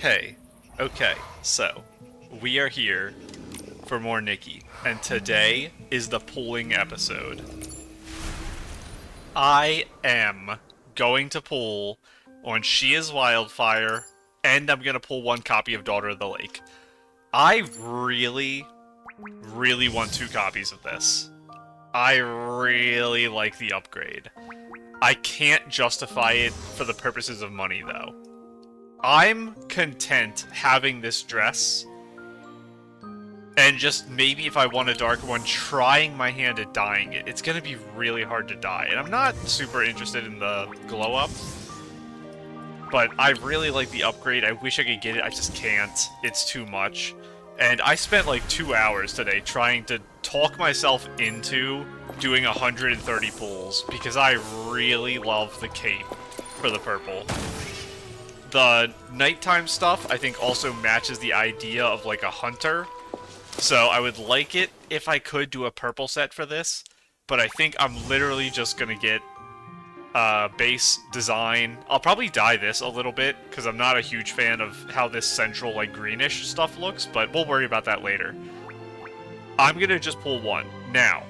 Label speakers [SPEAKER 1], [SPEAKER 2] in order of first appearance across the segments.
[SPEAKER 1] Hey, okay, so we are here for more Nikki, and today is the pulling episode. I am going to pull on She Is Wildfire, and I'm going to pull one copy of Daughter of the Lake. I really want two copies of this. I really like the upgrade. I can't justify it for the purposes of money, though. I'm content having this dress, and just maybe if I want a darker one, trying my hand at dyeing it. It's going to be really hard to dye, and I'm not super interested in the glow-up, but I really like the upgrade. I wish I could get it, I just can't. It's too much. And I spent like 2 hours today trying to talk myself into doing 130 pulls, because I really love the cape for the purple. The nighttime stuff, I think, also matches the idea of, like, a hunter. So I would like it if I could do a purple set for this. But I think I'm literally just going to get base design. I'll probably dye this a little bit, because I'm not a huge fan of how this central, like, greenish stuff looks. But we'll worry about that later. I'm going to just pull one. Now,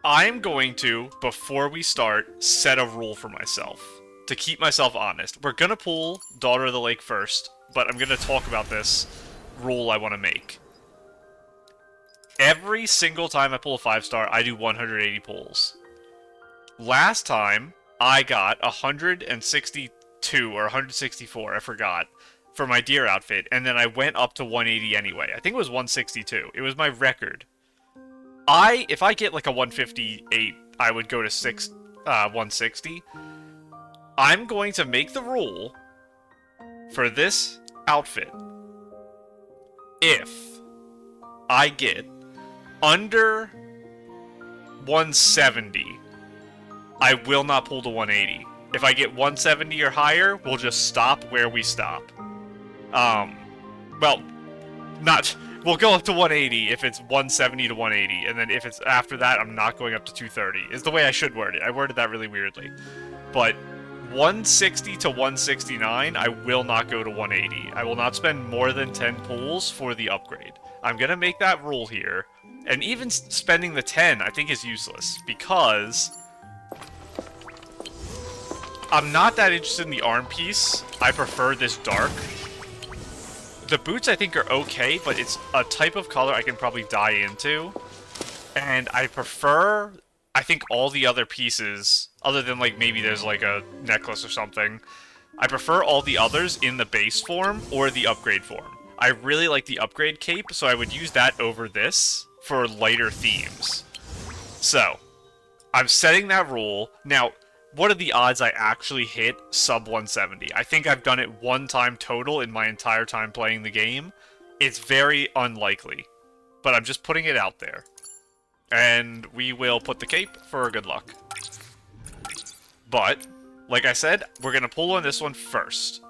[SPEAKER 1] I'm going to, before we start, set a rule for myself. To keep myself honest. We're gonna pull Daughter of the Lake first, but I'm gonna talk about this rule I want to make. Every single time I pull a 5-star, I do 180 pulls. Last time, I got 162 or 164, I forgot, for my deer outfit, and then I went up to 180 anyway. I think it was 162. It was my record. If I get like a 158, I would go to 160. I'm going to make the rule for this outfit. If I get under 170, I will not pull to 180. If I get 170 or higher, we'll just stop where we stop. Well, we'll go up to 180 if it's 170 to 180, and then if it's after that, I'm not going up to 230, is the way I should word it. I worded that really weirdly. But 160 to 169, I will not go to 180. I will not spend more than 10 pulls for the upgrade. I'm going to make that rule here. And even spending the 10, I think, is useless. Because I'm not that interested in the arm piece. I prefer this dark. The boots, I think, are okay, but it's a type of color I can probably dye into. And I prefer, I think, all the other pieces, other than, like, maybe there's, like, a necklace or something. I prefer all the others in the base form or the upgrade form. I really like the upgrade cape, so I would use that over this for lighter themes. So, I'm setting that rule. Now, what are the odds I actually hit sub 170? I think I've done it one time total in my entire time playing the game. It's very unlikely, but I'm just putting it out there. And we will put the cape for good luck. But, like I said, we're going to pull on this one first.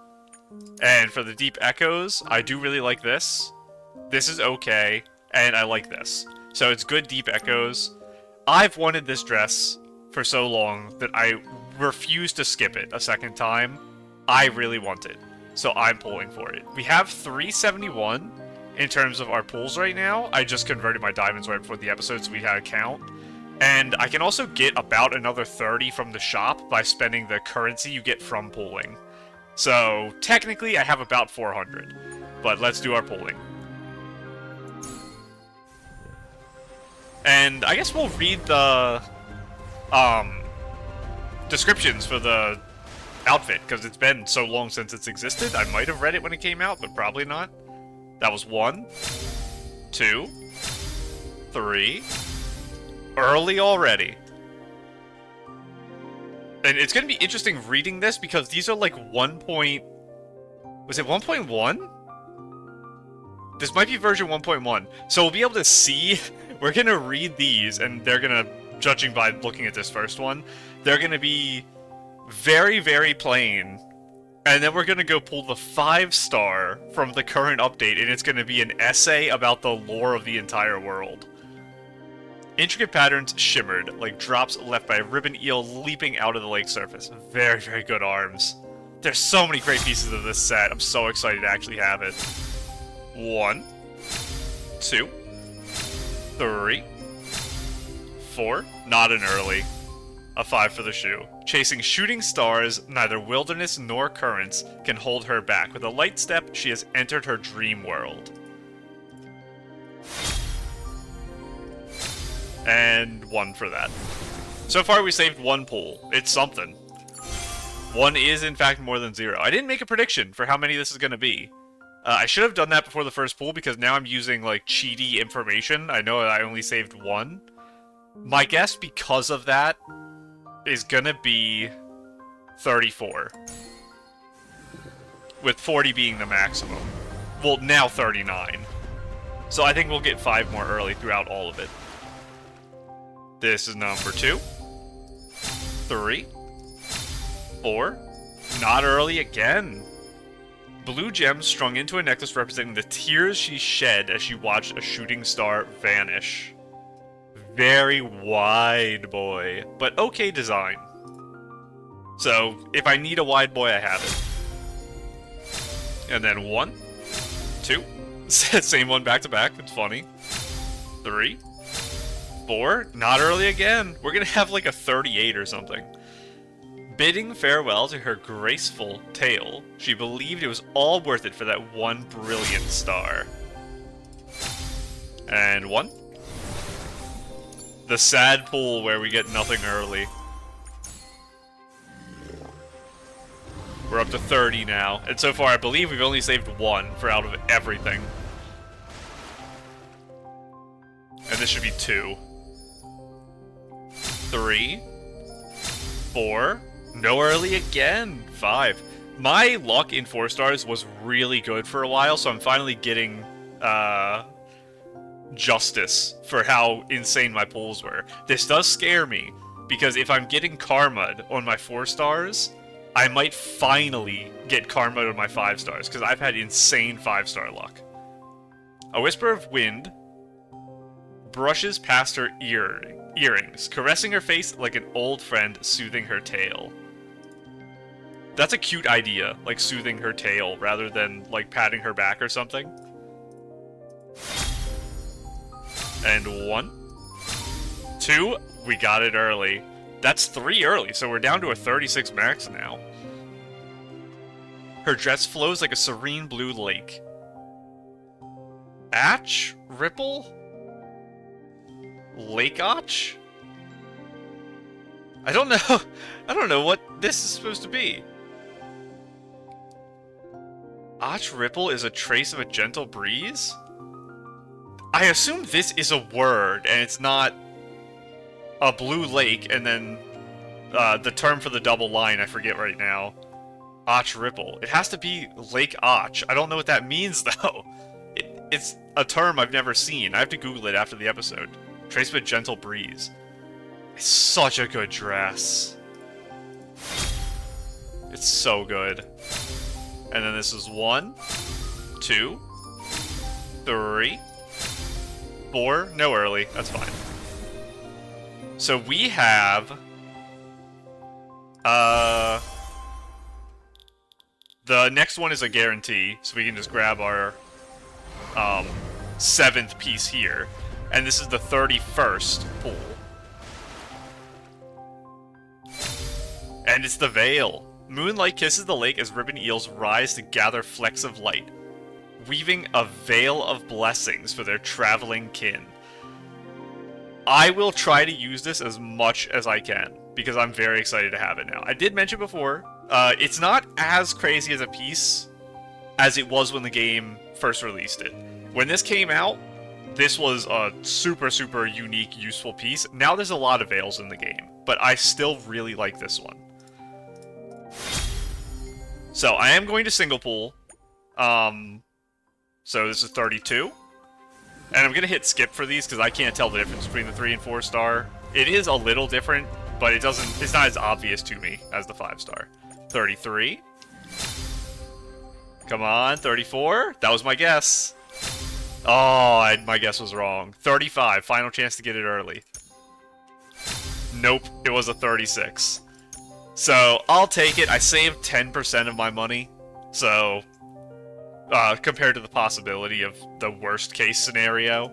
[SPEAKER 1] And for the deep echoes, I do really like this. This is okay, and I like this. So it's good deep echoes. I've wanted this dress for so long that I refuse to skip it a second time. I really want it, so I'm pulling for it. We have 371 in terms of our pulls right now. I just converted my diamonds right before the episode, so we had a count. And I can also get about another 30 from the shop by spending the currency you get from pulling. So, technically, I have about 400. But let's do our pulling. And I guess we'll read the descriptions for the outfit, because it's been so long since it's existed. I might have read it when it came out, but probably not. That was 1, 2, 3... Early already. And it's going to be interesting reading this because these are like 1. Was it 1.1? This might be version 1.1. So we'll be able to see. We're going to read these, and they're going to, judging by looking at this first one, they're going to be very, very plain. And then we're going to go pull the 5-star from the current update, and it's going to be an essay about the lore of the entire world. Intricate patterns shimmered, like drops left by a ribbon eel leaping out of the lake's surface. Very, very good arms. There's so many great pieces of this set. I'm so excited to actually have it. 1, 2, 3, 4. Not an early. A 5 for the shoe. Chasing shooting stars, neither wilderness nor currents can hold her back. With a light step, she has entered her dream world. And 1 for that. So far we saved 1 pool. It's something. 1 is in fact more than 0. I didn't make a prediction for how many this is going to be. I should have done that before the first pool because now I'm using like cheaty information. I know I only saved 1. My guess because of that is gonna be 34. With 40 being the maximum. Well, now 39. So I think we'll get 5 more early throughout all of it. This is number 2. 3. 4. Not early again. Blue gems strung into a necklace representing the tears she shed as she watched a shooting star vanish. Very wide boy, but okay design. So, if I need a wide boy, I have it. And then 1, 2, same one back to back, it's funny. 3, 4, not early again. We're gonna have like a 38 or something. Bidding farewell to her graceful tail, she believed it was all worth it for that one brilliant star. And 1. The sad pool where we get nothing early. We're up to 30 now, and so far I believe we've only saved 1 for out of everything. And this should be 2. 3. 4. No early again. 5. My luck in 4 stars was really good for a while, so I'm finally getting, justice for how insane my pulls were. This does scare me, because if I'm getting karma'd on my 4 stars, I might finally get karma'd on my 5 stars, because I've had insane 5-star luck. A whisper of wind brushes past her earrings, caressing her face like an old friend soothing her tail. That's a cute idea, like soothing her tail, rather than like patting her back or something. And 1, 2, we got it early. That's 3 early, so we're down to a 36 max now. Her dress flows like a serene blue lake. Atch? Ripple? Lake Arch? I don't know. I don't know what this is supposed to be. Arch Ripple is a trace of a gentle breeze? I assume this is a word, and it's not a blue lake, and then the term for the double line, I forget right now. Arch Ripple. It has to be Lake Arch. I don't know what that means, though. It's a term I've never seen. I have to Google it after the episode. Trace of a gentle breeze. It's such a good dress. It's so good. And then this is 1, 2, 3, 4. No early. That's fine. So we have... the next one is a guarantee, so we can just grab our 7th piece here. And this is the 31st pool. And it's the Veil. Moonlight kisses the lake as ribbon eels rise to gather flecks of light, weaving a veil of blessings for their traveling kin. I will try to use this as much as I can, because I'm very excited to have it now. I did mention before, it's not as crazy as a piece as it was when the game first released it. When this came out, this was a super, super unique, useful piece. Now there's a lot of veils in the game, but I still really like this one. So I am going to single pool. So this is 32. And I'm going to hit skip for these because I can't tell the difference between the 3 and 4 star. It is a little different, but it's not as obvious to me as the 5 star. 33. Come on, 34. That was my guess. Oh, my guess was wrong. 35. Final chance to get it early. Nope, it was a 36. So, I'll take it. I saved 10% of my money. So, compared to the possibility of the worst case scenario.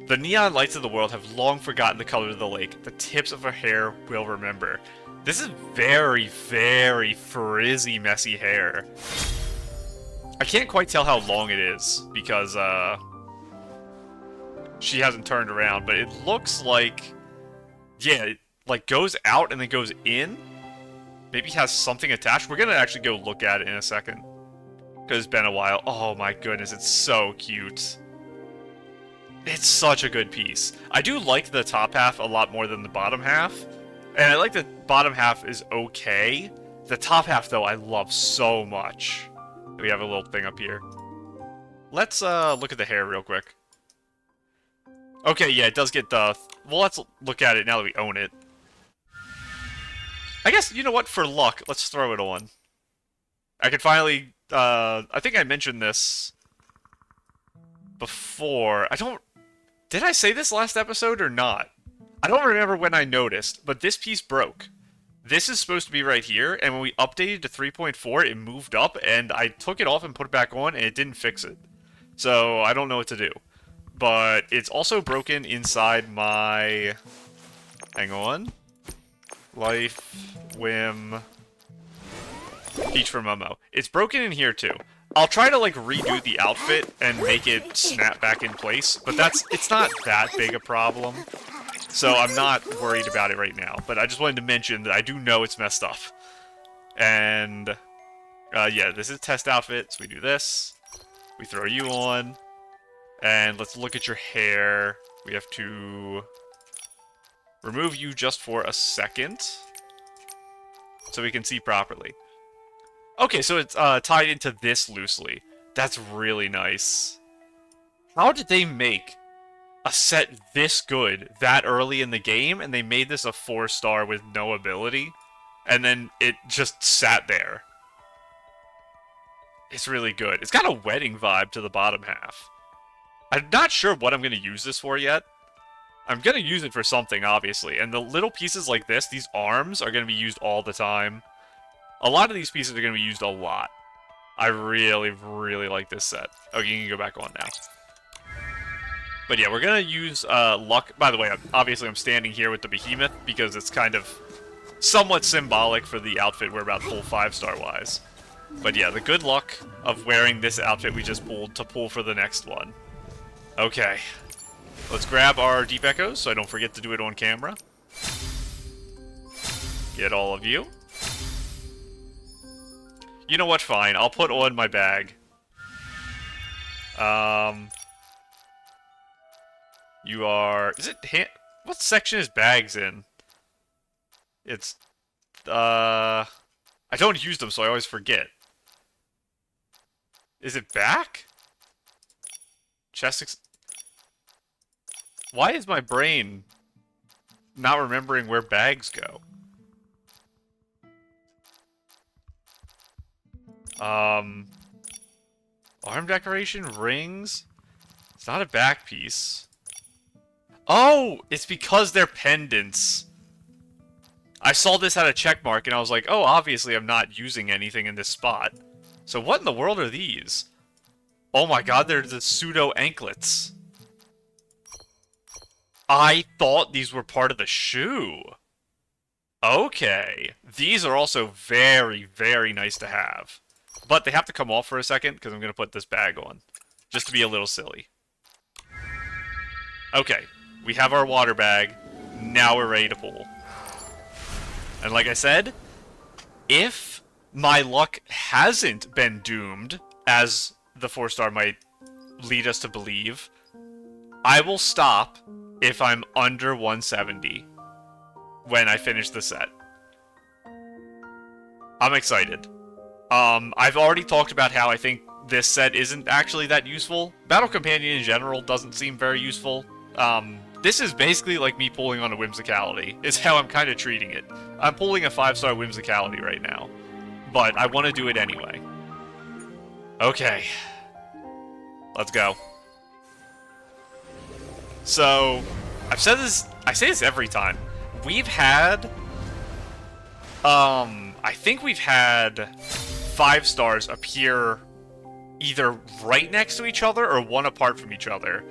[SPEAKER 1] The neon lights of the world have long forgotten the color of the lake. The tips of her hair will remember. This is very, very frizzy, messy hair. I can't quite tell how long it is, because, she hasn't turned around, but it looks like... Yeah, it, like, goes out and then goes in. Maybe has something attached. We're gonna actually go look at it in a second. Because it's been a while. Oh my goodness, it's so cute. It's such a good piece. I do like the top half a lot more than the bottom half. And I like the bottom half is okay. The top half, though, I love so much. We have a little thing up here. Let's look at the hair real quick. Okay, yeah, it does get the... Well, let's look at it now that we own it. I guess, you know what? For luck, let's throw it on. I can finally... I think I mentioned this before. I don't... Did I say this last episode or not? I don't remember when I noticed, but this piece broke. This is supposed to be right here, and when we updated to 3.4, it moved up, and I took it off and put it back on, and it didn't fix it. So, I don't know what to do. But it's also broken inside my... Hang on. Life, Whim... Peach for Momo. It's broken in here, too. I'll try to, like, redo the outfit and make it snap back in place, but it's not that big a problem, so I'm not worried about it right now. But I just wanted to mention that I do know it's messed up. And, yeah, this is test outfit, so we do this. We throw you on. And let's look at your hair. We have to remove you just for a second, so we can see properly. Okay, so it's tied into this loosely. That's really nice. How did they make a set this good that early in the game, and they made this a 4-star with no ability, and then it just sat there? It's really good. It's got a wedding vibe to the bottom half. I'm not sure what I'm going to use this for yet. I'm going to use it for something, obviously, and the little pieces like this, these arms, are going to be used all the time. A lot of these pieces are going to be used a lot. I really, really like this set. Oh, you can go back on now. But yeah, we're going to use luck. By the way, obviously I'm standing here with the behemoth because it's kind of somewhat symbolic for the outfit we're about to pull 5-star wise. But yeah, the good luck of wearing this outfit we just pulled to pull for the next one. Okay. Let's grab our deep echoes so I don't forget to do it on camera. Get all of you. You know what? Fine. I'll put on my bag. You are... Is it... What section is bags in? It's... I don't use them, so I always forget. Is it back? Chest... Why is my brain not remembering where bags go? Arm decoration, rings. It's not a back piece. Oh, it's because they're pendants. I saw this at a check mark and I was like, oh, obviously I'm not using anything in this spot. So what in the world are these? Oh my god, they're the pseudo anklets. I thought these were part of the shoe. Okay. These are also very, very nice to have. But they have to come off for a second, because I'm going to put this bag on. Just to be a little silly. Okay. We have our water bag. Now we're ready to pull. And like I said, if my luck hasn't been doomed, as the 4-star might lead us to believe, I will stop if I'm under 170 when I finish the set. I'm excited. I've already talked about how I think this set isn't actually that useful. Battle Companion in general doesn't seem very useful. This is basically like me pulling on a Whimsicality, is how I'm kind of treating it. I'm pulling a 5-star Whimsicality right now, but I want to do it anyway. Okay. Let's go. So, I've said this, I say this every time. We've had I think we've had 5 stars appear either right next to each other or one apart from each other.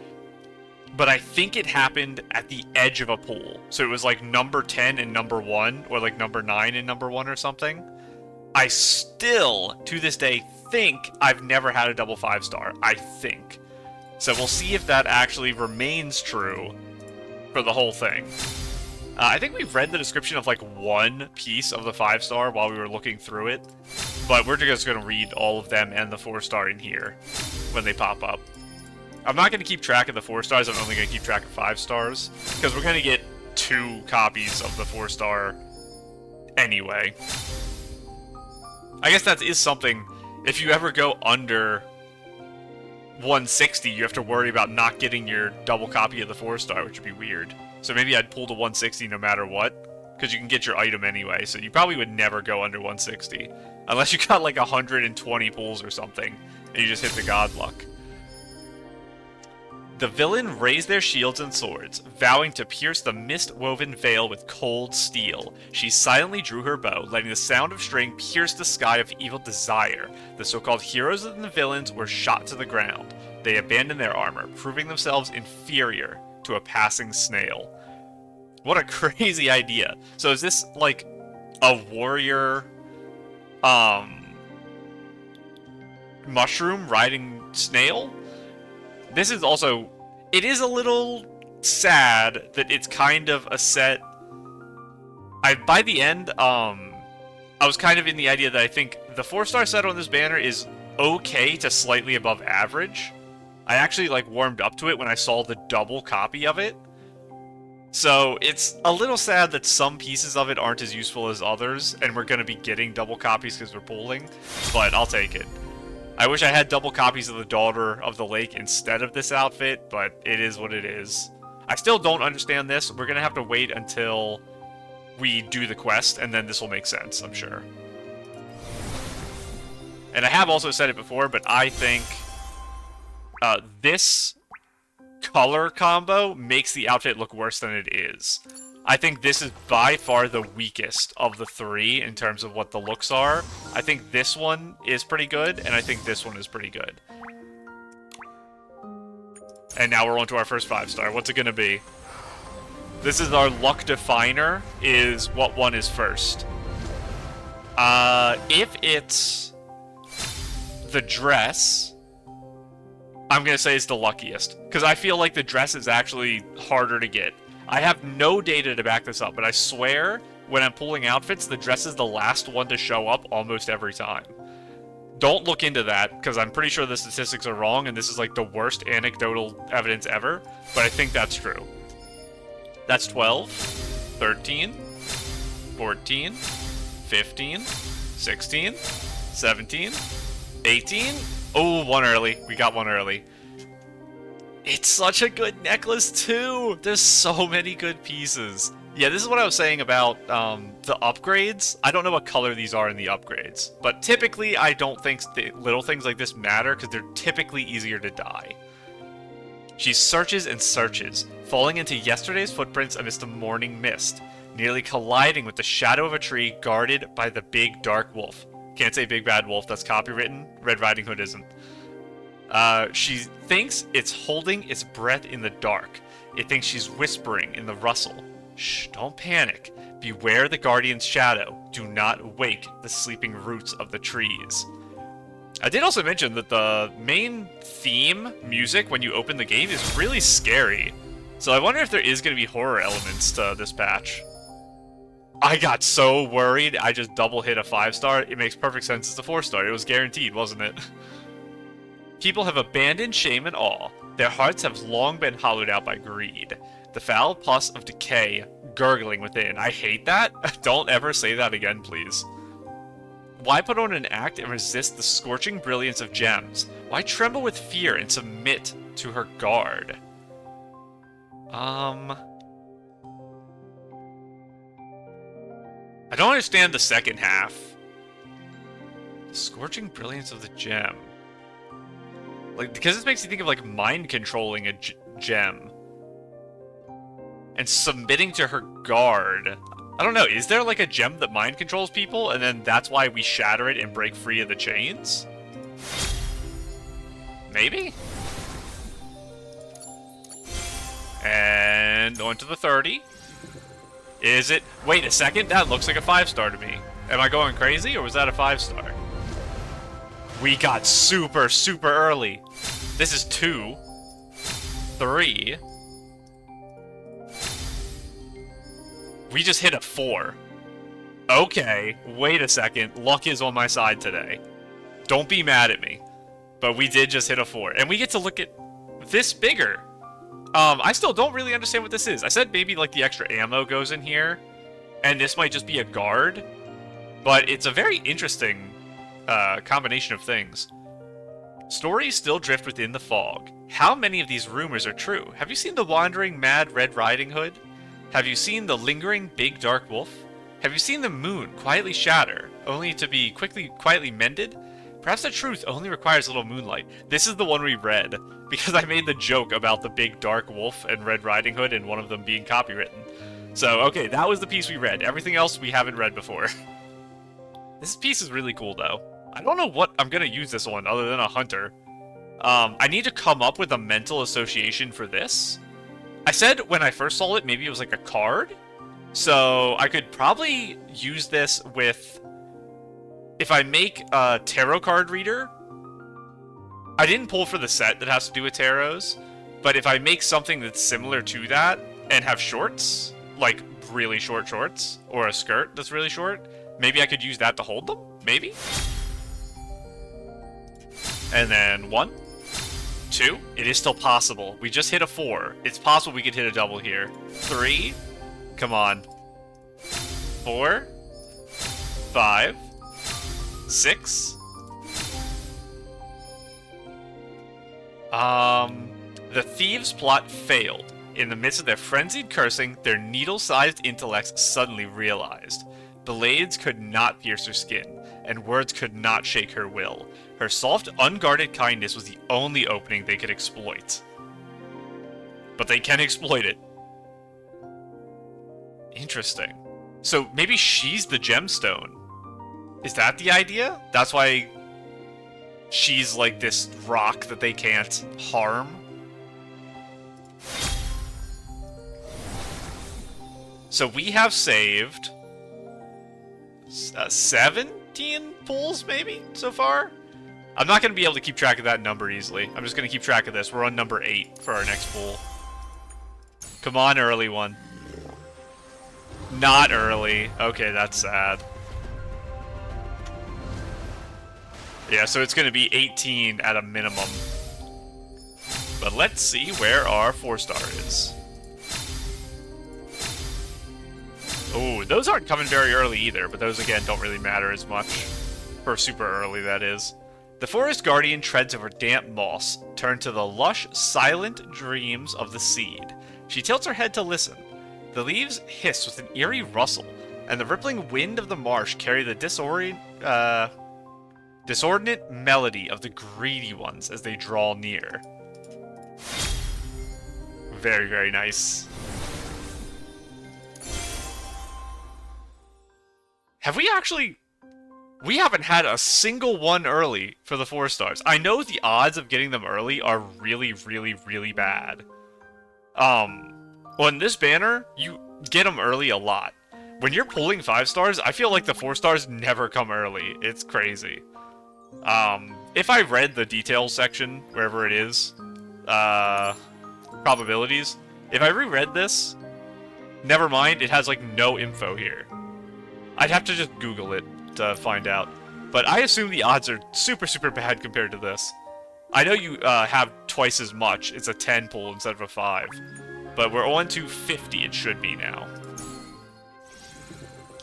[SPEAKER 1] But I think it happened at the edge of a pool. So it was like number 10 and number 1, or like number 9 and number 1 or something. I still, to this day, think I've never had a double 5-star. I think. So we'll see if that actually remains true for the whole thing. I think we've read the description of like one piece of the 5-star while we were looking through it. But we're just going to read all of them and the 4-star in here when they pop up. I'm not going to keep track of the 4 stars, I'm only going to keep track of 5 stars. Because we're going to get 2 copies of the 4-star anyway. I guess that is something, if you ever go under 160, you have to worry about not getting your double copy of the 4-star, which would be weird. So maybe I'd pull to 160 no matter what, because you can get your item anyway, so you probably would never go under 160. Unless you got like 120 pulls or something, and you just hit the god luck. The villain raised their shields and swords, vowing to pierce the mist-woven veil with cold steel. She silently drew her bow, letting the sound of string pierce the sky of evil desire. The so-called heroes and the villains were shot to the ground. They abandoned their armor, proving themselves inferior to a passing snail. What a crazy idea. So is this, like, a warrior, mushroom riding snail? This is also... It is a little sad that it's kind of a set... By the end, I was kind of in the idea that I think the 4-star set on this banner is okay to slightly above average. I actually, like, warmed up to it when I saw the double copy of it. So, it's a little sad that some pieces of it aren't as useful as others, and we're going to be getting double copies because we're pulling, but I'll take it. I wish I had double copies of the Daughter of the Lake instead of this outfit, but it is what it is. I still don't understand this. We're going to have to wait until we do the quest, and then this will make sense, I'm sure. And I have also said it before, but I think this color combo makes the outfit look worse than it is. I think this is by far the weakest of the 3 in terms of what the looks are. I think this one is pretty good, and I think this one is pretty good. And now we're on to our first 5-star. What's it gonna be? This is our luck definer, is what one is first. If it's the dress, I'm gonna say it's the luckiest. Because I feel like the dress is actually harder to get. I have no data to back this up, but I swear, when I'm pulling outfits, the dress is the last one to show up almost every time. Don't look into that, because I'm pretty sure the statistics are wrong, and this is like the worst anecdotal evidence ever, but I think that's true. That's 12, 13, 14, 15, 16, 17, 18. Oh, one early. We got one early. It's such a good necklace, too! There's so many good pieces. Yeah, this is what I was saying about the upgrades. I don't know what color these are in the upgrades. But typically, I don't think little things like this matter, because they're typically easier to die. She searches and searches, falling into yesterday's footprints amidst the morning mist, nearly colliding with the shadow of a tree guarded by the big dark wolf. Can't say big bad wolf, that's copywritten. Red Riding Hood isn't. She thinks it's holding its breath in the dark. It thinks she's whispering in the rustle. Shh, don't panic. Beware the guardian's shadow. Do not wake the sleeping roots of the trees. I did also mention that the main theme music when you open the game is really scary. So I wonder if there is going to be horror elements to this patch. I got so worried, I just double hit a 5-star. It makes perfect sense as a 4-star. It was guaranteed, wasn't it? People have abandoned shame and awe. Their hearts have long been hollowed out by greed. The foul pus of decay gurgling within. I hate that. Don't ever say that again, please. Why put on an act and resist the scorching brilliance of gems? Why tremble with fear and submit to her guard? I don't understand the second half. The scorching brilliance of the gem. Like, because this makes you think of, like, mind controlling a gem. And submitting to her guard. I don't know, is there like a gem that mind controls people, and then that's why we shatter it and break free of the chains? Maybe? And on to the 30. Is it? Wait a second, that looks like a 5-star to me. Am I going crazy, or was that a 5-star? We got super, super early. This is 2. 3. We just hit a 4. Okay, wait a second. Luck is on my side today. Don't be mad at me. But we did just hit a 4. And we get to look at this bigger. I still don't really understand what this is. I said maybe like the extra ammo goes in here. And this might just be a guard. But it's a very interesting combination of things. Stories still drift within the fog. How many of these rumors are true? Have you seen the wandering mad Red Riding Hood? Have you seen the lingering big dark wolf? Have you seen the moon quietly shatter, only to be quietly mended? Perhaps the truth only requires a little moonlight. This is the one we read, because I made the joke about the big dark wolf and Red Riding Hood and one of them being copywritten. So, okay, that was the piece we read. Everything else we haven't read before. This piece is really cool, though. I don't know what I'm going to use this one other than a hunter. I need to come up with a mental association for this. I said when I first saw it, maybe it was like a card. So I could probably use this with... If I make a tarot card reader... I didn't pull for the set that has to do with tarots. But if I make something that's similar to that and have shorts, like really short shorts, or a skirt that's really short, maybe I could use that to hold them? Maybe? And then 1, 2. It is still possible. We just hit a 4. It's possible we could hit a double here. 3. Come on. 4. 5. 6. The thieves' plot failed. In the midst of their frenzied cursing, their needle-sized intellects suddenly realized. Blades could not pierce her skin, and words could not shake her will. Her soft, unguarded kindness was the only opening they could exploit. But they can exploit it. Interesting. So maybe she's the gemstone. Is that the idea? That's why she's like this rock that they can't harm? So we have saved 17 pulls, maybe, so far? I'm not going to be able to keep track of that number easily. I'm just going to keep track of this. We're on number 8 for our next pull. Come on, early one. Not early. Okay, that's sad. Yeah, so it's going to be 18 at a minimum. But let's see where our 4-star is. Oh, those aren't coming very early either, but those, again, don't really matter as much. For super early, that is. The Forest Guardian treads over damp moss, turned to the lush, silent dreams of the seed. She tilts her head to listen. The leaves hiss with an eerie rustle, and the rippling wind of the marsh carry the disordinate melody of the greedy ones as they draw near. Very, very nice. Have we actually... We haven't had a single one early for the 4-stars. I know the odds of getting them early are really, really, really bad. On this banner, you get them early a lot. When you're pulling 5-stars, I feel like the 4-stars never come early. It's crazy. If I read the details section, wherever it is, probabilities, if I reread this, never mind, it has, like, no info here. I'd have to just Google it to find out. But I assume the odds are super, super bad compared to this. I know you have twice as much. It's a 10 pull instead of a 5. But we're on to 50, it should be now.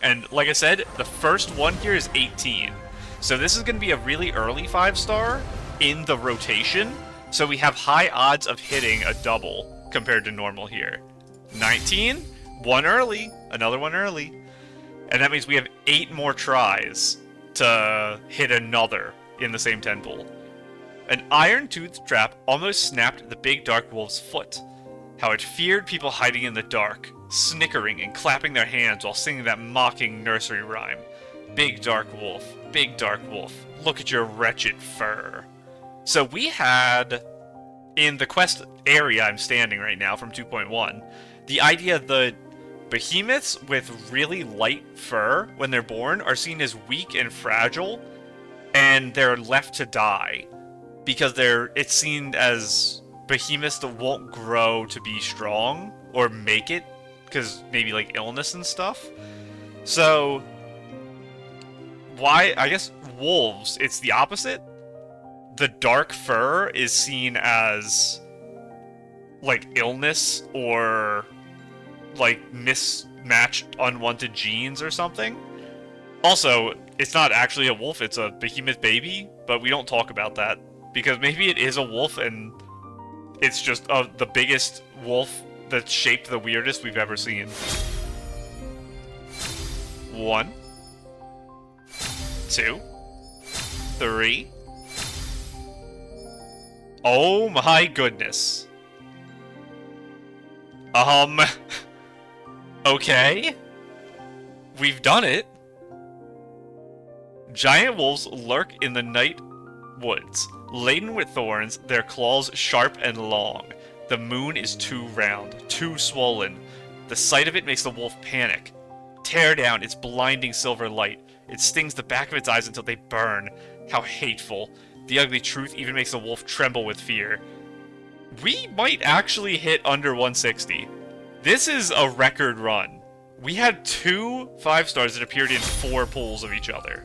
[SPEAKER 1] And like I said, the first one here is 18. So this is going to be a really early 5-star in the rotation. So we have high odds of hitting a double compared to normal here. 19, one early, another one early. And that means we have 8 more tries to hit another in the same 10 pull. An iron-toothed trap almost snapped the big dark wolf's foot. How it feared people hiding in the dark, snickering and clapping their hands while singing that mocking nursery rhyme. Big dark wolf, look at your wretched fur. So we had, in the quest area I'm standing right now from 2.1, the idea that behemoths with really light fur, when they're born, are seen as weak and fragile, and they're left to die. Because it's seen as behemoths that won't grow to be strong, or make it, because maybe like illness and stuff. So, why, I guess wolves, it's the opposite. The dark fur is seen as like illness or like mismatched unwanted genes or something. Also, it's not actually a wolf, it's a behemoth baby, but we don't talk about that because maybe it is a wolf and it's just the biggest wolf that's shaped the weirdest we've ever seen. 1, 2, 3. Oh my goodness. Okay. We've done it. Giant wolves lurk in the night woods, laden with thorns, their claws sharp and long. The moon is too round, too swollen. The sight of it makes the wolf panic. Tear down its blinding silver light. It stings the back of its eyes until they burn. How hateful. The ugly truth even makes the wolf tremble with fear. We might actually hit under 160. This is a record run. We had 2 5-stars that appeared in 4 pools of each other.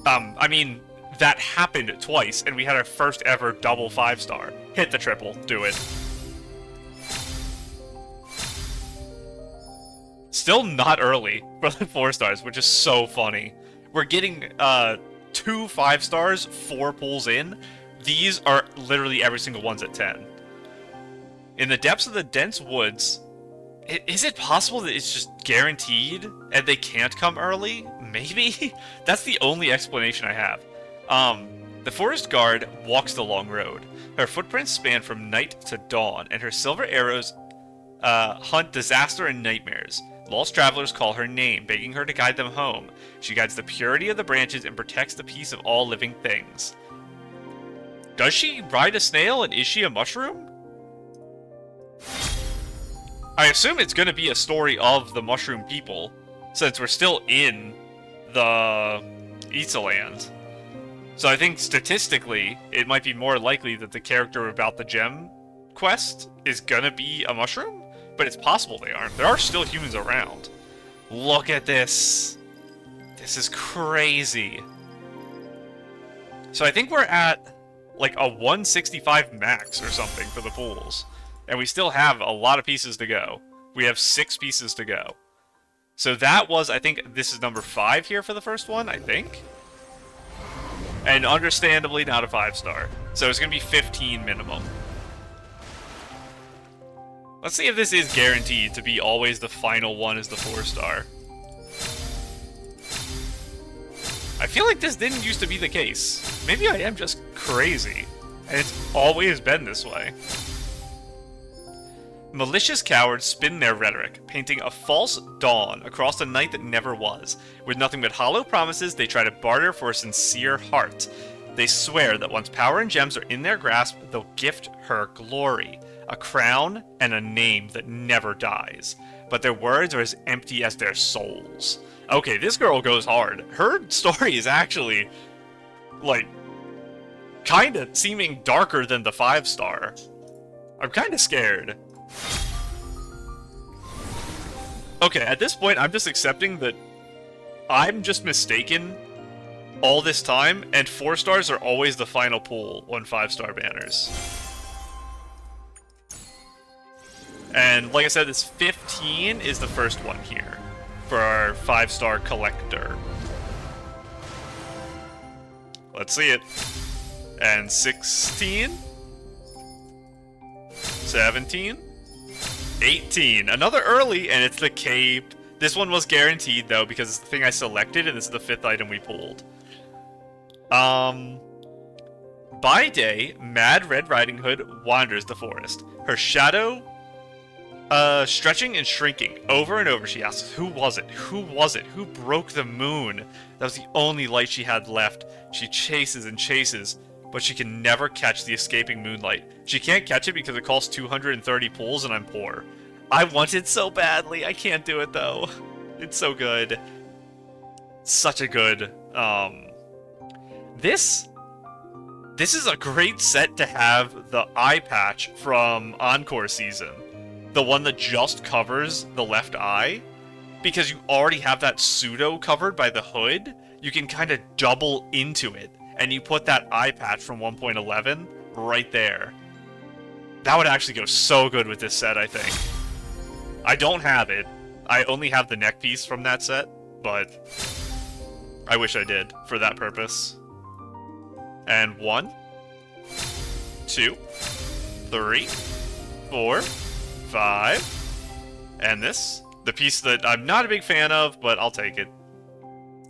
[SPEAKER 1] I mean, that happened twice, and we had our first ever double 5-star. Hit the triple. Do it. Still not early for the 4-stars, which is so funny. We're getting, 2 5-stars, 4 pulls in. These are literally every single one's at 10. In the depths of the dense woods, is it possible that it's just guaranteed and they can't come early? Maybe? That's the only explanation I have. The forest guard walks the long road. Her footprints span from night to dawn, and her silver arrows hunt disaster and nightmares. Lost travelers call her name, begging her to guide them home. She guides the purity of the branches and protects the peace of all living things. Does she ride a snail, and is she a mushroom? I assume it's going to be a story of the mushroom people, since we're still in the Itzaland. So I think statistically, it might be more likely that the character about the gem quest is going to be a mushroom? But it's possible they aren't. There are still humans around. Look at this. This is crazy. So I think we're at like a 165 max or something for the pools. And we still have a lot of pieces to go. We have 6 pieces to go. So that was, I think, this is number 5 here for the first one, I think. And understandably not a 5-star. So it's going to be 15 minimum. Let's see if this is guaranteed to be always the final one as the 4-star. I feel like this didn't used to be the case. Maybe I am just crazy. And it's always been this way. Malicious cowards spin their rhetoric, painting a false dawn across a night that never was. With nothing but hollow promises, they try to barter for a sincere heart. They swear that once power and gems are in their grasp, they'll gift her glory, a crown, and a name that never dies. But their words are as empty as their souls. Okay, this girl goes hard. Her story is actually, like, kinda seeming darker than the 5-star. I'm kinda scared. Okay, at this point, I'm just accepting that I'm just mistaken all this time, and 4-stars are always the final pull on 5-star banners. And like I said, this 15 is the first one here for our 5-star collector. Let's see it. And 16, 17, 18. Another early, and it's the cape. This one was guaranteed, though, because it's the thing I selected, and this is the 5th item we pulled. By day, Mad Red Riding Hood wanders the forest. Her shadow, stretching and shrinking. Over and over, she asks, who was it? Who was it? Who broke the moon? That was the only light she had left. She chases and chases, but she can never catch the escaping moonlight. She can't catch it because it costs 230 pulls and I'm poor. I want it so badly. I can't do it, though. It's so good. Such a good, This is a great set to have the eye patch from Encore Season. The one that just covers the left eye. Because you already have that pseudo covered by the hood, you can kind of double into it. And you put that eye patch from 1.11 right there. That would actually go so good with this set, I think. I don't have it. I only have the neck piece from that set, but I wish I did for that purpose. And 1, 2, 3, 4, 5, and this. The piece that I'm not a big fan of, but I'll take it.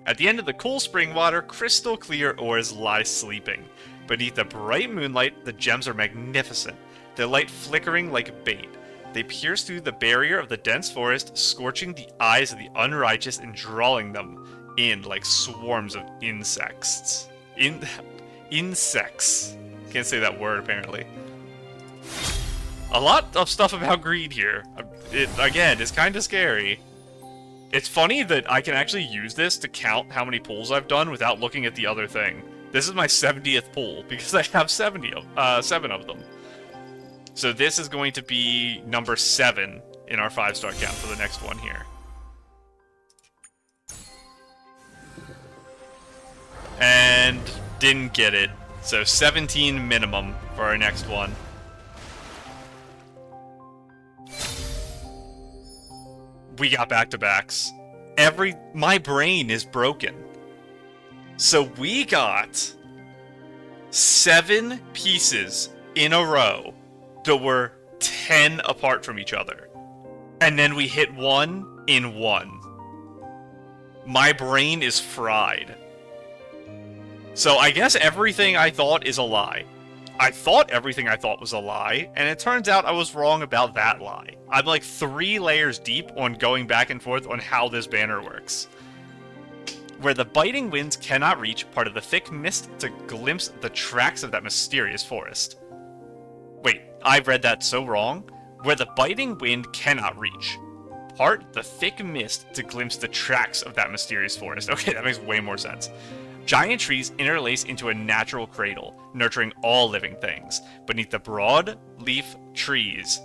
[SPEAKER 1] At the end of the cool spring water, crystal clear ores lie sleeping. Beneath the bright moonlight, the gems are magnificent, their light flickering like bait. They pierce through the barrier of the dense forest, scorching the eyes of the unrighteous and drawing them in like swarms of insects. Insects. Can't say that word, apparently. A lot of stuff about greed here. It, again, is kind of scary. It's funny that I can actually use this to count how many pulls I've done without looking at the other thing. This is my 70th pull, because I have 7 of them. So this is going to be number 7 in our 5-star count for the next one here. And didn't get it. So 17 minimum for our next one. We got back-to-backs. My brain is broken. So we got 7 pieces in a row that were 10 apart from each other. And then we hit 1 in 1. My brain is fried. So I guess everything I thought is a lie. I thought everything I thought was a lie, and it turns out I was wrong about that lie. I'm like 3 layers deep on going back and forth on how this banner works. Where the biting winds cannot reach, part of the thick mist to glimpse the tracks of that mysterious forest. Wait, I read that so wrong. Where the biting wind cannot reach, part the thick mist to glimpse the tracks of that mysterious forest. Okay, that makes way more sense. Giant trees interlace into a natural cradle, nurturing all living things. Beneath the broad leaf trees,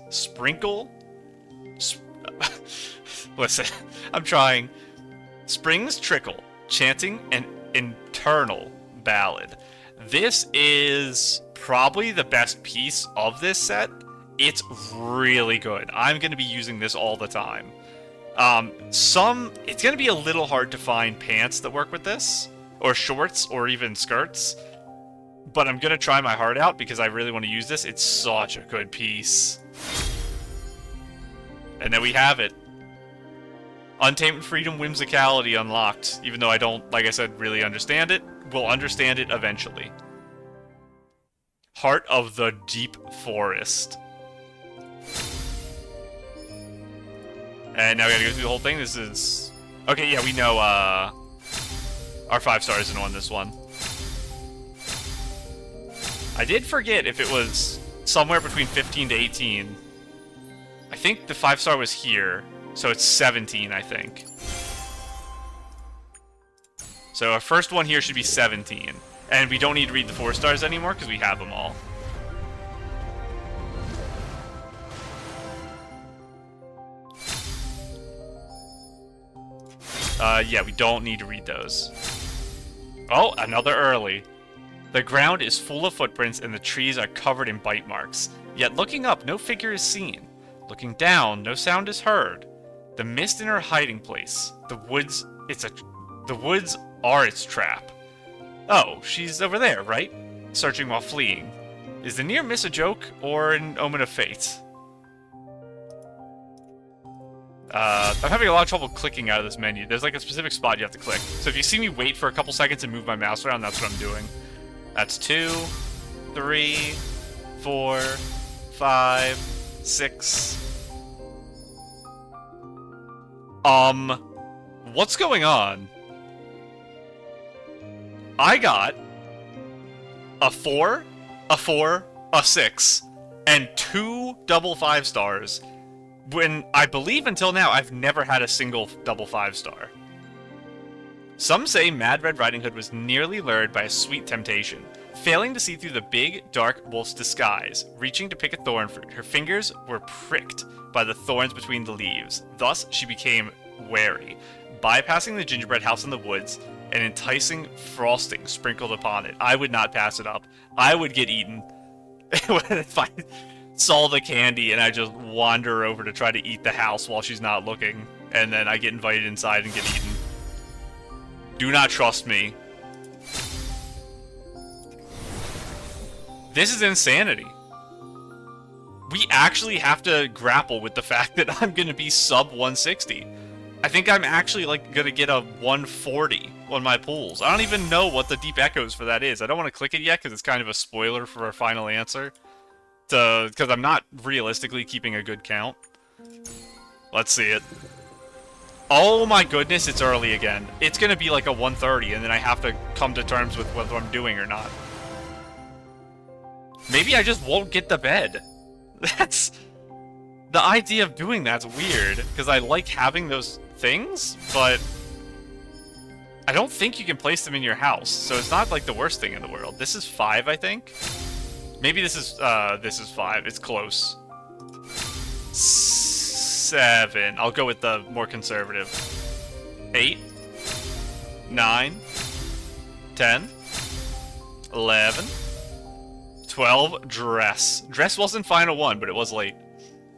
[SPEAKER 1] listen, I'm trying. Springs trickle, chanting an eternal ballad. This is probably the best piece of this set. It's really good. I'm going to be using this all the time. It's going to be a little hard to find pants that work with this, or shorts, or even skirts. But I'm going to try my heart out because I really want to use this. It's such a good piece. And then we have it. Untamed Freedom Whimsicality unlocked. Even though I don't, like I said, really understand it, we'll understand it eventually. Heart of the Deep Forest. And now we gotta go through the whole thing. This is... Okay, yeah, we know, our 5 stars isn't on this one. I did forget if it was somewhere between 15 to 18. I think the 5-star was here, so it's 17, I think. So our first one here should be 17. And we don't need to read the 4 stars anymore, because we have them all. Yeah, we don't need to read those. Oh, another early. The ground is full of footprints and the trees are covered in bite marks. Yet looking up, no figure is seen. Looking down, no sound is heard. The mist in her hiding place. The woods are its trap. Oh, she's over there, right? Searching while fleeing. Is the near miss a joke or an omen of fate? I'm having a lot of trouble clicking out of this menu. There's like a specific spot you have to click. So if you see me wait for a couple seconds and move my mouse around, that's what I'm doing. That's 2. 3, 4, 5, 6. What's going on? I got a 4, a 4, a 6, and 2 double 5-stars. When I believe until now, I've never had a single double 5-star. Some say Mad Red Riding Hood was nearly lured by a sweet temptation, failing to see through the big, dark wolf's disguise. Reaching to pick a thorn fruit, her fingers were pricked by the thorns between the leaves. Thus, she became wary, bypassing the gingerbread house in the woods, and enticing frosting sprinkled upon it. I would not pass it up. I would get eaten if I saw the candy and I just wander over to try to eat the house while she's not looking, and then I get invited inside and get eaten. Do not trust me. This is insanity. We actually have to grapple with the fact that I'm gonna be sub 160. I think I'm actually like gonna get a 140 on my pools. I don't even know what the deep echoes for that is. I don't want to click it yet because it's kind of a spoiler for our final answer. Because I'm not realistically keeping a good count. Let's see it. Oh my goodness, it's early again. It's gonna be like a 130 and then I have to come to terms with whether I'm doing or not. Maybe I just won't get the bed. That's... The idea of doing that's weird, because I like having those things, but I don't think you can place them in your house, so it's not like the worst thing in the world. This is 5, I think? Maybe this is 5. It's close. 7. I'll go with the more conservative. 8. 9. 10. 11. 12. Dress. Dress wasn't final one, but it was late.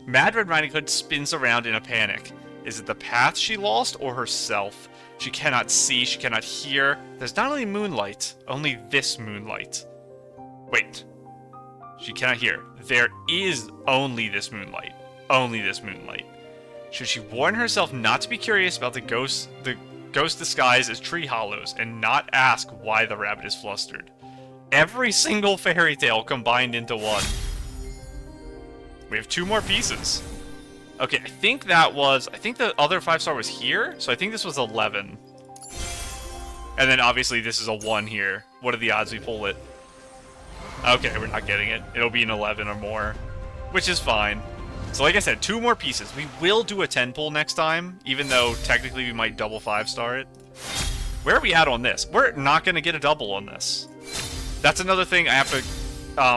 [SPEAKER 1] Mad Red Riding Hood spins around in a panic. Is it the path she lost or herself? She cannot see, she cannot hear. There's not only moonlight, only this moonlight. Wait. She cannot hear. There is only this moonlight. Only this moonlight. Should she warn herself not to be curious about the ghost disguised as tree hollows and not ask why the rabbit is flustered? Every single fairy tale combined into one. We have 2 more pieces. Okay, I think the other 5-star was here, so I think this was 11. And then obviously this is a 1 here. What are the odds we pull it? Okay, we're not getting it. It'll be an 11 or more, which is fine. So like I said, 2 more pieces. We will do a 10 pull next time, even though technically we might double 5-star it. Where are we at on this? We're not going to get a double on this. That's another thing I have to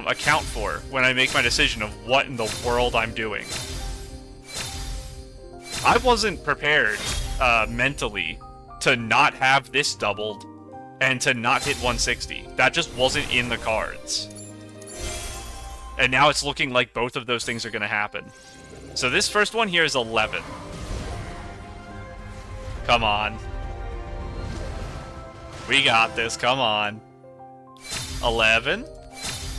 [SPEAKER 1] account for when I make my decision of what in the world I'm doing. I wasn't prepared mentally to not have this doubled and to not hit 160. That just wasn't in the cards. And now it's looking like both of those things are going to happen. So this first one here is 11. Come on. We got this, come on. 11,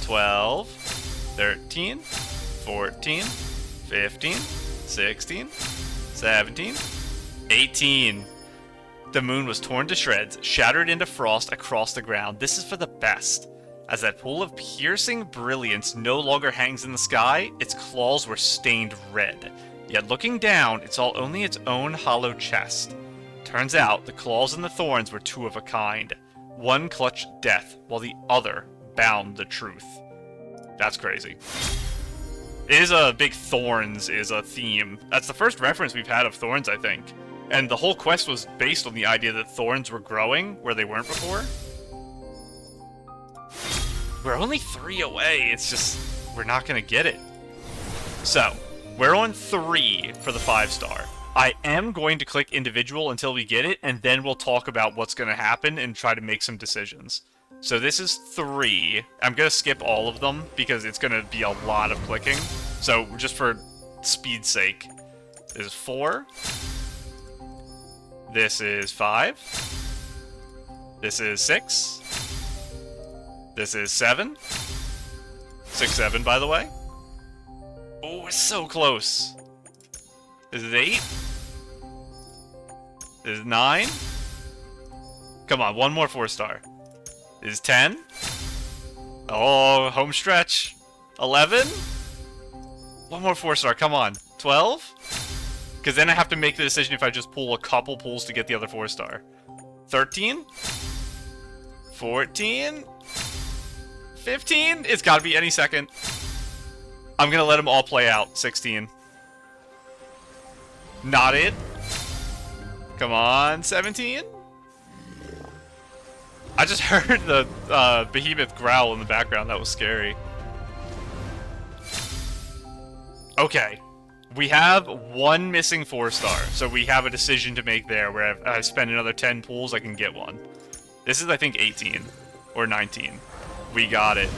[SPEAKER 1] 12, 13, 14, 15, 16, 17, 18. The moon was torn to shreds, shattered into frost across the ground. This is for the best. As that pool of piercing brilliance no longer hangs in the sky, its claws were stained red. Yet looking down, it's all only its own hollow chest. Turns out, the claws and the thorns were 2 of a kind. One clutched death, while the other bound the truth. That's crazy. It is a big thorns is a theme. That's the first reference we've had of thorns, I think. And the whole quest was based on the idea that thorns were growing where they weren't before. We're only 3 away. It's just, we're not going to get it. So, we're on 3 for the 5-star. I am going to click individual until we get it, and then we'll talk about what's going to happen and try to make some decisions. So this is 3. I'm going to skip all of them because it's going to be a lot of clicking. So just for speed's sake, this is 4. This is 5. This is 6. This is 7. 6, 7, by the way. Oh, it's so close. This is 8. This is 9. Come on, one more 4-star. This is 10. Oh, home stretch. 11? One more 4-star, come on. 12? Because then I have to make the decision if I just pull a couple pulls to get the other 4-star. 13? 14? 15? It's gotta be any second. I'm gonna let them all play out. 16. Not it. Come on, 17? I just heard the behemoth growl in the background. That was scary. Okay. We have one missing 4-star, so we have a decision to make there where if I spend another 10 pulls, I can get one. This is, I think, 18. Or 19. We got it.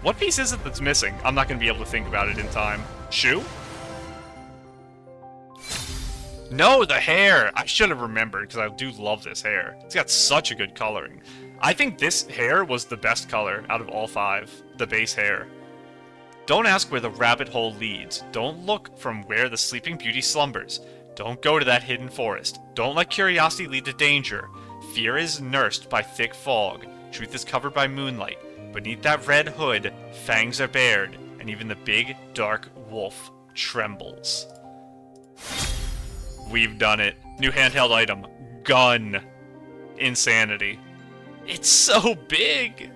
[SPEAKER 1] What piece is it that's missing? I'm not going to be able to think about it in time. Shoe? No, the hair! I should have remembered, because I do love this hair. It's got such a good coloring. I think this hair was the best color out of all 5. The base hair. Don't ask where the rabbit hole leads. Don't look from where the sleeping beauty slumbers. Don't go to that hidden forest. Don't let curiosity lead to danger. Fear is nursed by thick fog. Truth is covered by moonlight. Beneath that red hood, fangs are bared, and even the big, dark wolf trembles. We've done it. New handheld item. Gun. Insanity. It's so big!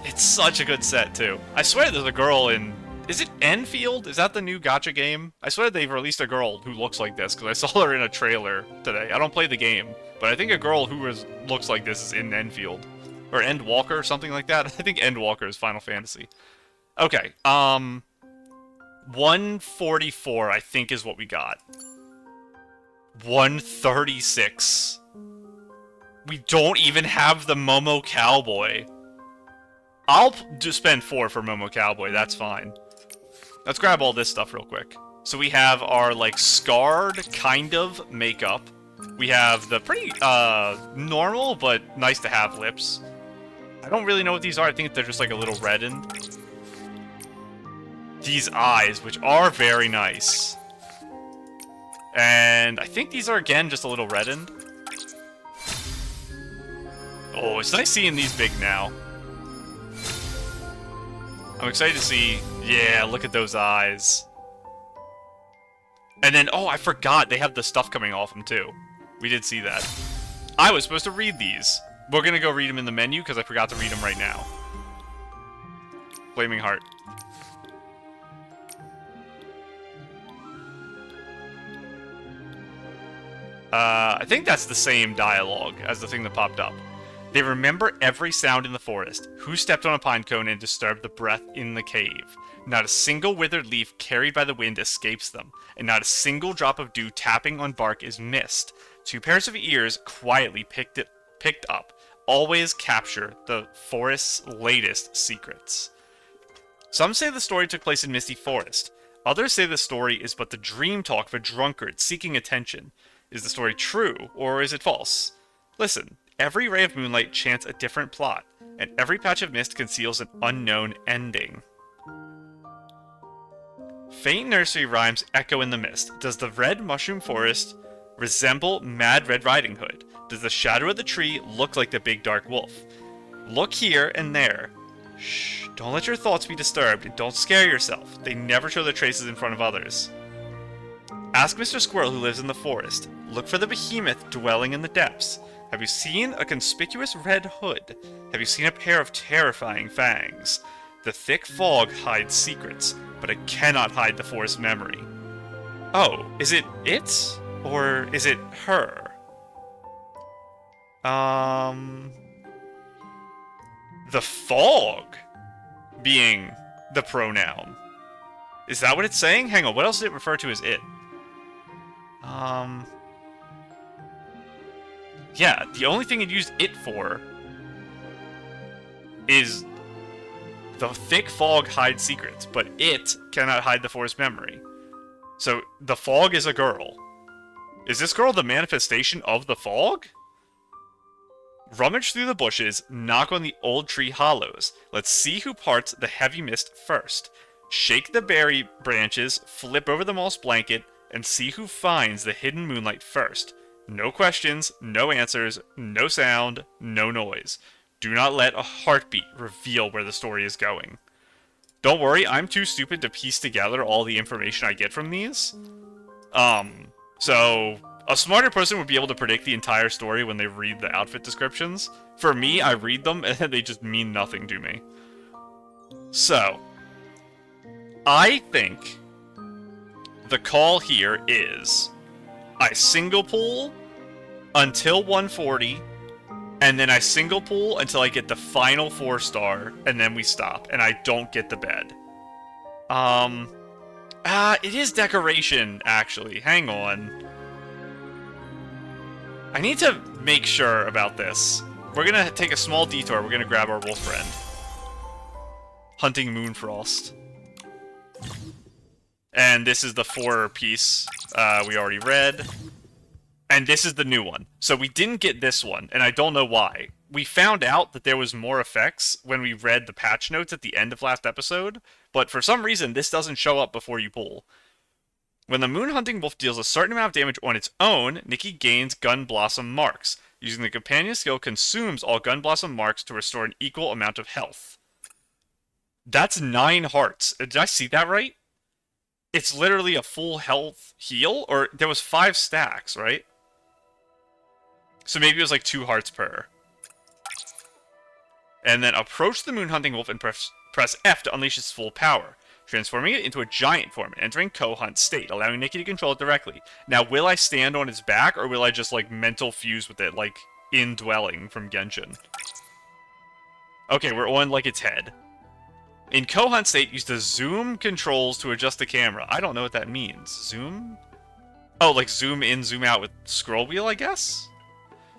[SPEAKER 1] It's such a good set, too. I swear there's a girl in... Is it Enfield? Is that the new gacha game? I swear they've released a girl who looks like this, because I saw her in a trailer today. I don't play the game, but I think a girl who looks like this is in Enfield. Or Endwalker, or something like that. I think Endwalker is Final Fantasy. Okay, 144, I think, is what we got. 136. We don't even have the Momo Cowboy. I'll just spend 4 for Momo Cowboy, that's fine. Let's grab all this stuff real quick. So we have our, like, scarred kind of makeup. We have the pretty, normal, but nice to have lips. I don't really know what these are. I think they're just, like, a little reddened. These eyes, which are very nice. And I think these are, again, just a little reddened. Oh, it's nice seeing these big now. I'm excited to see... Yeah, look at those eyes. And then, oh, I forgot. They have the stuff coming off them, too. We did see that. I was supposed to read these. We're gonna go read them in the menu, because I forgot to read them right now. Flaming Heart. I think that's the same dialogue as the thing that popped up. They remember every sound in the forest. Who stepped on a pine cone and disturbed the breath in the cave? Not a single withered leaf carried by the wind escapes them, and not a single drop of dew tapping on bark is missed. 2 pairs of ears quietly picked up, always capture the forest's latest secrets. Some say the story took place in Misty Forest. Others say the story is but the dream talk of a drunkard seeking attention. Is the story true, or is it false? Listen, every ray of moonlight chants a different plot, and every patch of mist conceals an unknown ending. Faint nursery rhymes echo in the mist. Does the red mushroom forest resemble Mad Red Riding Hood? Does the shadow of the tree look like the big dark wolf? Look here and there. Shh, don't let your thoughts be disturbed, and don't scare yourself. They never show their traces in front of others. Ask Mr. Squirrel who lives in the forest. Look for the behemoth dwelling in the depths. Have you seen a conspicuous red hood? Have you seen a pair of terrifying fangs? The thick fog hides secrets, but it cannot hide the forest memory. Oh, is it it? Or is it her? The fog being the pronoun. Is that what it's saying? Hang on, what else did it refer to as it? Yeah, the only thing it used it for is the thick fog hides secrets, but it cannot hide the forest memory. So, the fog is a girl. Is this girl the manifestation of the fog? Rummage through the bushes, knock on the old tree hollows. Let's see who parts the heavy mist first. Shake the berry branches, flip over the moss blanket, and see who finds the hidden moonlight first. No questions, no answers, no sound, no noise. Do not let a heartbeat reveal where the story is going. Don't worry, I'm too stupid to piece together all the information I get from these. So a smarter person would be able to predict the entire story when they read the outfit descriptions. For me, I read them and they just mean nothing to me. So, I think the call here is I single pull until 140, and then I single pull until I get the final 4-star, and then we stop, and I don't get the bed. It is decoration, actually. Hang on. I need to make sure about this. We're gonna take a small detour. We're gonna grab our wolf friend. Hunting Moonfrost. And this is the 4-piece we already read. And this is the new one. So we didn't get this one, and I don't know why. We found out that there was more effects when we read the patch notes at the end of last episode, but for some reason this doesn't show up before you pull. When the Moon Hunting Wolf deals a certain amount of damage on its own, Nikki gains Gun Blossom marks. Using the companion skill, consumes all Gun Blossom marks to restore an equal amount of health. That's 9 hearts. Did I see that right? It's literally a full health heal? Or there was 5 stacks, right? So maybe it was like 2 hearts per. And then approach the Moon Hunting Wolf and press F to unleash its full power, transforming it into a giant form and entering co-hunt state, allowing Nikki to control it directly. Now, will I stand on its back, or will I just, like, mental fuse with it, like Indwelling from Genshin? Okay, we're on, like, its head. In co-hunt state, use the zoom controls to adjust the camera. I don't know what that means. Zoom? Oh, like zoom in, zoom out with scroll wheel, I guess?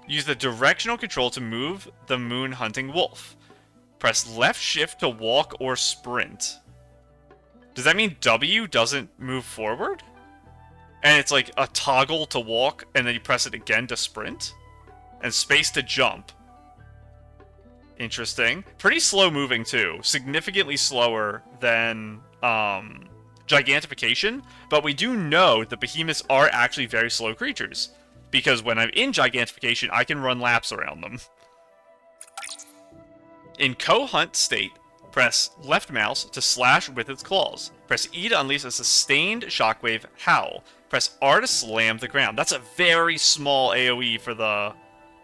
[SPEAKER 1] Use the directional control to move the Moon Hunting Wolf. Press left shift to walk or sprint. Does that mean W doesn't move forward? And it's like a toggle to walk, and then you press it again to sprint? And space to jump. Interesting. Pretty slow moving, too. Significantly slower than Gigantification. But we do know that behemoths are actually very slow creatures. Because when I'm in Gigantification, I can run laps around them. In co-hunt state, press left mouse to slash with its claws. Press E to unleash a sustained shockwave howl. Press R to slam the ground. That's a very small AoE for the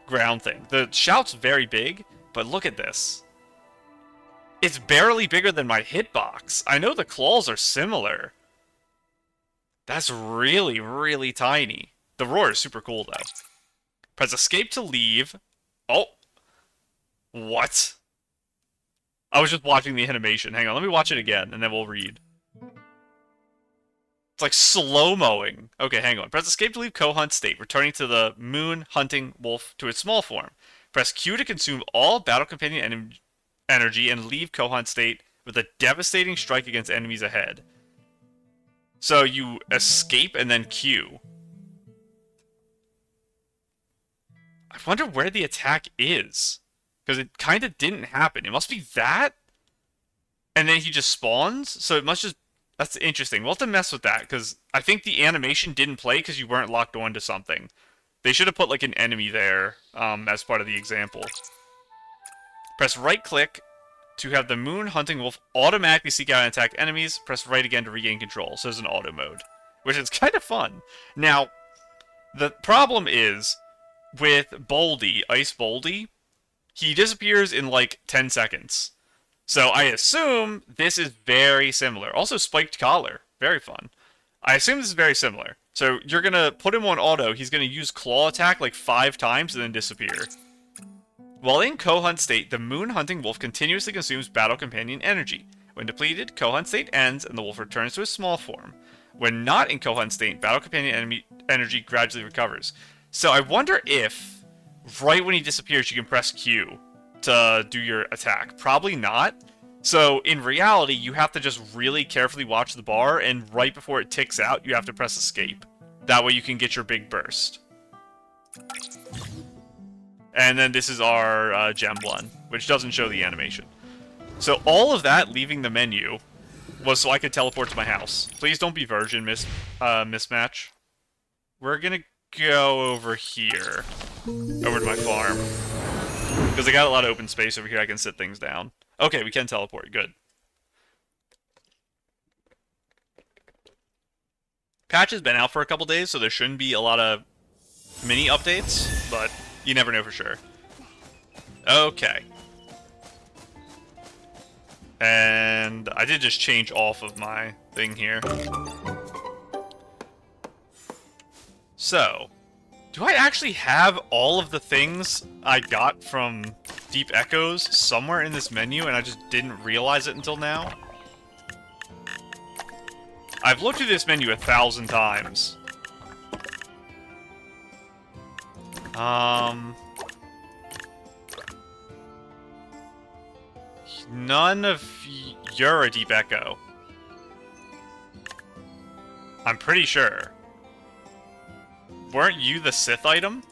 [SPEAKER 1] ground thing. The shout's very big, but look at this. It's barely bigger than my hitbox. I know the claws are similar. That's really, really tiny. The roar is super cool, though. Press escape to leave. Oh. What? I was just watching the animation. Hang on, let me watch it again, and then we'll read. It's like slow-moing. Okay, hang on. Press escape to leave co-hunt state, returning to the Moon Hunting Wolf to its small form. Press Q to consume all battle companion energy and leave co-hunt state with a devastating strike against enemies ahead. So you escape and then Q. I wonder where the attack is. Because it kind of didn't happen. It must be that? And then he just spawns? So it must just... That's interesting. We'll have to mess with that, because I think the animation didn't play because you weren't locked on to something. They should have put, like, an enemy there as part of the example. Press right-click to have the Moon Hunting Wolf automatically seek out and attack enemies. Press right again to regain control. So there's an auto mode, which is kind of fun. Now, the problem is, with Boldy, Ice Boldy, he disappears in, like, 10 seconds. So I assume this is very similar. Also, Spiked Collar. Very fun. I assume this is very similar. So you're going to put him on auto. He's going to use Claw Attack, like, 5 times and then disappear. While in Co-Hunt state, the Moon Hunting Wolf continuously consumes Battle Companion energy. When depleted, Co-Hunt state ends and the wolf returns to its small form. When not in Co-Hunt state, Battle Companion energy gradually recovers. So I wonder if... right when he disappears, you can press Q to do your attack. Probably not. So, in reality, you have to just really carefully watch the bar, and right before it ticks out, you have to press escape. That way you can get your big burst. And then this is our gem one, which doesn't show the animation. So all of that, leaving the menu, was so I could teleport to my house. Please don't be version mismatch. We're gonna go over here. Over to my farm. Because I got a lot of open space over here, I can sit things down. Okay, we can teleport. Good. Patch has been out for a couple days, so there shouldn't be a lot of mini updates, but you never know for sure. Okay. And I did just change off of my thing here. So, do I actually have all of the things I got from Deep Echoes somewhere in this menu and I just didn't realize it until now? I've looked through this menu 1,000 times. None of you're a Deep Echo. I'm pretty sure. Weren't you the Sith item?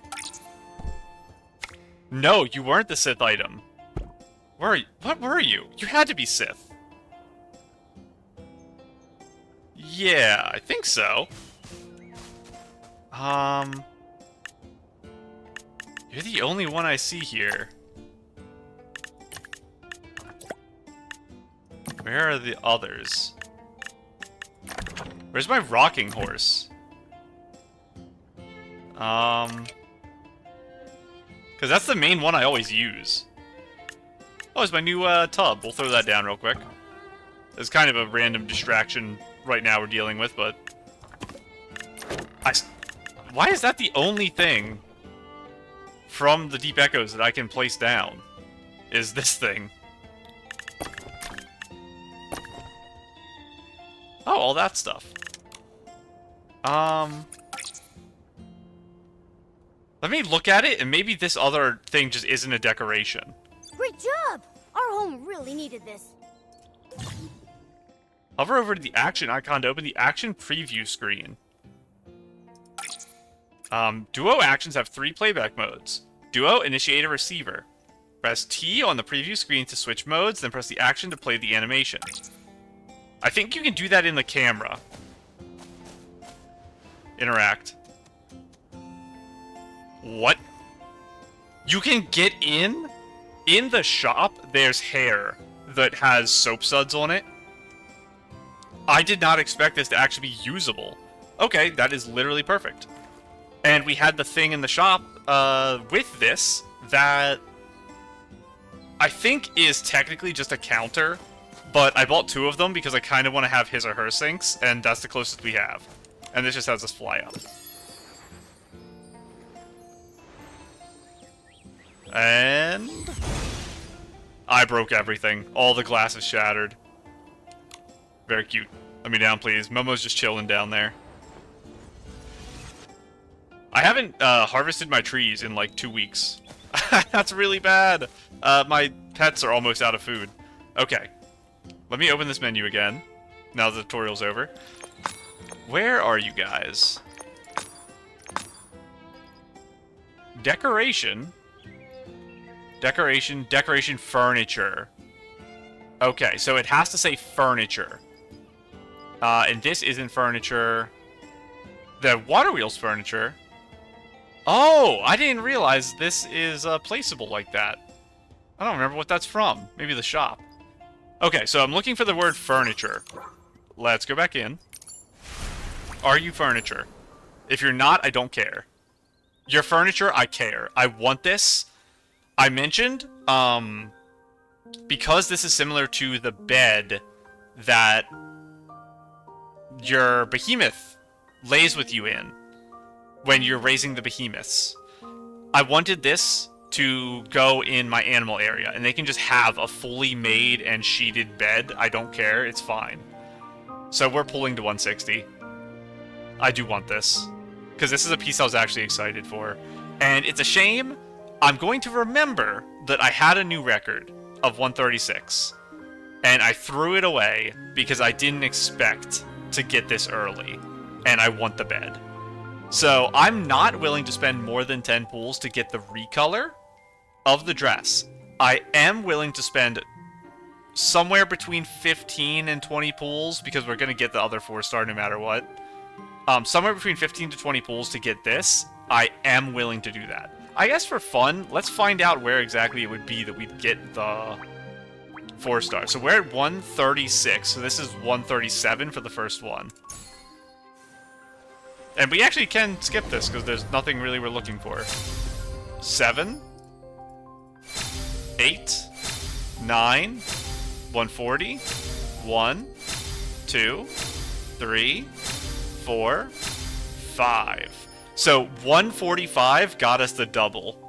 [SPEAKER 1] No, you weren't the Sith item. What were you? You had to be Sith. Yeah, I think so. You're the only one I see here. Where are the others? Where's my rocking horse? Because that's the main one I always use. Oh, it's my new tub. We'll throw that down real quick. It's kind of a random distraction right now we're dealing with, but... Why is that the only thing from the Deep Echoes that I can place down? Is this thing. Oh, all that stuff. Let me look at it, and maybe this other thing just isn't a decoration.
[SPEAKER 2] Great job! Our home really needed this.
[SPEAKER 1] Hover over to the action icon to open the action preview screen. Duo actions have 3 playback modes. Duo, initiate a receiver. Press T on the preview screen to switch modes, then press the action to play the animation. I think you can do that in the camera. Interact. What? You can get in? In the shop, there's hair that has soap suds on it. I did not expect this to actually be usable. Okay, that is literally perfect. And we had the thing in the shop with this that I think is technically just a counter, but I bought 2 of them because I kind of want to have his or her sinks, and that's the closest we have. And this just has us fly up. And I broke everything. All the glass is shattered. Very cute. Let me down, please. Momo's just chilling down there. I haven't harvested my trees in like 2 weeks. That's really bad. My pets are almost out of food. Okay. Let me open this menu again. Now the tutorial's over. Where are you guys? Decoration. Decoration, furniture. Okay, so it has to say furniture. And this isn't furniture. The water wheel's furniture. Oh, I didn't realize this is placeable like that. I don't remember what that's from. Maybe the shop. Okay, so I'm looking for the word furniture. Let's go back in. Are you furniture? If you're not, I don't care. You're furniture, I care. I want this. I mentioned, because this is similar to the bed that your behemoth lays with you in when you're raising the behemoths. I wanted this to go in my animal area, and they can just have a fully made and sheeted bed. I don't care, it's fine. So we're pulling to 160. I do want this, because this is a piece I was actually excited for. And it's a shame. I'm going to remember that I had a new record of 136, and I threw it away because I didn't expect to get this early, and I want the bed. So I'm not willing to spend more than 10 pools to get the recolor of the dress. I am willing to spend somewhere between 15 and 20 pools, because we're going to get the other 4-star no matter what. Somewhere between 15 to 20 pools to get this. I am willing to do that. I guess for fun, let's find out where exactly it would be that we'd get the 4-star. So we're at 136, so this is 137 for the first one. And we actually can skip this, because there's nothing really we're looking for. 7, 8, 9, 140, 1, 2, 3, 4, 5. So 145 got us the double.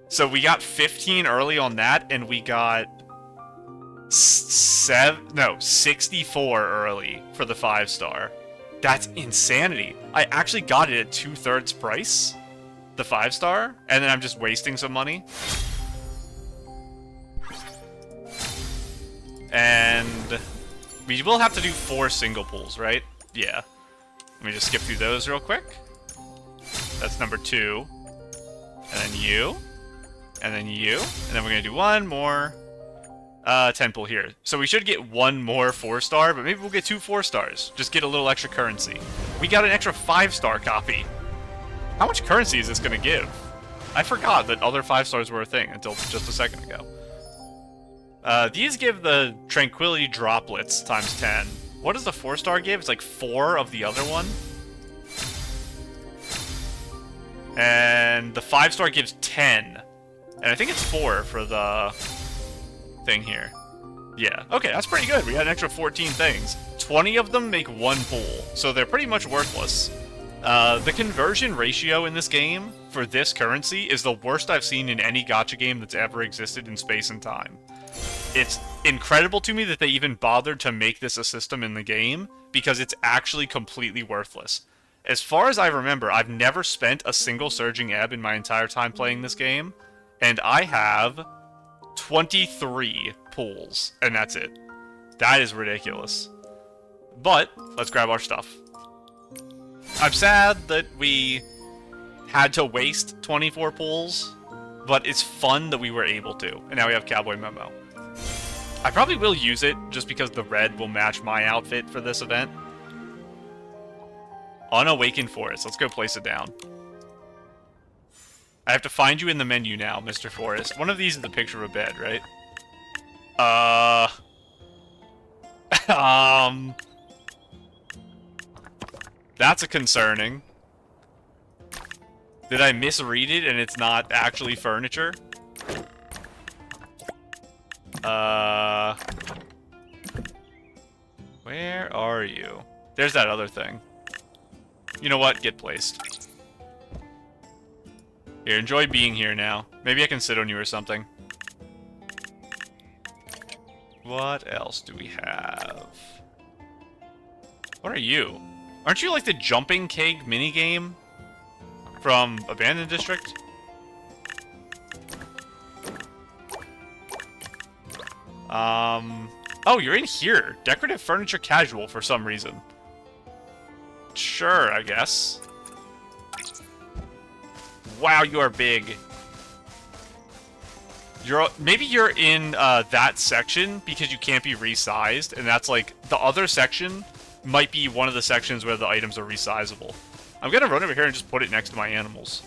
[SPEAKER 1] So we got 15 early on that, and we got 64 early for the 5-star. That's insanity. I actually got it at 2/3 price, the 5-star, and then I'm just wasting some money. And we will have to do 4 single pulls, right? Yeah. Let me just skip through those real quick. That's number 2. And then you. And then you. And then we're going to do one more 10 pull here. So we should get one more 4-star, but maybe we'll get 2 4-stars. Just get a little extra currency. We got an extra 5-star copy. How much currency is this going to give? I forgot that other 5-stars were a thing until just a second ago. These give the Tranquility Droplets times 10. What does the 4-star give? It's like 4 of the other one. And the 5-star gives 10. And I think it's 4 for the thing here. Yeah, okay, that's pretty good. We had an extra 14 things. 20 of them make 1 pull, so they're pretty much worthless. The conversion ratio in this game for this currency is the worst I've seen in any gacha game that's ever existed in space and time. It's incredible to me that they even bothered to make this a system in the game, because it's actually completely worthless. As far as I remember, I've never spent a single Surging Ebb in my entire time playing this game, and I have 23 pulls, and that's it. That is ridiculous. But, let's grab our stuff. I'm sad that we had to waste 24 pulls, but it's fun that we were able to. And now we have Cowboy Memo. I probably will use it, just because the red will match my outfit for this event. Unawakened Forest. Let's go place it down. I have to find you in the menu now, Mr. Forest. One of these is the picture of a bed, right? That's a concerning. Did I misread it and it's not actually furniture? Where are you? There's that other thing. You know what? Get placed. Here, enjoy being here now. Maybe I can sit on you or something. What else do we have? What are you? Aren't you like the jumping keg minigame from Abandoned District? Oh, you're in here. Decorative Furniture Casual for some reason. Sure, I guess. Wow, you are big. Maybe you're in that section because you can't be resized, and that's like the other section might be one of the sections where the items are resizable. I'm gonna run over here and just put it next to my animals.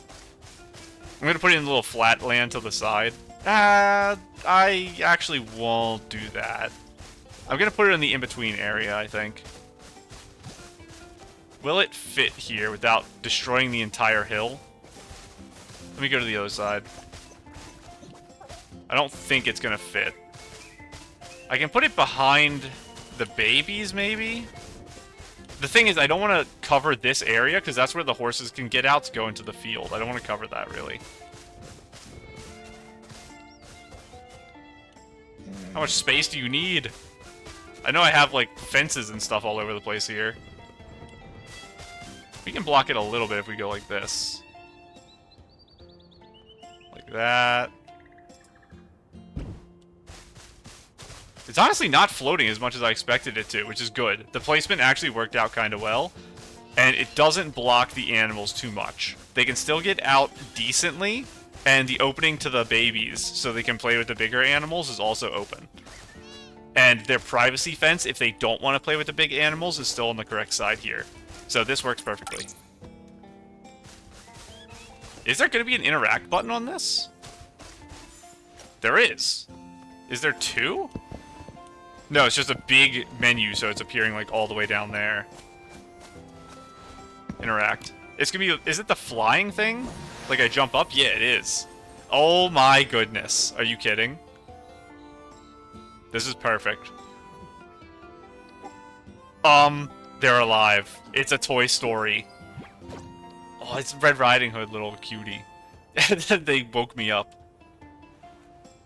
[SPEAKER 1] I'm gonna put it in a little flat land to the side. I actually won't do that. I'm gonna put it in the in-between area, I think. Will it fit here without destroying the entire hill? Let me go to the other side. I don't think it's gonna fit. I can put it behind the babies, maybe? The thing is, I don't want to cover this area, because that's where the horses can get out to go into the field. I don't want to cover that, really. How much space do you need? I know I have, like, fences and stuff all over the place here. We can block it a little bit if we go like this. Like that. It's honestly not floating as much as I expected it to, which is good. The placement actually worked out kind of well, and it doesn't block the animals too much. They can still get out decently, and the opening to the babies, so they can play with the bigger animals, is also open. And their privacy fence, if they don't want to play with the big animals, is still on the correct side here. So this works perfectly. Is there going to be an interact button on this? There is. Is there two? No, it's just a big menu, so it's appearing like all the way down there. Interact. It's gonna be... Is it the flying thing? Like I jump up? Yeah, it is. Oh my goodness. Are you kidding? This is perfect. They're alive. It's a Toy Story. Oh, it's Red Riding Hood, little cutie. And then they woke me up.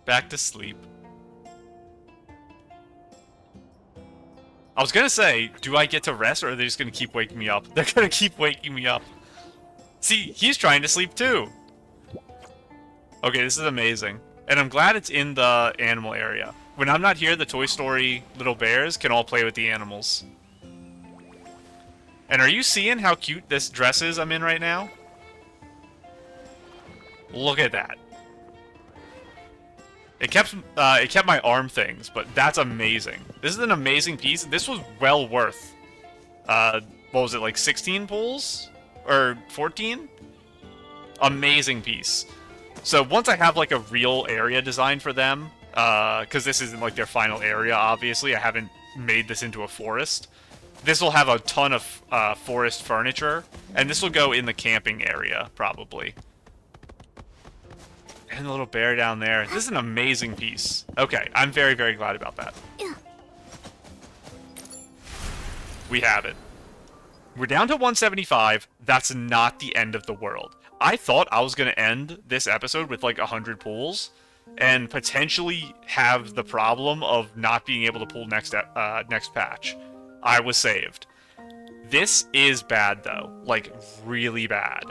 [SPEAKER 1] Back to sleep. I was gonna say, do I get to rest, or are they just gonna keep waking me up? They're gonna keep waking me up. See, he's trying to sleep too. Okay, this is amazing. And I'm glad it's in the animal area. When I'm not here, the Toy Story little bears can all play with the animals. And are you seeing how cute this dress is I'm in right now? Look at that. It kept my arm things, but that's amazing. This is an amazing piece. This was well worth, what was it, like 16 pulls? Or 14? Amazing piece. So once I have like a real area designed for them, because this isn't like their final area, obviously, I haven't made this into a forest. This will have a ton of forest furniture, and this will go in the camping area, probably. And the little bear down there. This is an amazing piece. Okay, I'm very, very glad about that. We have it. We're down to 175. That's not the end of the world. I thought I was going to end this episode with like 100 pulls and potentially have the problem of not being able to pull next patch. I was saved. This is bad though. Like really bad.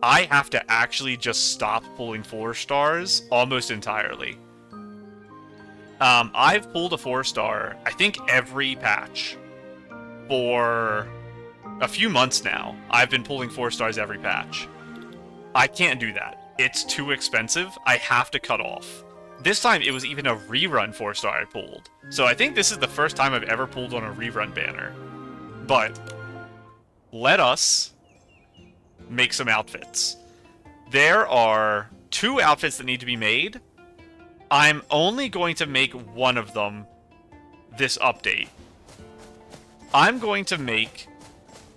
[SPEAKER 1] I have to actually just stop pulling 4-stars almost entirely. I've pulled a 4-star, I think every patch for a few months now. I've been pulling 4-stars every patch. I can't do that. It's too expensive. I have to cut off. This time it was even a rerun 4-star I pulled. So I think this is the first time I've ever pulled on a rerun banner. But let us make some outfits. There are 2 outfits that need to be made. I'm only going to make one of them this update. I'm going to make,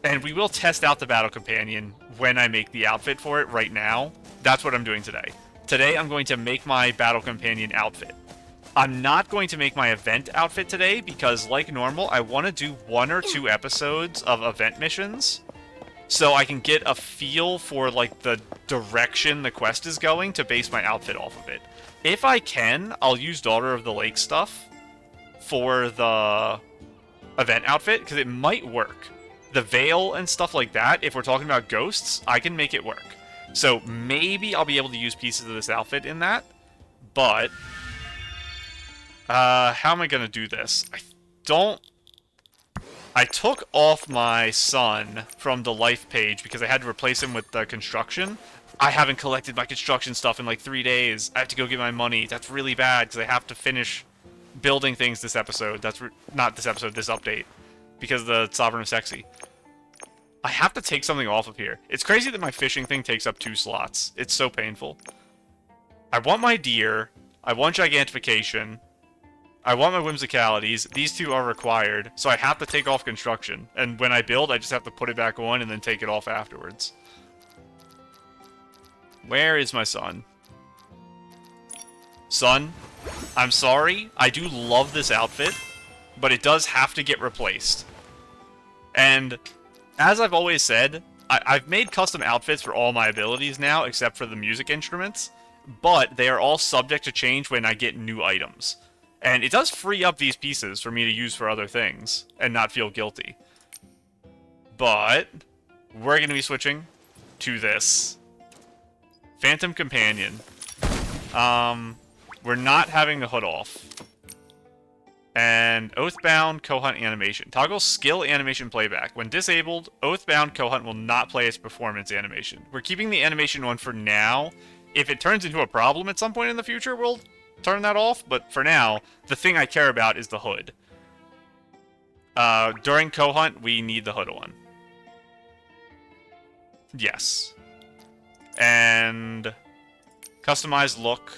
[SPEAKER 1] and we will test out the Battle Companion when I make the outfit for it right now. That's what I'm doing today. Today I'm going to make my Battle Companion outfit. I'm not going to make my event outfit today because, like normal, I want to do 1 or 2 episodes of event missions so I can get a feel for, like, the direction the quest is going to base my outfit off of it. If I can, I'll use Daughter of the Lake stuff for the event outfit, because it might work. The veil and stuff like that, if we're talking about ghosts, I can make it work. So maybe I'll be able to use pieces of this outfit in that, but how am I going to do this? I took off my son from the life page because I had to replace him with the construction. I haven't collected my construction stuff in like 3 days. I have to go get my money. That's really bad because I have to finish building things this episode. Not this episode, this update. Because the Sovereign of Sexy. I have to take something off of here. It's crazy that my fishing thing takes up 2 slots. It's so painful. I want my deer. I want gigantification. I want my whimsicalities. These 2 are required, so I have to take off construction. And when I build, I just have to put it back on and then take it off afterwards. Where is my son? Son, I'm sorry. I do love this outfit, but it does have to get replaced. And as I've always said, I've made custom outfits for all my abilities now, except for the music instruments, but they are all subject to change when I get new items. And it does free up these pieces for me to use for other things, and not feel guilty. But we're going to be switching to this. Phantom Companion. We're not having the hood off. And Oathbound Cohunt animation. Toggle skill animation playback. When disabled, Oathbound Cohunt will not play its performance animation. We're keeping the animation on for now. If it turns into a problem at some point in the future, we'll turn that off. But for now, the thing I care about is the hood. During Cohunt, we need the hood on. Yes. And customize look.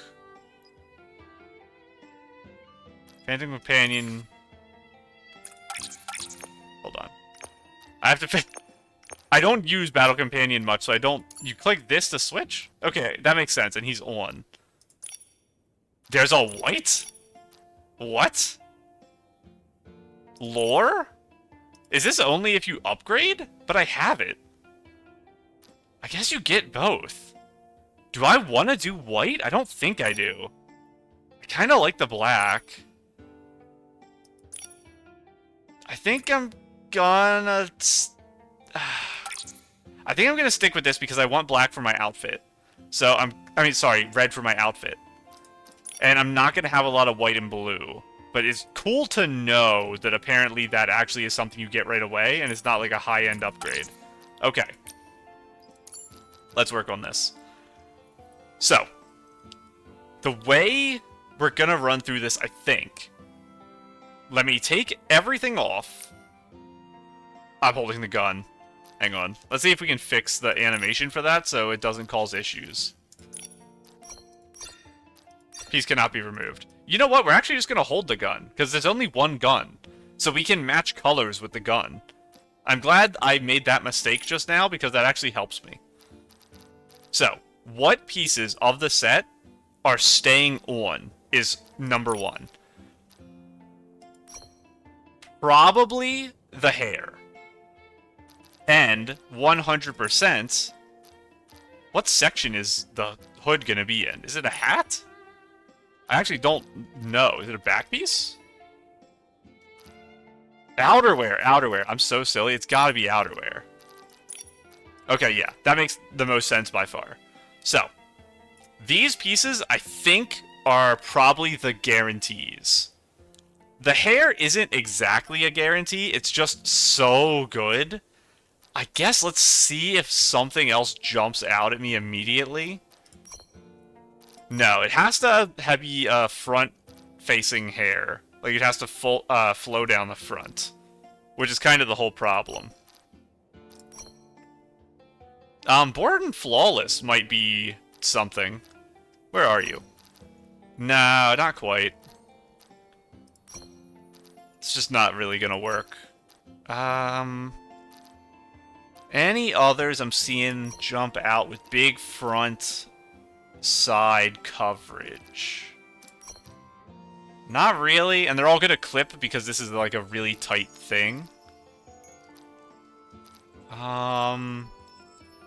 [SPEAKER 1] Phantom Companion. Hold on. I have to pick. I don't use Battle Companion much, so I don't... You click this to switch? Okay, that makes sense, and he's on. There's a white? What? Lore? Is this only if you upgrade? But I have it. I guess you get both. Do I want to do white? I don't think I do. I kind of like the black. I think I'm gonna... I think I'm gonna stick with this because I want black for my outfit. So red for my outfit. And I'm not gonna have a lot of white and blue. But it's cool to know that apparently that actually is something you get right away, and it's not like a high-end upgrade. Okay. Let's work on this. So, the way we're gonna run through this, I think... Let me take everything off. I'm holding the gun. Hang on. Let's see if we can fix the animation for that so it doesn't cause issues. Piece cannot be removed. You know what? We're actually just going to hold the gun, because there's only one gun. So we can match colors with the gun. I'm glad I made that mistake just now, because that actually helps me. So, what pieces of the set are staying on is number one. Probably the hair. And 100%, what section is the hood going to be in? Is it a hat? I actually don't know. Is it a back piece? Outerwear, outerwear. I'm so silly. It's got to be outerwear. Okay, yeah. That makes the most sense by far. So, these pieces, I think, are probably the guarantees. The hair isn't exactly a guarantee. It's just so good. I guess let's see if something else jumps out at me immediately. No, it has to be front-facing hair. Like, it has to flow down the front. Which is kind of the whole problem. Bored and Flawless might be something. Where are you? No, not quite. It's just not really gonna work. Any others I'm seeing jump out with big front side coverage? Not really, and they're all gonna clip because this is like a really tight thing.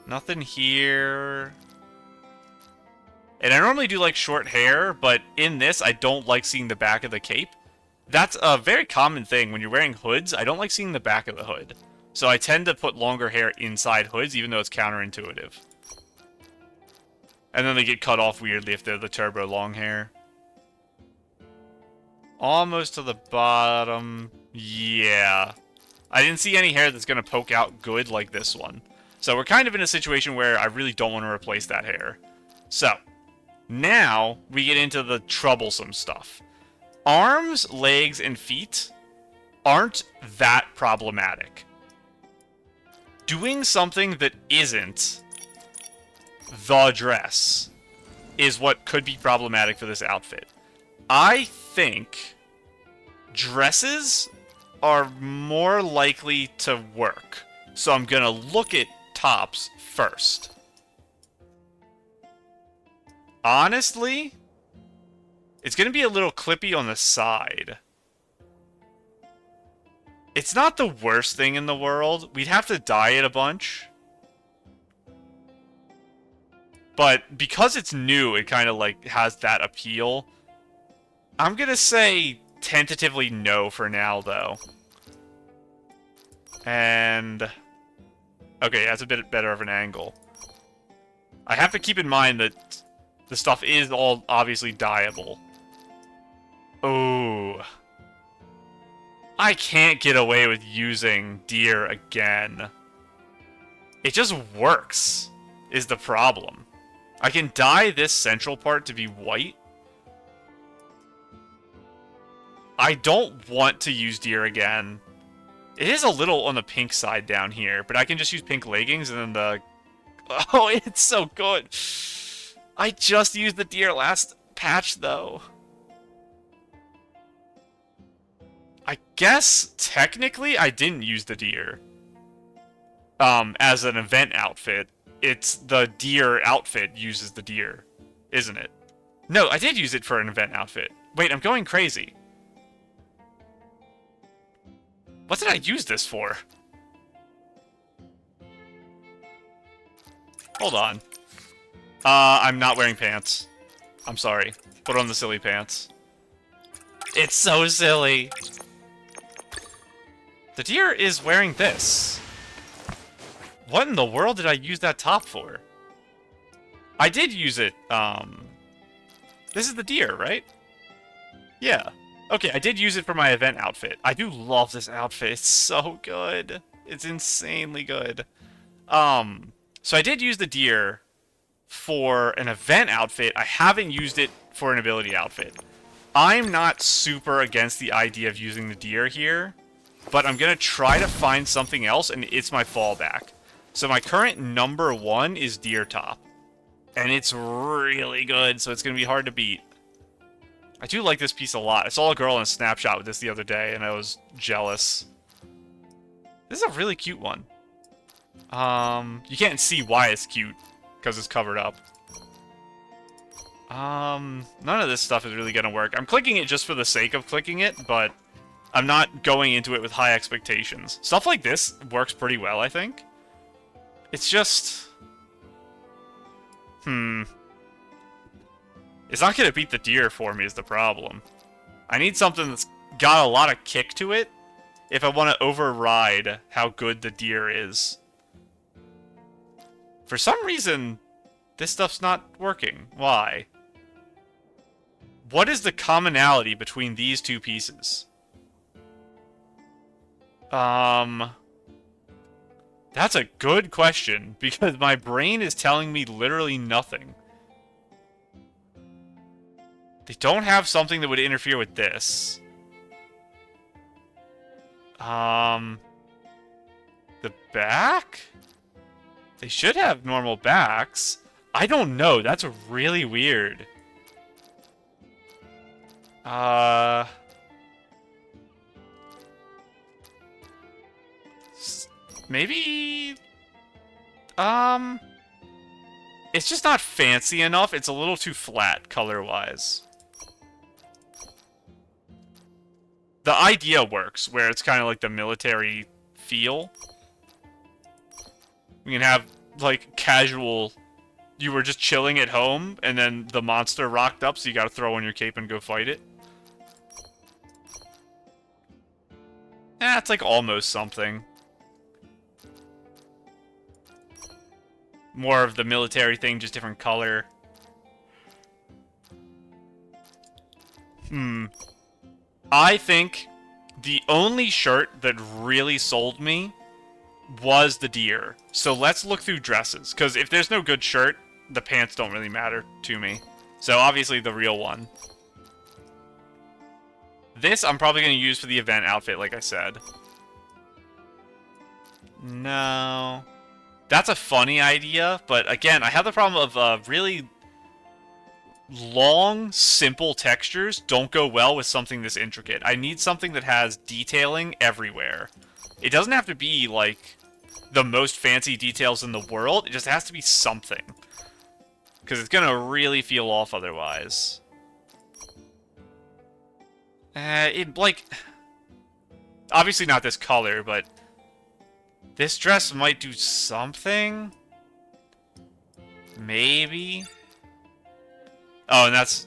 [SPEAKER 1] Nothing here. And I normally do like short hair, but in this I don't like seeing the back of the cape. That's a very common thing when you're wearing hoods. I don't like seeing the back of the hood. So I tend to put longer hair inside hoods, even though it's counterintuitive. And then they get cut off weirdly if they're the turbo long hair. Almost to the bottom. Yeah. I didn't see any hair that's going to poke out good like this one. So we're kind of in a situation where I really don't want to replace that hair. So, now we get into the troublesome stuff. Arms, legs, and feet aren't that problematic. Doing something that isn't the dress is what could be problematic for this outfit. I think dresses are more likely to work. So I'm gonna look at tops first. Honestly, it's gonna be a little clippy on the side. It's not the worst thing in the world. We'd have to dye it a bunch. But because it's new, it kind of like has that appeal. I'm gonna say tentatively no for now, though. And... okay, that's a bit better of an angle. I have to keep in mind that the stuff is all obviously dyeable. Oh. I can't get away with using deer again. It just works, is the problem. I can dye this central part to be white. I don't want to use deer again. It is a little on the pink side down here, but I can just use pink leggings and then the Oh, it's so good. I just used the deer last patch, though. I guess, technically, I didn't use the deer. As an event outfit. It's the deer outfit uses the deer, isn't it? No, I did use it for an event outfit. Wait, I'm going crazy. What did I use this for? Hold on. I'm not wearing pants. I'm sorry. Put on the silly pants. It's so silly. The deer is wearing this. What in the world did I use that top for? I did use it, This is the deer, right? Yeah. Okay, I did use it for my event outfit. I do love this outfit. It's so good. It's insanely good. So I did use the deer for an event outfit. I haven't used it for an ability outfit. I'm not super against the idea of using the deer here, but I'm going to try to find something else, and it's my fallback. So my current number 1 is deer top, and it's really good, so it's going to be hard to beat. I do like this piece a lot. I saw a girl in a snapshot with this the other day, and I was jealous. This is a really cute one. You can't see why it's cute, because it's covered up. None of this stuff is really going to work. I'm clicking it just for the sake of clicking it, but I'm not going into it with high expectations. Stuff like this works pretty well, I think. It's just... It's not going to beat the deer for me is the problem. I need something that's got a lot of kick to it if I want to override how good the deer is. For some reason, this stuff's not working. Why? What is the commonality between these two pieces? That's a good question, because my brain is telling me literally nothing. They don't have something that would interfere with this. The back? They should have normal backs. I don't know. That's really weird. Maybe... It's just not fancy enough. It's a little too flat, color-wise. The idea works, where it's kind of like the military feel. We can have, like, casual... You were just chilling at home, and then the monster rocked up, so you gotta throw on your cape and go fight it. It's like almost something. More of the military thing, just different color. I think the only shirt that really sold me was the deer. So let's look through dresses, because if there's no good shirt, the pants don't really matter to me. So obviously the real one. This I'm probably going to use for the event outfit, like I said. No. That's a funny idea, but again, I have the problem of really long, simple textures don't go well with something this intricate. I need something that has detailing everywhere. It doesn't have to be, like, the most fancy details in the world. It just has to be something. Because it's going to really feel off otherwise. Obviously not this color, but... This dress might do something? Maybe? Oh, and that's...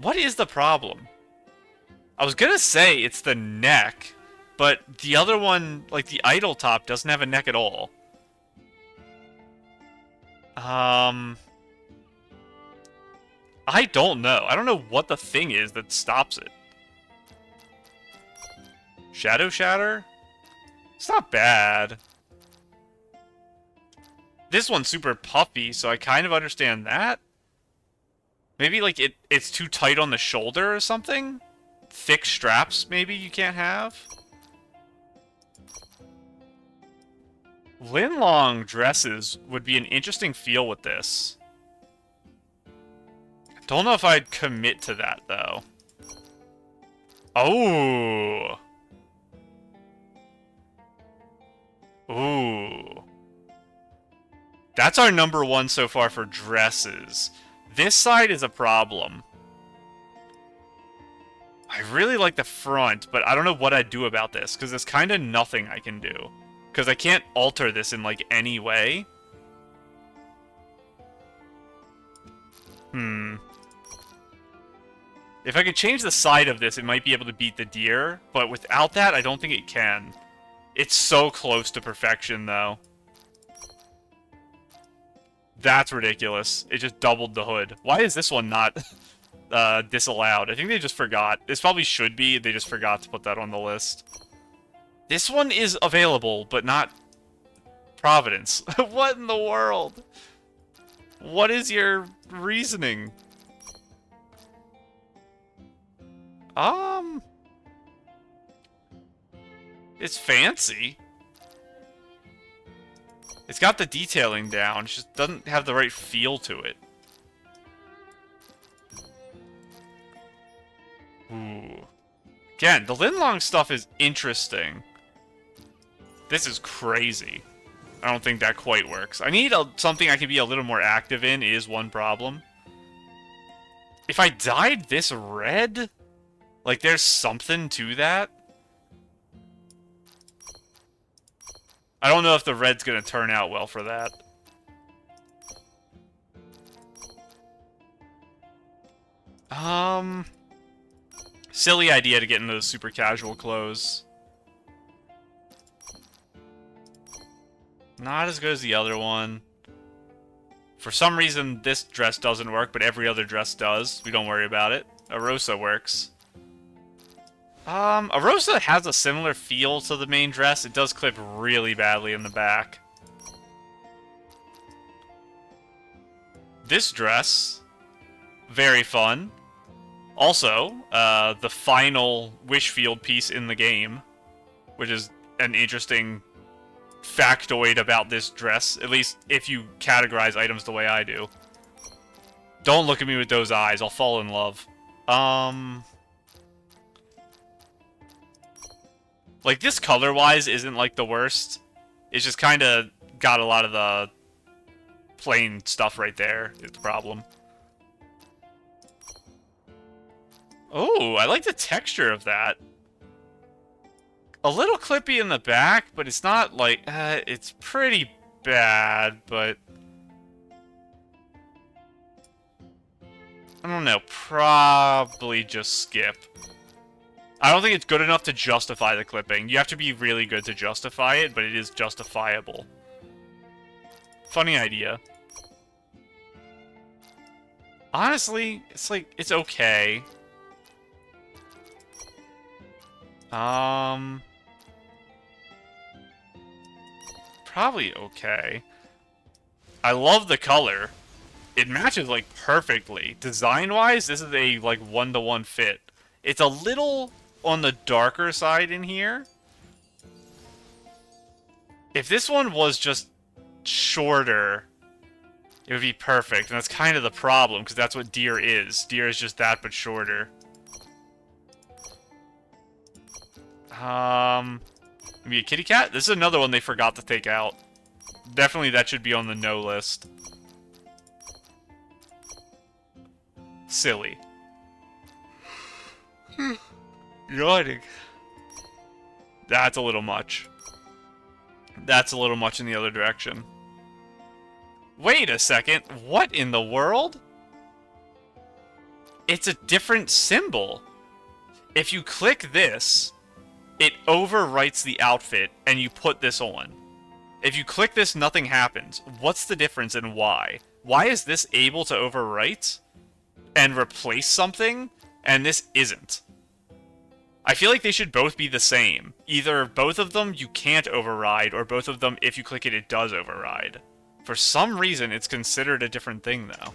[SPEAKER 1] What is the problem? I was gonna say it's the neck, but the other one, like the idol top, doesn't have a neck at all. I don't know. I don't know what the thing is that stops it. Shadow Shatter? It's not bad. This one's super puffy, so I kind of understand that. Maybe, like, it's too tight on the shoulder or something? Thick straps, maybe, you can't have? Linlong dresses would be an interesting feel with this. Don't know if I'd commit to that, though. Oh! Ooh. That's our number one so far for dresses. This side is a problem. I really like the front, but I don't know what I'd do about this, because there's kind of nothing I can do. Because I can't alter this in, like, any way. If I could change the side of this, it might be able to beat the deer, but without that, I don't think it can. It's so close to perfection, though. That's ridiculous. It just doubled the hood. Why is this one not disallowed? I think they just forgot. This probably should be. They just forgot to put that on the list. This one is available, but not Providence. What in the world? What is your reasoning? It's fancy. It's got the detailing down, it just doesn't have the right feel to it. Ooh. Again, the Linlong stuff is interesting. This is crazy. I don't think that quite works. I need something I can be a little more active in, is one problem. If I dyed this red, like there's something to that. I don't know if the red's gonna turn out well for that. Silly idea to get into the super casual clothes. Not as good as the other one. For some reason, this dress doesn't work, but every other dress does. We don't worry about it. Arosa works. Arosa has a similar feel to the main dress. It does clip really badly in the back. This dress, very fun. Also, the final wish field piece in the game, which is an interesting factoid about this dress, at least if you categorize items the way I do. Don't look at me with those eyes, I'll fall in love. Like, this color-wise isn't, like, the worst. It's just kind of got a lot of the plain stuff right there, is the problem. Oh, I like the texture of that. A little clippy in the back, but it's not, like, it's pretty bad, but... I don't know, probably just skip. I don't think it's good enough to justify the clipping. You have to be really good to justify it, but it is justifiable. Funny idea. Honestly, it's like, it's okay. Probably okay. I love the color. It matches, like, perfectly. Design-wise, this is a, like, one-to-one fit. It's a little on the darker side in here. If this one was just shorter, it would be perfect. And that's kind of the problem, because that's what deer is. Deer is just that, but shorter. Maybe a kitty cat? This is another one they forgot to take out. Definitely that should be on the no list. Silly. Yawning. That's a little much. That's a little much in the other direction. Wait a second. What in the world? It's a different symbol. If you click this, it overwrites the outfit and you put this on. If you click this, nothing happens. What's the difference and why? Why is this able to overwrite and replace something, and this isn't? I feel like they should both be the same. Either both of them you can't override, or both of them, if you click it, it does override. For some reason, it's considered a different thing, though.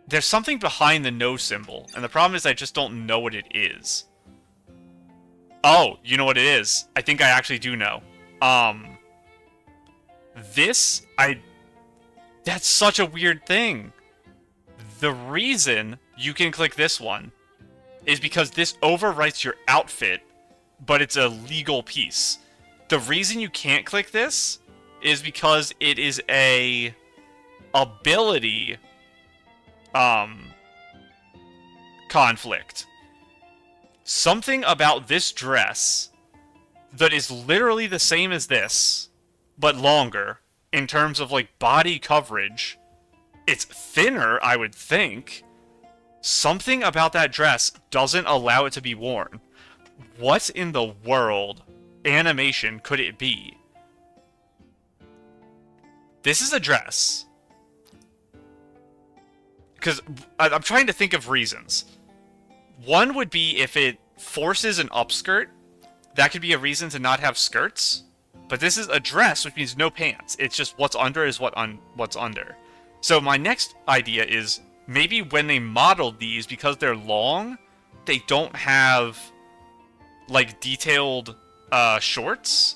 [SPEAKER 1] There's something behind the no symbol, and the problem is I just don't know what it is. Oh, you know what it is. I think I actually do know. That's such a weird thing. The reason you can click this one is because this overwrites your outfit, but it's a legal piece. The reason you can't click this is because it is a ability conflict. Something about this dress that is literally the same as this, but longer in terms of like body coverage. It's thinner, I would think. Something about that dress doesn't allow it to be worn. What in the world animation could it be? This is a dress. Because I'm trying to think of reasons. One would be if it forces an upskirt. That could be a reason to not have skirts. But this is a dress, which means no pants. It's just what's under is what's under. So my next idea is maybe when they modeled these, because they're long, they don't have like detailed shorts.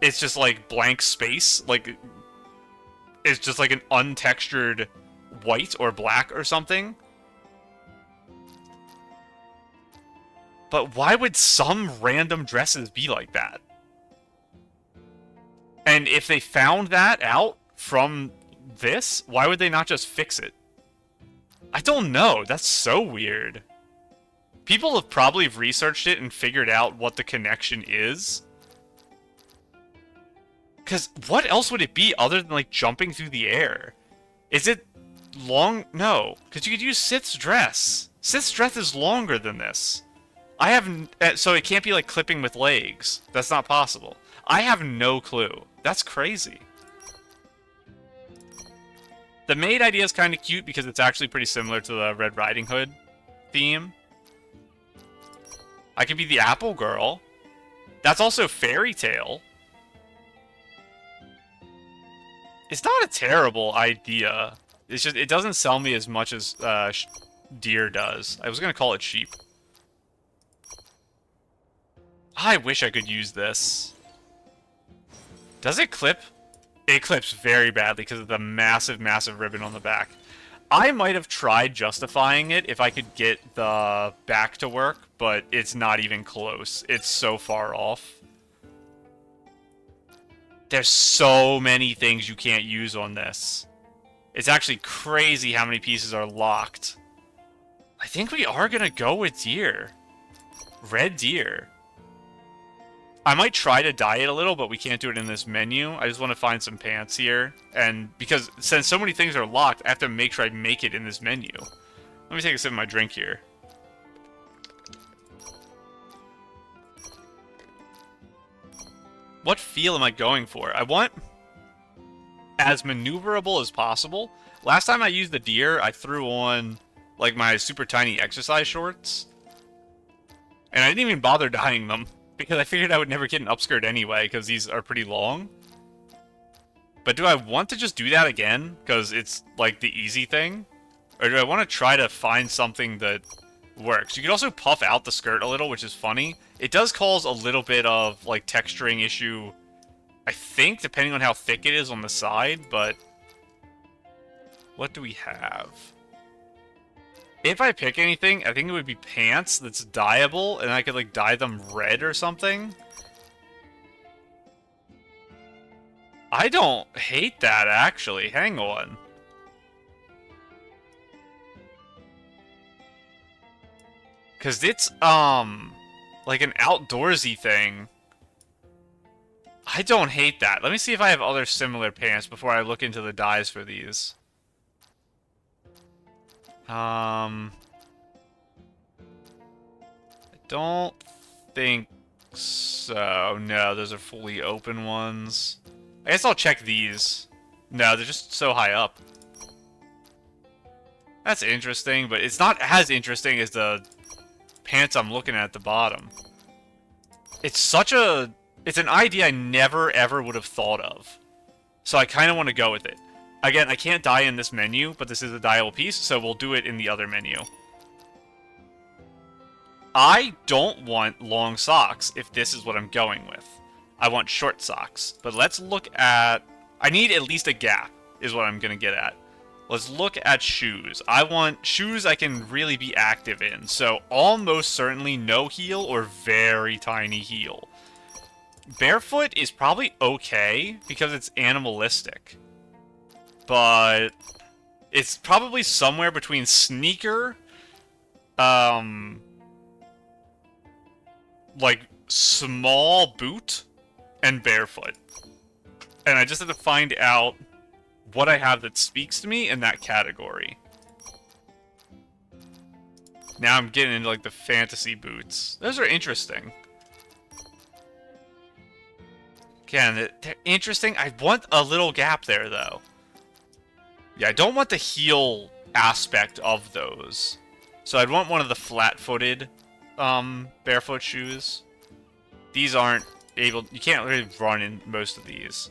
[SPEAKER 1] It's just like blank space. Like it's just like an untextured white or black or something. But why would some random dresses be like that? And if they found that out from this, why would they not just fix it? I don't know. That's so weird. People have probably researched it and figured out what the connection is. Because what else would it be other than, like, jumping through the air? Is it long? No. Because you could use Sith's dress. Sith's dress is longer than this. I have... So it can't be, like, clipping with legs. That's not possible. I have no clue. That's crazy. The maid idea is kind of cute because it's actually pretty similar to the Red Riding Hood theme. I could be the Apple Girl. That's also Fairy Tale. It's not a terrible idea. It's just, it doesn't sell me as much as Deer does. I was going to call it Sheep. I wish I could use this. Does it clip? It clips very badly because of the massive, massive ribbon on the back. I might have tried justifying it if I could get the back to work, but it's not even close. It's so far off. There's so many things you can't use on this. It's actually crazy how many pieces are locked. I think we are going to go with Deer. Red Deer. I might try to dye it a little, but we can't do it in this menu. I just want to find some pants here. And because since so many things are locked, I have to make sure I make it in this menu. Let me take a sip of my drink here. What feel am I going for? I want as maneuverable as possible. Last time I used the Deer, I threw on like my super tiny exercise shorts. And I didn't even bother dyeing them. Because I figured I would never get an upskirt anyway, because these are pretty long. But do I want to just do that again? Because it's, like, the easy thing? Or do I want to try to find something that works? You could also puff out the skirt a little, which is funny. It does cause a little bit of, like, texturing issue, I think, depending on how thick it is on the side, but... What do we have? If I pick anything, I think it would be pants that's dyeable, and I could, like, dye them red or something. I don't hate that, actually. Hang on. Because it's, like an outdoorsy thing. I don't hate that. Let me see if I have other similar pants before I look into the dyes for these. I don't think so. No, those are fully open ones. I guess I'll check these. No, they're just so high up. That's interesting, but it's not as interesting as the pants I'm looking at the bottom. It's such a... It's an idea I never, ever would have thought of. So I kind of want to go with it. Again, I can't dye in this menu, but this is a dyeable piece, so we'll do it in the other menu. I don't want long socks if this is what I'm going with. I want short socks. But let's look at... I need at least a gap, is what I'm going to get at. Let's look at shoes. I want shoes I can really be active in. So almost certainly no heel or very tiny heel. Barefoot is probably okay because it's animalistic. But it's probably somewhere between sneaker, like small boot, and barefoot. And I just have to find out what I have that speaks to me in that category. Now I'm getting into like the fantasy boots. Those are interesting. Again, they're interesting. I want a little gap there though. Yeah, I don't want the heel aspect of those. So I'd want one of the flat-footed barefoot shoes. These aren't able... You can't really run in most of these.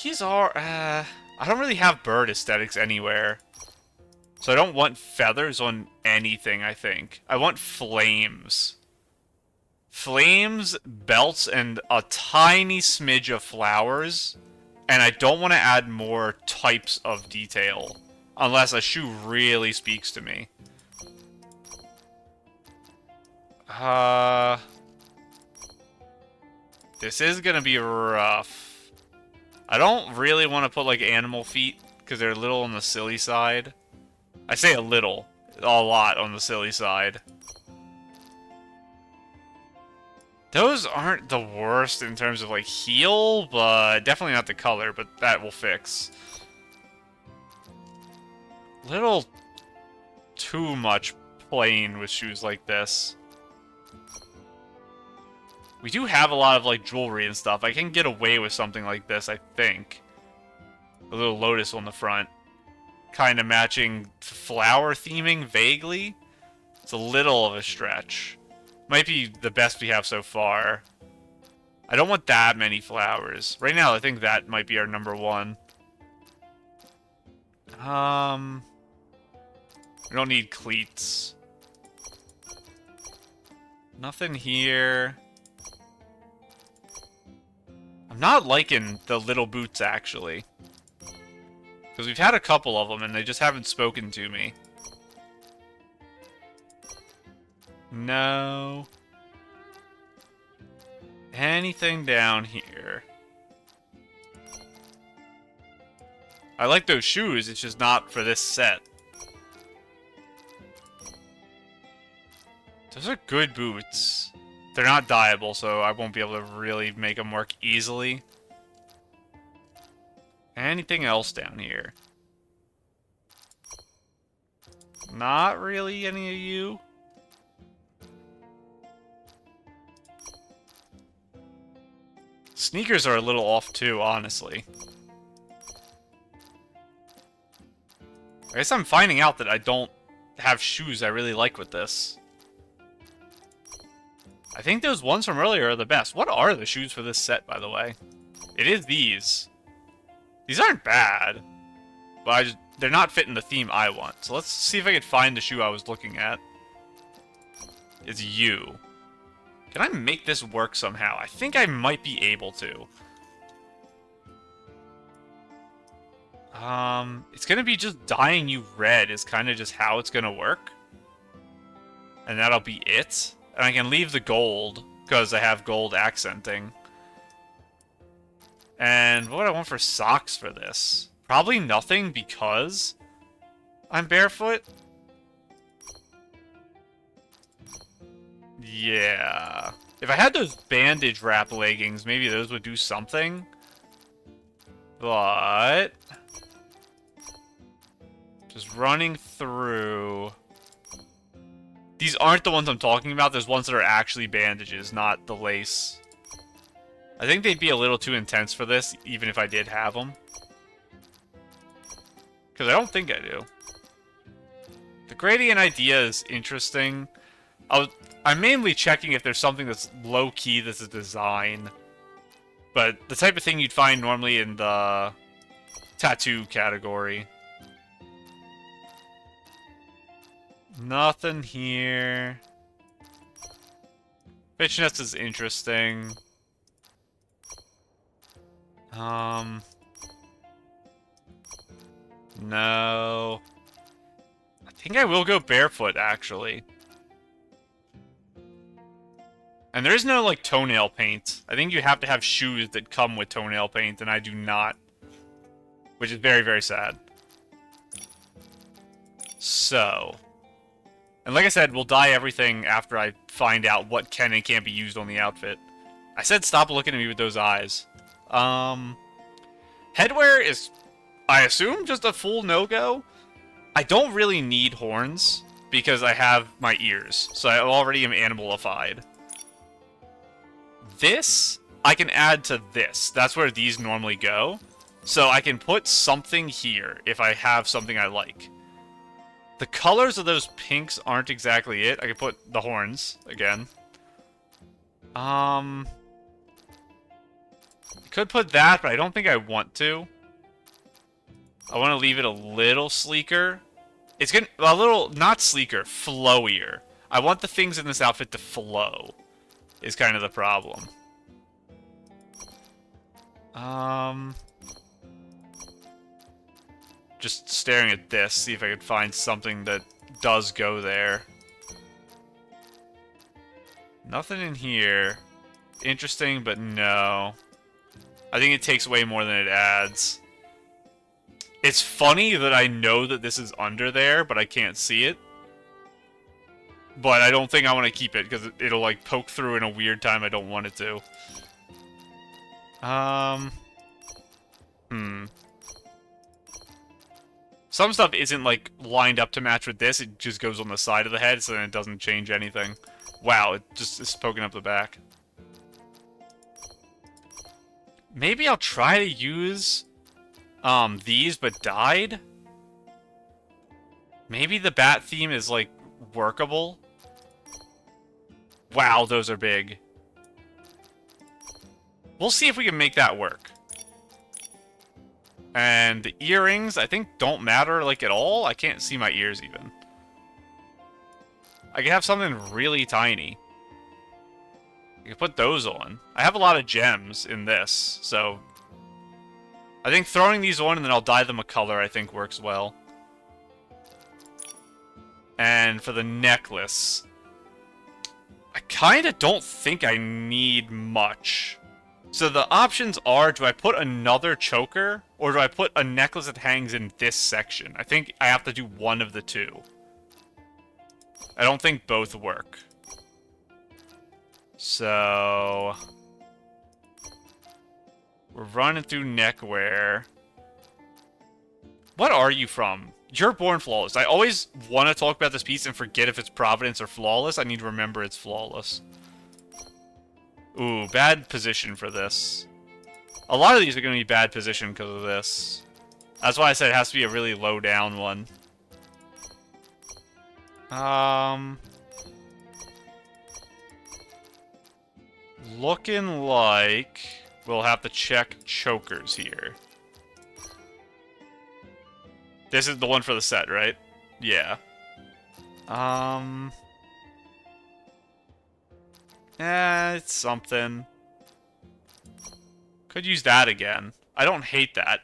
[SPEAKER 1] These are... I don't really have bird aesthetics anywhere. So I don't want feathers on anything, I think. I want flames. Flames, belts, and a tiny smidge of flowers. And I don't want to add more types of detail. Unless a shoe really speaks to me. This is gonna be rough. I don't really want to put like animal feet because they're a little on the silly side. I say a little, a lot on the silly side. Those aren't the worst in terms of like heel, but definitely not the color, but that will fix. Little too much plain with shoes like this. We do have a lot of like jewelry and stuff. I can get away with something like this, I think. A little lotus on the front. Kind of matching flower theming vaguely. It's a little of a stretch. Might be the best we have so far. I don't want that many flowers. Right now, I think that might be our number one. We don't need cleats. Nothing here. I'm not liking the little boots, actually. Because we've had a couple of them, and they just haven't spoken to me. No. Anything down here? I like those shoes, it's just not for this set. Those are good boots. They're not dyeable, so I won't be able to really make them work easily. Anything else down here? Not really any of you. Sneakers are a little off too, honestly. I guess I'm finding out that I don't have shoes I really like with this. I think those ones from earlier are the best. What are the shoes for this set, by the way? It is these. These aren't bad, but they're not fitting the theme I want. So let's see if I can find the shoe I was looking at. It's you. Can I make this work somehow? I think I might be able to. It's gonna be just dyeing you red is kind of just how it's gonna work. And that'll be it. And I can leave the gold, because I have gold accenting. And what do I want for socks for this? Probably nothing, because I'm barefoot. Yeah. If I had those bandage wrap leggings, maybe those would do something. But just running through. These aren't the ones I'm talking about. There's ones that are actually bandages, not the lace. I think they'd be a little too intense for this, even if I did have them. Because I don't think I do. The gradient idea is interesting. I'm mainly checking if there's something that's low-key that's a design. But the type of thing you'd find normally in the tattoo category. Nothing here. Bitchness is interesting. No. I think I will go barefoot, actually. And there is no, like, toenail paint. I think you have to have shoes that come with toenail paint, and I do not. Which is very, very sad. So. And like I said, we'll dye everything after I find out what can and can't be used on the outfit. I said stop looking at me with those eyes. Headwear is, I assume, just a full no-go. I don't really need horns, because I have my ears, so I already am animalified. This, I can add to this. That's where these normally go. So I can put something here if I have something I like. The colors of those pinks aren't exactly it. I could put the horns again. I could put that, but I don't think I want to. I want to leave it a little sleeker. It's gonna a little not sleeker, flowier. I want the things in this outfit to flow. Is kind of the problem. Just staring at this, see if I could find something that does go there. Nothing in here. Interesting, but no. I think it takes way more than it adds. It's funny that I know that this is under there, but I can't see it. But I don't think I want to keep it, because it'll, like, poke through in a weird time I don't want it to. Some stuff isn't, like, lined up to match with this. It just goes on the side of the head, so then it doesn't change anything. Wow, it just is poking up the back. Maybe I'll try to use, these, but dyed? Maybe the bat theme is, like, workable? Wow, those are big. We'll see if we can make that work. And the earrings, I think, don't matter, like, at all. I can't see my ears, even. I could have something really tiny. I could put those on. I have a lot of gems in this, so... I think throwing these on and then I'll dye them a color, I think, works well. And for the necklace... I kinda don't think I need much. So the options are, do I put another choker, or do I put a necklace that hangs in this section? I think I have to do one of the two. I don't think both work. So... we're running through neckwear. What are you from? You're born flawless. I always want to talk about this piece and forget if it's Providence or flawless. I need to remember it's flawless. Ooh, bad position for this. A lot of these are going to be bad position because of this. That's why I said it has to be a really low down one. Looking like we'll have to check chokers here. This is the one for the set, right? Yeah. It's something. Could use that again. I don't hate that.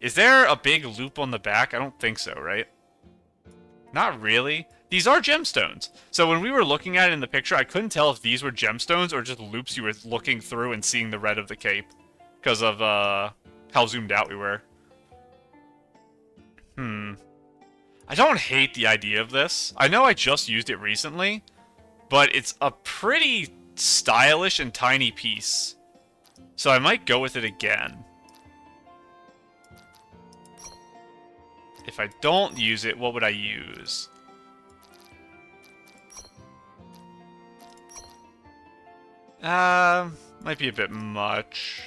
[SPEAKER 1] Is there a big loop on the back? I don't think so, right? Not really. These are gemstones. So when we were looking at it in the picture, I couldn't tell if these were gemstones or just loops you were looking through and seeing the red of the cape. Because of, how zoomed out we were. I don't hate the idea of this. I know I just used it recently, but it's a pretty stylish and tiny piece. So I might go with it again. If I don't use it, what would I use? Might be a bit much.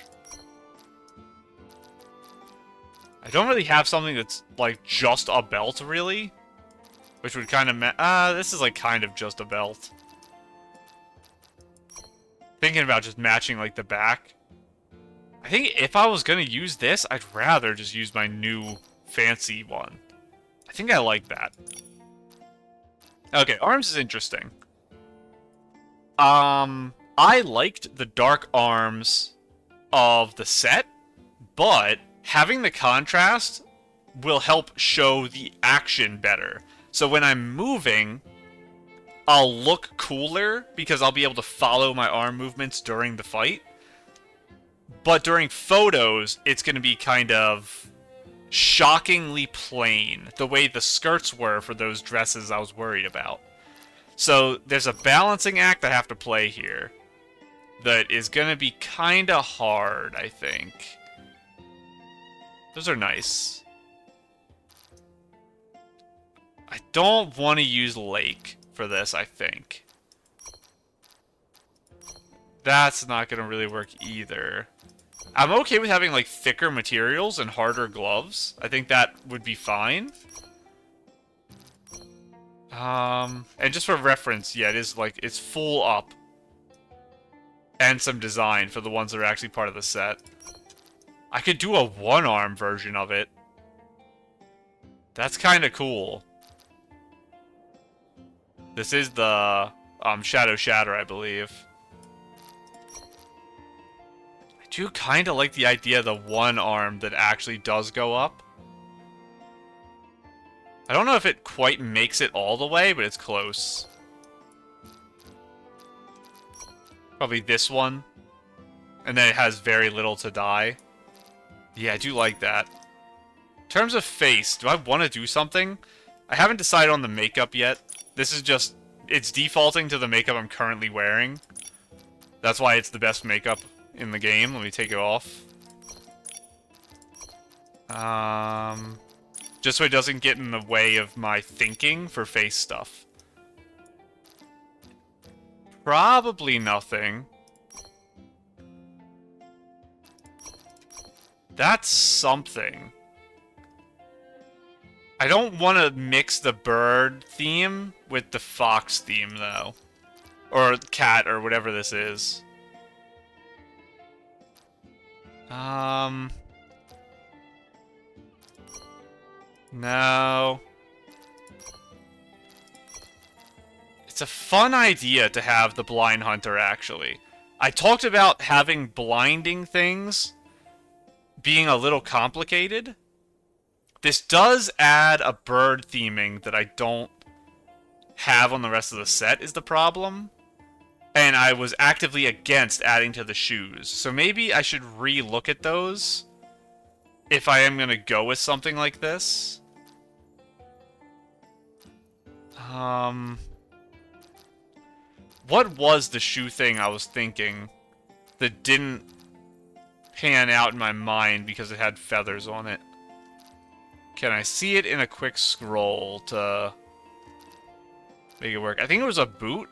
[SPEAKER 1] I don't really have something that's, like, just a belt, really. Which would kind of this is, like, kind of just a belt. Thinking about just matching, like, the back. I think if I was gonna use this, I'd rather just use my new fancy one. I think I like that. Okay, arms is interesting. I liked the dark arms of the set, but having the contrast will help show the action better. So when I'm moving, I'll look cooler because I'll be able to follow my arm movements during the fight. But during photos, it's going to be kind of shockingly plain, the way the skirts were for those dresses I was worried about. So there's a balancing act I have to play here that is going to be kind of hard, I think. Those are nice. I don't want to use lake for this, I think. That's not going to really work either. I'm okay with having, like, thicker materials and harder gloves. I think that would be fine. And just for reference, yeah, it is, like, it's full up. And some design for the ones that are actually part of the set. I could do a one-arm version of it. That's kind of cool. This is the Shadow Shatter, I believe. I do kind of like the idea of the one arm that actually does go up. I don't know if it quite makes it all the way, but it's close. Probably this one. And then it has very little to die. Yeah, I do like that. In terms of face, do I want to do something? I haven't decided on the makeup yet. This is just... it's defaulting to the makeup I'm currently wearing. That's why it's the best makeup in the game. Let me take it off. Just so it doesn't get in the way of my thinking for face stuff. Probably nothing. That's something. I don't want to mix the bird theme with the fox theme, though. Or cat, or whatever this is. No. It's a fun idea to have the blind hunter, actually. I talked about having blinding things being a little complicated. This does add a bird theming that I don't have on the rest of the set is the problem. And I was actively against adding to the shoes. So maybe I should re-look at those if I am going to go with something like this. What was the shoe thing I was thinking that didn't pan out in my mind because it had feathers on it? Can I see it in a quick scroll to make it work? I think it was a boot.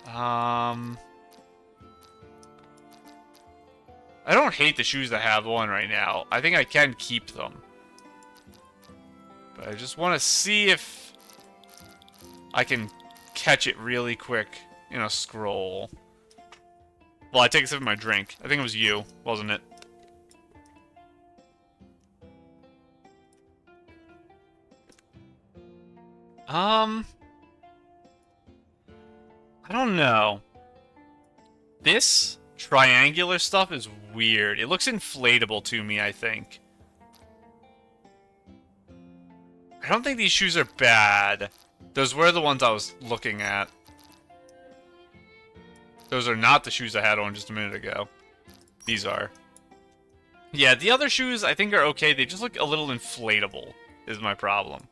[SPEAKER 1] I don't hate the shoes I have on right now. I think I can keep them. But I just want to see if I can catch it really quick in a scroll. Well, I take a sip of my drink. I think it was you, wasn't it? I don't know. This triangular stuff is weird. It looks inflatable to me, I think. I don't think these shoes are bad. Those were the ones I was looking at. Those are not the shoes I had on just a minute ago. These are. Yeah, the other shoes I think are okay. They just look a little inflatable, is my problem.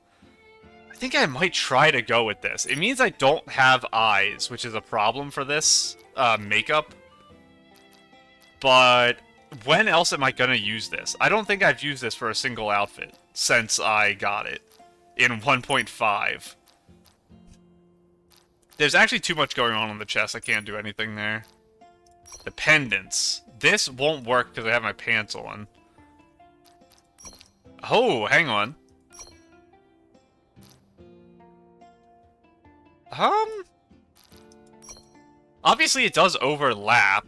[SPEAKER 1] I think I might try to go with this. It means I don't have eyes, which is a problem for this makeup. But when else am I going to use this? I don't think I've used this for a single outfit since I got it in 1.5. There's actually too much going on the chest. I can't do anything there. The pendants. This won't work because I have my pants on. Oh, hang on. Obviously it does overlap.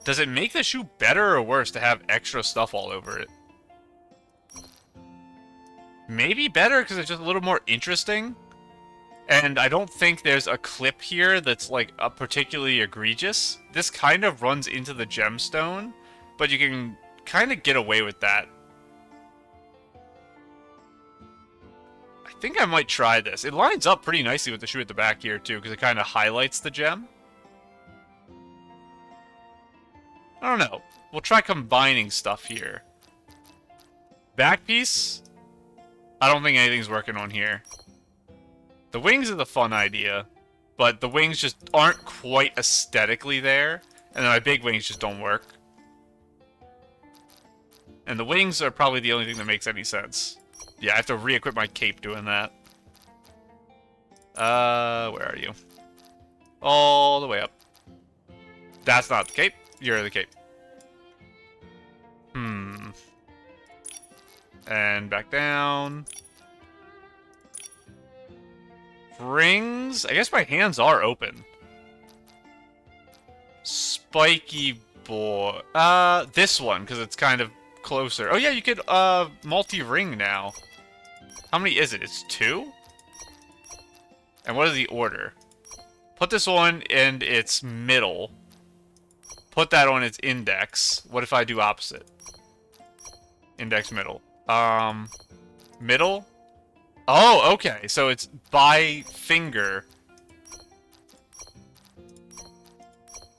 [SPEAKER 1] Does it make the shoe better or worse to have extra stuff all over it? Maybe better because it's just a little more interesting. And I don't think there's a clip here that's, like, particularly egregious. This kind of runs into the gemstone, but you can kind of get away with that. I think I might try this. It lines up pretty nicely with the shoe at the back here, too, because it kind of highlights the gem. I don't know. We'll try combining stuff here. Back piece? I don't think anything's working on here. The wings is a fun idea, but the wings just aren't quite aesthetically there, and then my big wings just don't work. And the wings are probably the only thing that makes any sense. Yeah, I have to re-equip my cape doing that. Where are you? All the way up. That's not the cape. You're the cape. And back down. Rings? I guess my hands are open. Spiky boy. This one, because it's kind of closer. Oh yeah, you could, multi-ring now. How many is it? It's 2? And what is the order? Put this one in its middle. Put that on its index. What if I do opposite? Index, middle. Middle? Oh, okay. So it's by finger.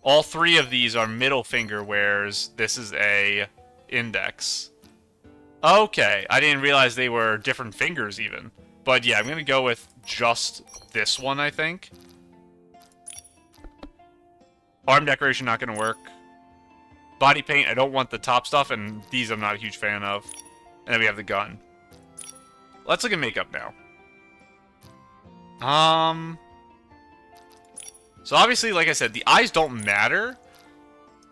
[SPEAKER 1] All 3 of these are middle finger, whereas this is a index. Okay. I didn't realize they were different fingers even. But yeah, I'm going to go with just this one, I think. Arm decoration not going to work. Body paint, I don't want the top stuff, and these I'm not a huge fan of. And then we have the gun. Let's look at makeup now. So obviously, like I said, the eyes don't matter,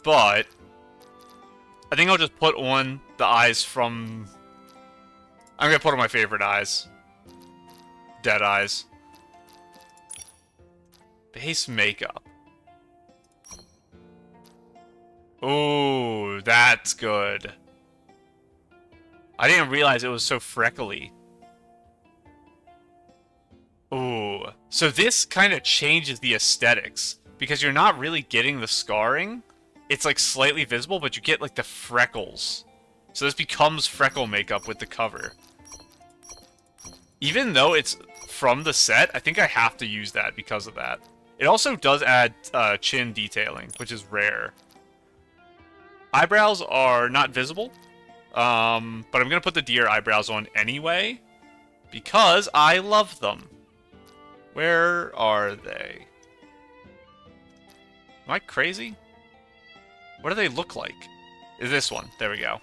[SPEAKER 1] but I think I'll just put on the eyes from... I'm going to put on my favorite eyes. Dead eyes. Base makeup. Ooh, that's good. I didn't realize it was so freckly. Ooh. So this kind of changes the aesthetics, because you're not really getting the scarring. It's like slightly visible, but you get like the freckles. So this becomes freckle makeup with the cover. Even though it's from the set, I think I have to use that because of that. It also does add chin detailing, which is rare. Eyebrows are not visible, but I'm going to put the deer eyebrows on anyway, because I love them. Where are they? Am I crazy? What do they look like? Is this one? There we go.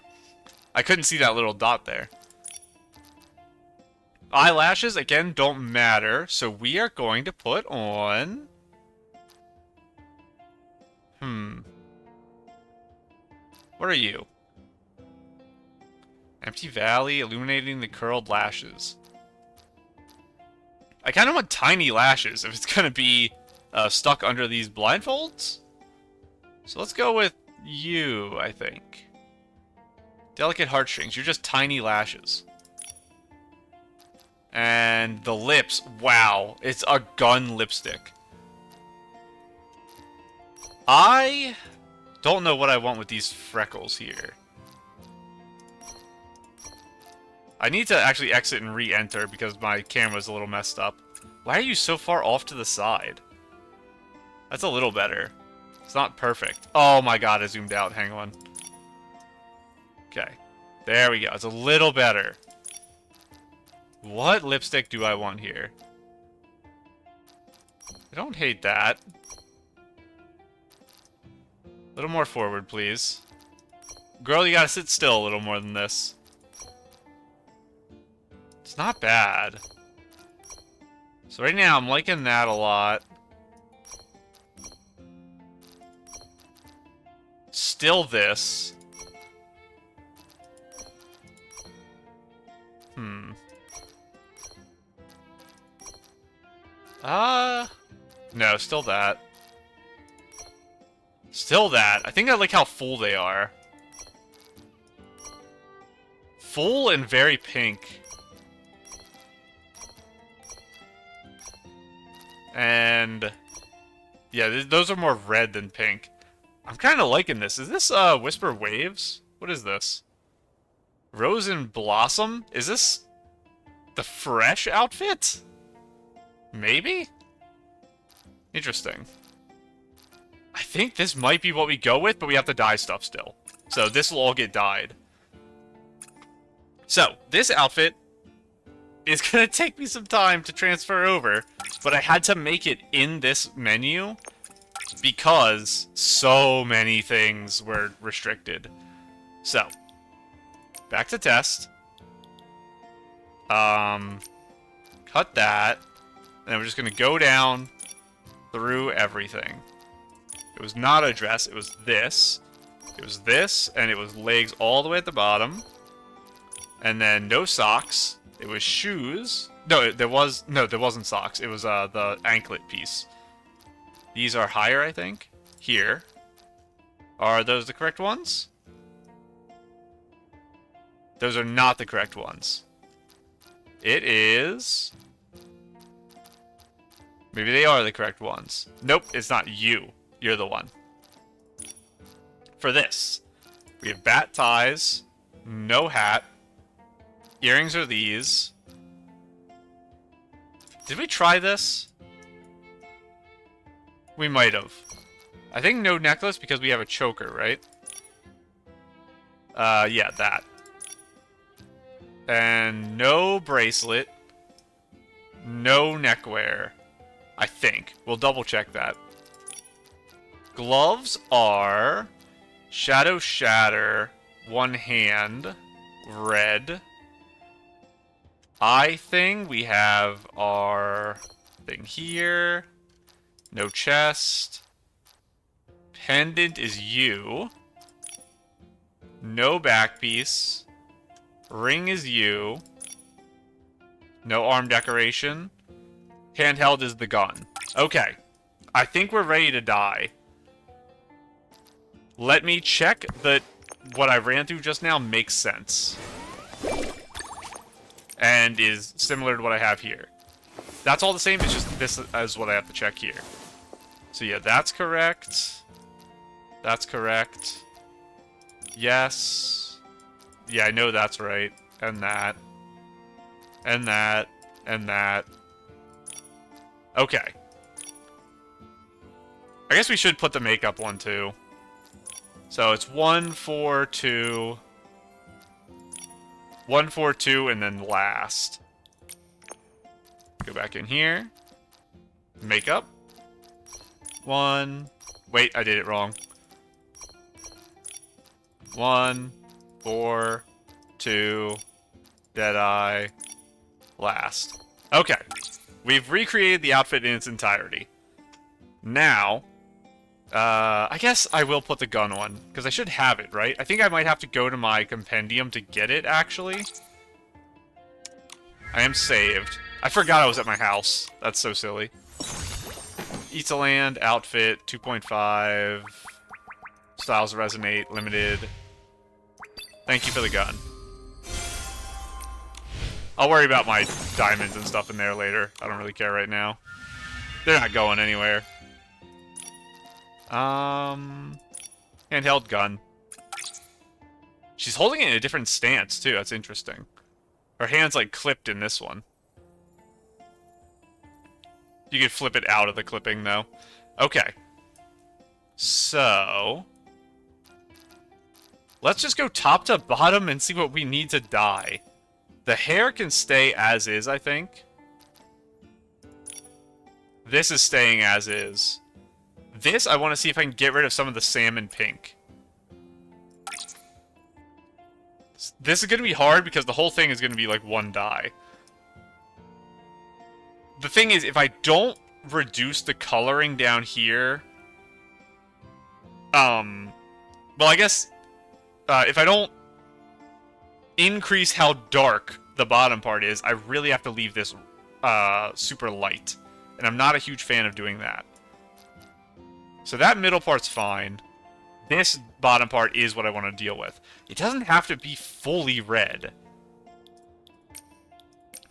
[SPEAKER 1] I couldn't see that little dot there. Eyelashes, again, don't matter, so we are going to put on... What are you? Empty Valley, illuminating the curled lashes. I kind of want tiny lashes if it's going to be stuck under these blindfolds. So let's go with you, I think. Delicate heartstrings. You're just tiny lashes. And the lips. Wow. It's a gun lipstick. I don't know what I want with these freckles here. I need to actually exit and re-enter because my camera's a little messed up. Why are you so far off to the side? That's a little better. It's not perfect. Oh my god, I zoomed out. Hang on. Okay. There we go. It's a little better. What lipstick do I want here? I don't hate that. A little more forward, please. Girl, you gotta sit still a little more than this. It's not bad. So right now, I'm liking that a lot. Still this. No, still that. Still that. I think I like how full they are. Full and very pink. And yeah, those are more red than pink. I'm kind of liking this. Is this Whisper Waves? What is this? Rose and Blossom? Is this the fresh outfit? Maybe? Interesting. I think this might be what we go with, but we have to dye stuff still. So this will all get dyed. So, this outfit is going to take me some time to transfer over, but I had to make it in this menu because so many things were restricted. So, back to test. Cut that, and then we're just going to go down through everything. It was not a dress, it was this. It was this, and it was legs all the way at the bottom. And then no socks. It was shoes. No, there wasn't socks. It was the anklet piece. These are higher, I think. Here. Are those the correct ones? Those are not the correct ones. It is... Maybe they are the correct ones. Nope, it's not you. You're the one. For this, we have bat ties, no hat. Earrings are these. Did we try this? We might have. I think no necklace because we have a choker, right? Yeah, that. And no bracelet. No neckwear. I think. We'll double check that. Gloves are Shadow Shatter, one hand, red. Eye thing, we have our thing here. No chest. Pendant is you. No back piece. Ring is you. No arm decoration. Handheld is the gun. Okay. I think we're ready to die. Let me check that what I ran through just now makes sense. And is similar to what I have here. That's all the same, it's just this is what I have to check here. So yeah, that's correct. That's correct. Yes. Yeah, I know that's right. And that. And that. And that. Okay. I guess we should put the makeup one too. So it's 1, 4, 2... 1, 4, 2, and then last. Go back in here. Makeup. 1. Wait, I did it wrong. 1, 4, 2, Deadeye, last. Okay. We've recreated the outfit in its entirety. Now, I guess I will put the gun on, because I should have it, right? I think I might have to go to my compendium to get it, actually. I am saved. I forgot I was at my house. That's so silly. Eatsaland, outfit, 2.5. Styles resonate, limited. Thank you for the gun. I'll worry about my diamonds and stuff in there later. I don't really care right now. They're not going anywhere. Handheld gun. She's holding it in a different stance, too. That's interesting. Her hand's, like, clipped in this one. You could flip it out of the clipping, though. Okay. So... let's just go top to bottom and see what we need to dye. The hair can stay as is, I think. This is staying as is. This, I want to see if I can get rid of some of the salmon pink. This is going to be hard because the whole thing is going to be like one dye. The thing is, if I don't reduce the coloring down here... well, I guess... if I don't increase how dark the bottom part is, I really have to leave this super light. And I'm not a huge fan of doing that. So that middle part's fine. This bottom part is what I want to deal with. It doesn't have to be fully red.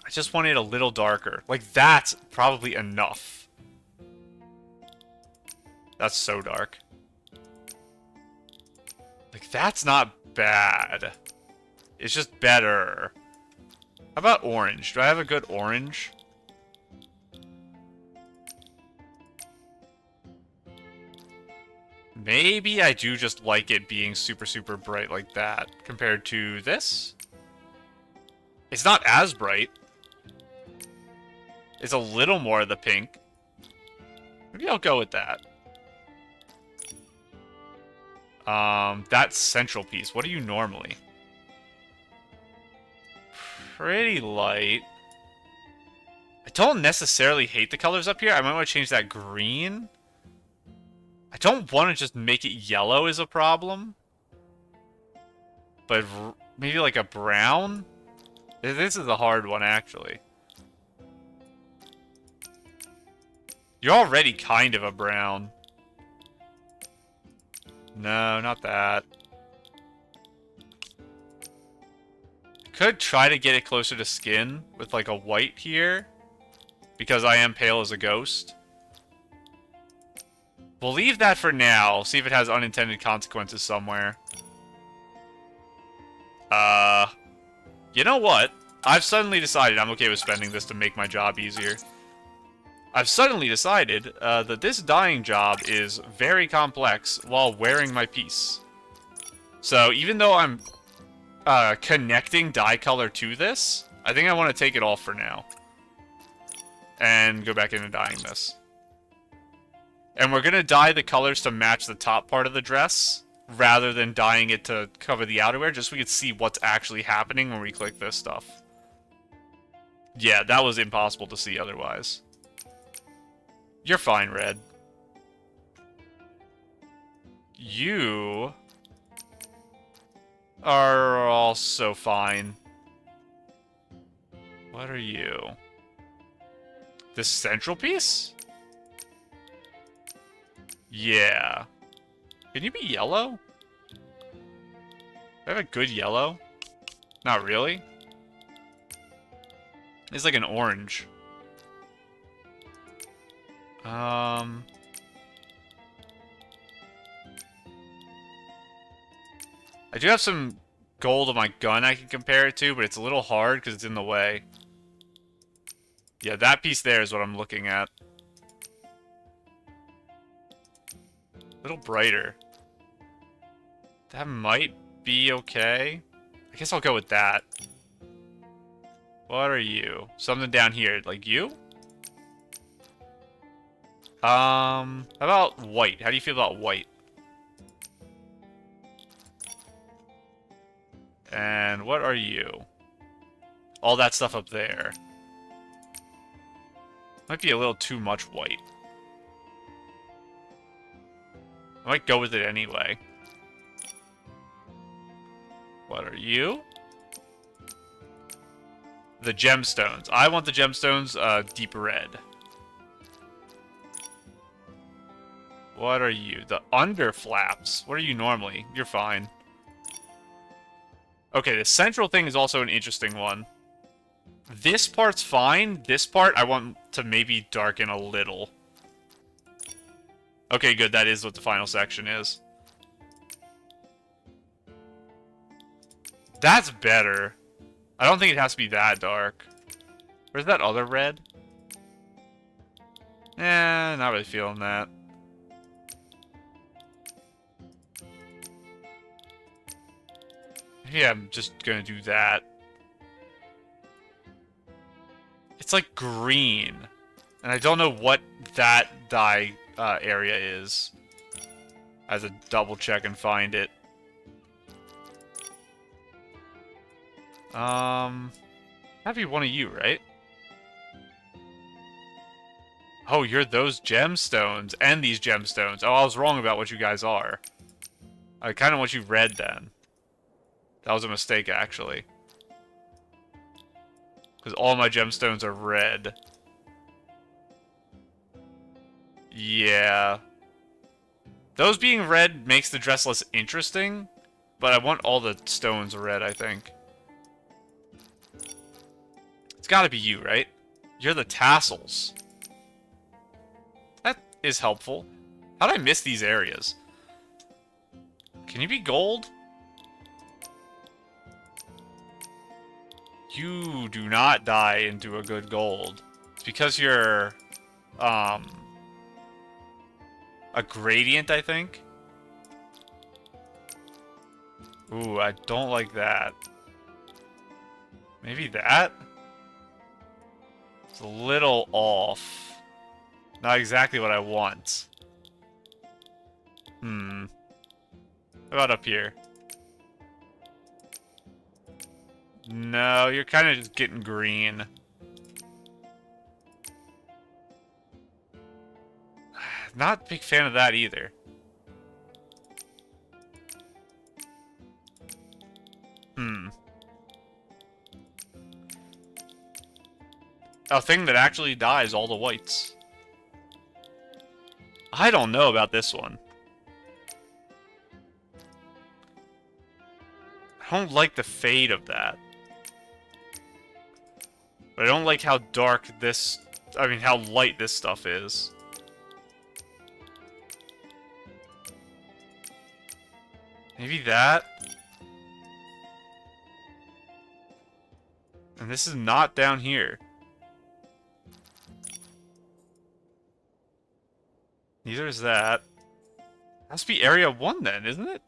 [SPEAKER 1] I just want it a little darker. Like, that's probably enough. That's so dark. Like, that's not bad. It's just better. How about orange? Do I have a good orange? Maybe I do just like it being super, super bright like that compared to this. It's not as bright. It's a little more of the pink. Maybe I'll go with that. That central piece. What are you normally? Pretty light. I don't necessarily hate the colors up here. I might want to change that green. I don't want to just make it yellow is a problem. But maybe like a brown? This is a hard one, actually. You're already kind of a brown. No, not that. Could try to get it closer to skin with like a white here. Because I am pale as a ghost. We'll leave that for now. See if it has unintended consequences somewhere. You know what? I've suddenly decided I'm okay with spending this to make my job easier. I've suddenly decided that this dyeing job is very complex while wearing my piece. So even though I'm connecting dye color to this, I think I want to take it off for now. And go back into dyeing this. And we're going to dye the colors to match the top part of the dress, rather than dyeing it to cover the outerwear, just so we can see what's actually happening when we click this stuff. Yeah, that was impossible to see otherwise. You're fine, Red. You are also fine. What are you? This central piece? Yeah. Can you be yellow? Do I have a good yellow? Not really. It's like an orange. I do have some gold on my gun I can compare it to, but it's a little hard because it's in the way. Yeah, that piece there is what I'm looking at. A little brighter. That might be okay. I guess I'll go with that. What are you? Something down here. Like you? How about white? How do you feel about white? And what are you? All that stuff up there. Might be a little too much white. I might go with it anyway. What are you? The gemstones. I want the gemstones deep red. What are you? The under flaps. What are you normally? You're fine. Okay, the central thing is also an interesting one. This part's fine. This part I want to maybe darken a little. Okay, good. That is what the final section is. That's better. I don't think it has to be that dark. Where's that other red? Not really feeling that. Yeah, I'm just gonna do that. It's like green. And I don't know what that dye area is. I have to double check and find it. That'd be one of you, right? Oh, you're those gemstones and these gemstones. Oh, I was wrong about what you guys are. I kind of want you red then. That was a mistake, actually. Because all my gemstones are red. Yeah. Those being red makes the dress less interesting, but I want all the stones red, I think. It's gotta be you, right? You're the tassels. That is helpful. How'd I miss these areas? Can you be gold? You do not die into a good gold. It's because you're, a gradient, I think? Ooh, I don't like that. Maybe that? It's a little off. Not exactly what I want. How about up here? No, you're kind of just getting green. Not a big fan of that either. A thing that actually dies all the whites. I don't know about this one. I don't like the fade of that. But I don't like how dark this... I mean, how light this stuff is. Maybe that? And this is not down here. Neither is that. Has to be Area 1 then, isn't it?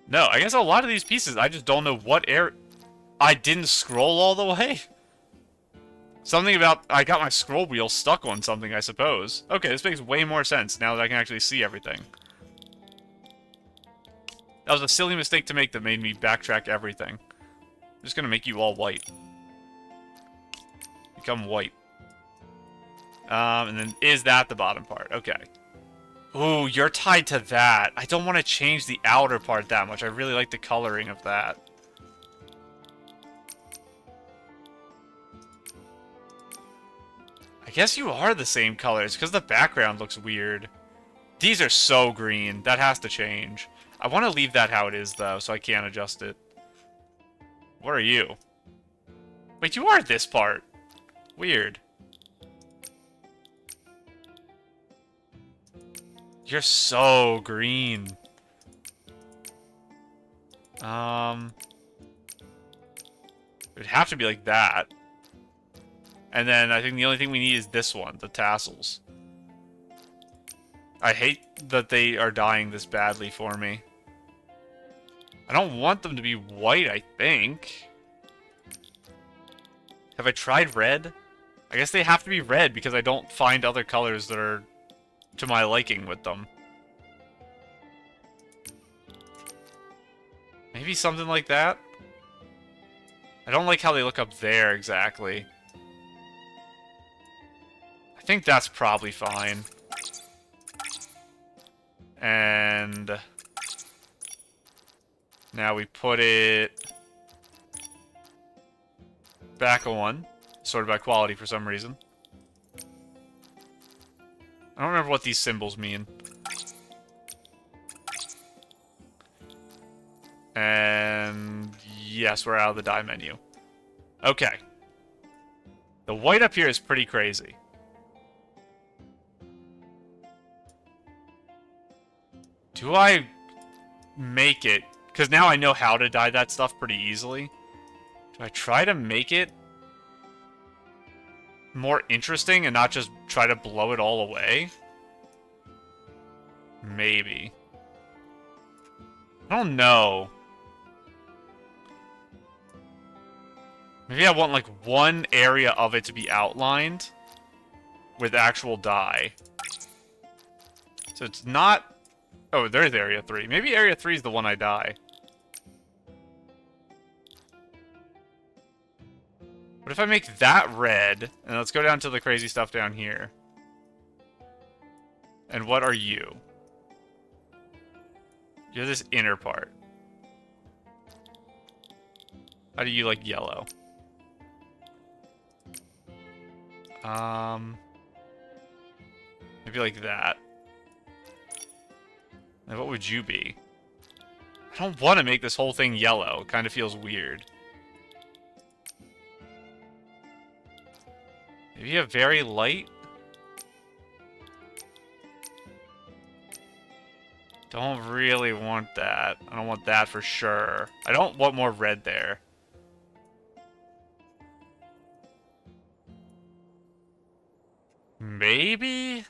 [SPEAKER 1] No, I guess a lot of these pieces, I just don't know what area... I didn't scroll all the way? Something about... I got my scroll wheel stuck on something, I suppose. Okay, this makes way more sense now that I can actually see everything. That was a silly mistake to make that made me backtrack everything. I'm just gonna make you all white. Become white. And then is that the bottom part? Okay. Ooh, you're tied to that. I don't want to change the outer part that much. I really like the coloring of that. I guess you are the same color. It's because the background looks weird. These are so green. That has to change. I want to leave that how it is, though, so I can't adjust it. What are you? Wait, you are this part. Weird. You're so green. It would have to be like that. And then I think the only thing we need is this one, the tassels. I hate that they are dying this badly for me. I don't want them to be white, I think. Have I tried red? I guess they have to be red because I don't find other colors that are to my liking with them. Maybe something like that? I don't like how they look up there exactly. I think that's probably fine. And now we put it back on, sorted by quality for some reason. I don't remember what these symbols mean. And yes, we're out of the dye menu. Okay. The white up here is pretty crazy. Do I make it? Because now I know how to dye that stuff pretty easily. Do I try to make it more interesting and not just try to blow it all away? Maybe. I don't know. Maybe I want like one area of it to be outlined with actual dye. So it's not... Oh, there's Area 3. Maybe Area 3 is the one I dye. What if I make that red? And let's go down to the crazy stuff down here. And what are you? You're this inner part. How do you like yellow? Maybe like that. And what would you be? I don't want to make this whole thing yellow. It kind of feels weird. Maybe a very light? Don't really want that. I don't want that for sure. I don't want more red there. Maybe?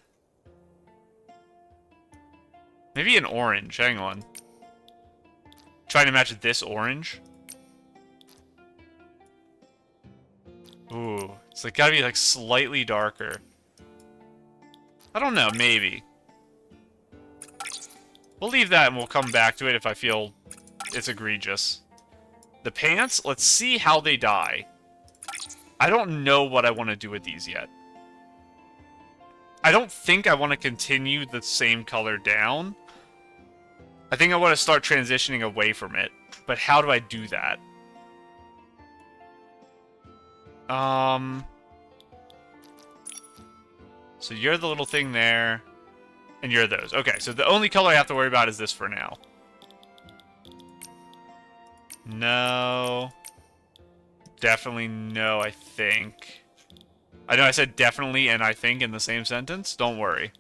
[SPEAKER 1] Maybe an orange. Hang on. Trying to match this orange. Ooh. It's like gotta be like slightly darker. I don't know. Maybe. We'll leave that and we'll come back to it if I feel it's egregious. The pants, let's see how they dye. I don't know what I want to do with these yet. I don't think I want to continue the same color down. I think I want to start transitioning away from it. But how do I do that? So you're the little thing there. And you're those. Okay, so the only color I have to worry about is this for now. No. Definitely no, I think. I know I said definitely and I think in the same sentence. Don't worry.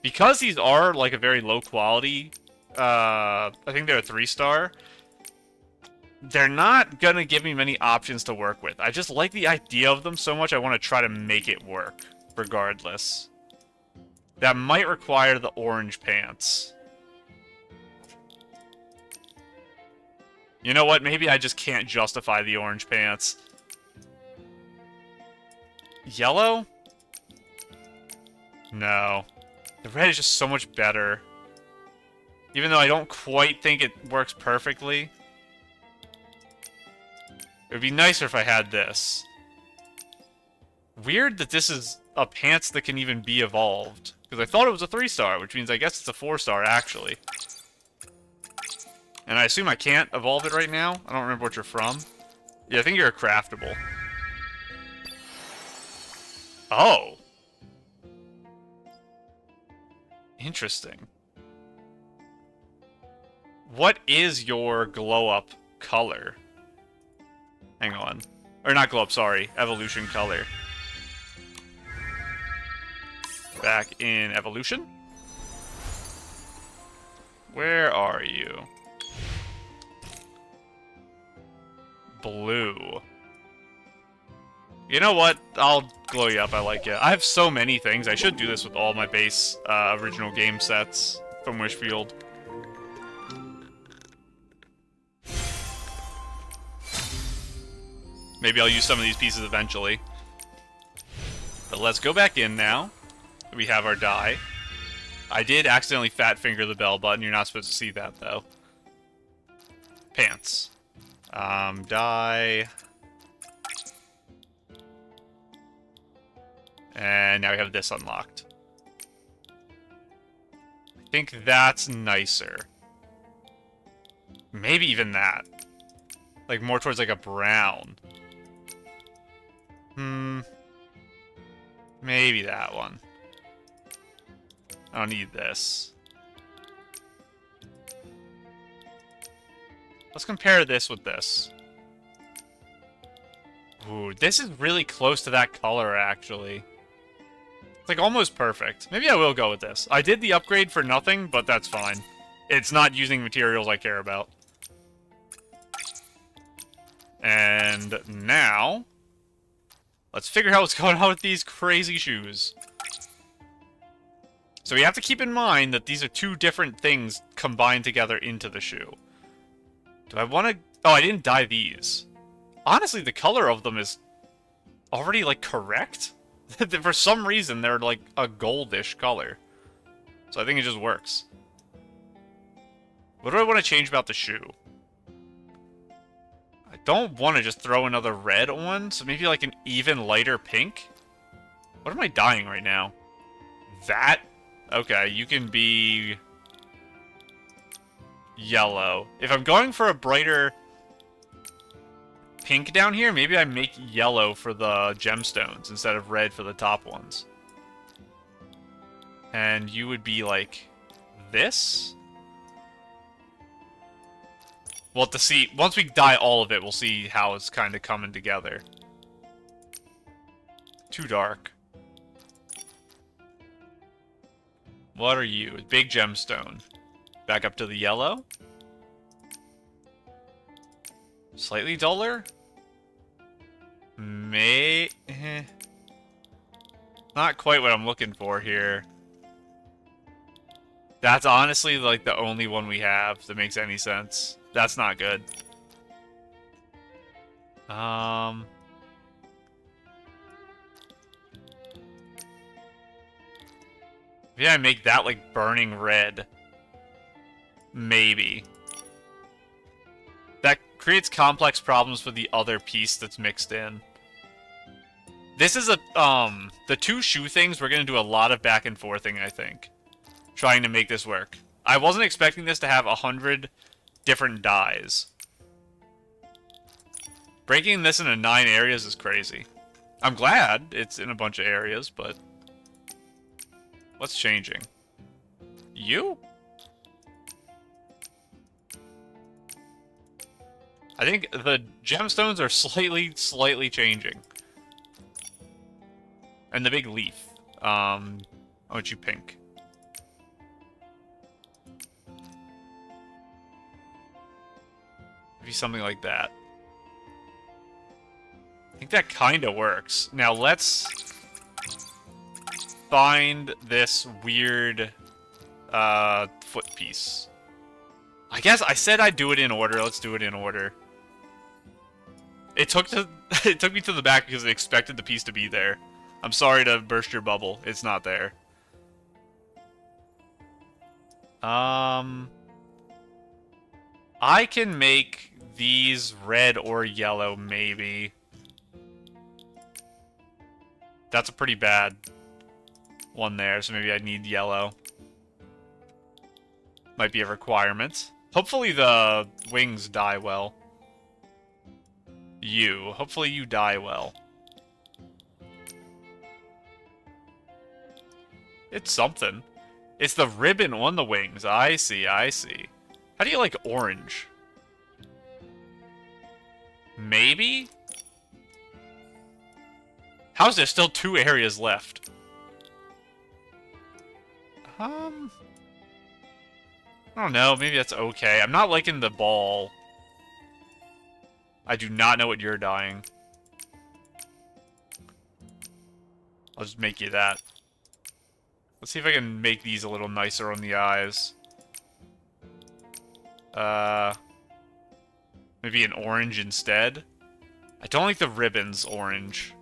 [SPEAKER 1] Because these are, like, a very low quality, I think they're a 3-star, they're not gonna give me many options to work with. I just like the idea of them so much I want to try to make it work, regardless. That might require the orange pants. You know what? Maybe I just can't justify the orange pants. Yellow? No. The red is just so much better. Even though I don't quite think it works perfectly. It would be nicer if I had this. Weird that this is a pants that can even be evolved. Because I thought it was a 3-star, which means I guess it's a 4-star, actually. And I assume I can't evolve it right now? I don't remember what you're from. Yeah, I think you're a craftable. Oh! Interesting. What is your glow-up color? Hang on. Or not glow-up, sorry. Evolution color. Back in evolution. Where are you? Blue. You know what? I'll glow you up. I like it. I have so many things. I should do this with all my base original game sets from Wishfield. Maybe I'll use some of these pieces eventually. But let's go back in now. We have our dye. I did accidentally fat finger the bell button. You're not supposed to see that, though. Pants. Dye. And now we have this unlocked. I think that's nicer. Maybe even that. Like, more towards, like, a brown. Maybe that one. I don't need this. Let's compare this with this. Ooh, this is really close to that color, actually. It's like almost perfect. Maybe I will go with this. I did the upgrade for nothing, but that's fine. It's not using materials I care about. And now, let's figure out what's going on with these crazy shoes. So we have to keep in mind that these are two different things combined together into the shoe. Do I want to... Oh, I didn't dye these. Honestly, the color of them is already, like, correct. For some reason, they're, like, a goldish color. So I think it just works. What do I want to change about the shoe? I don't want to just throw another red on, so maybe, like, an even lighter pink? What am I dyeing right now? That? Okay, you can be... yellow. If I'm going for a brighter pink down here, maybe I make yellow for the gemstones instead of red for the top ones. And you would be like this? We'll have to see. Once we dye all of it, we'll see how it's kind of coming together. Too dark. What are you? Big gemstone. Back up to the yellow. Slightly duller? Not quite what I'm looking for here. That's honestly like the only one we have that makes any sense. That's not good. Maybe I make that like burning red. Maybe. That creates complex problems for the other piece that's mixed in. This is a, the two shoe things, we're gonna do a lot of back and forthing, I think. Trying to make this work. I wasn't expecting this to have 100 different dyes. Breaking this into 9 areas is crazy. I'm glad it's in a bunch of areas, but... What's changing? You? I think the gemstones are slightly changing. And the big leaf. I want you pink. Maybe something like that. I think that kind of works. Now let's find this weird foot piece. I guess I said I'd do it in order. Let's do it in order. It took me to the back because I expected the piece to be there. I'm sorry to burst your bubble. It's not there. I can make these red or yellow, maybe. That's a pretty bad one there, so maybe I need yellow. Might be a requirement. Hopefully the wings die well. Hopefully you die well. It's something. It's the ribbon on the wings. I see, I see. How do you like orange? Maybe? How's there still 2 areas left? I don't know. Maybe that's okay. I'm not liking the ball. I do not know what you're dyeing. I'll just make you that. Let's see if I can make these a little nicer on the eyes. Maybe an orange instead. I don't like the ribbons orange.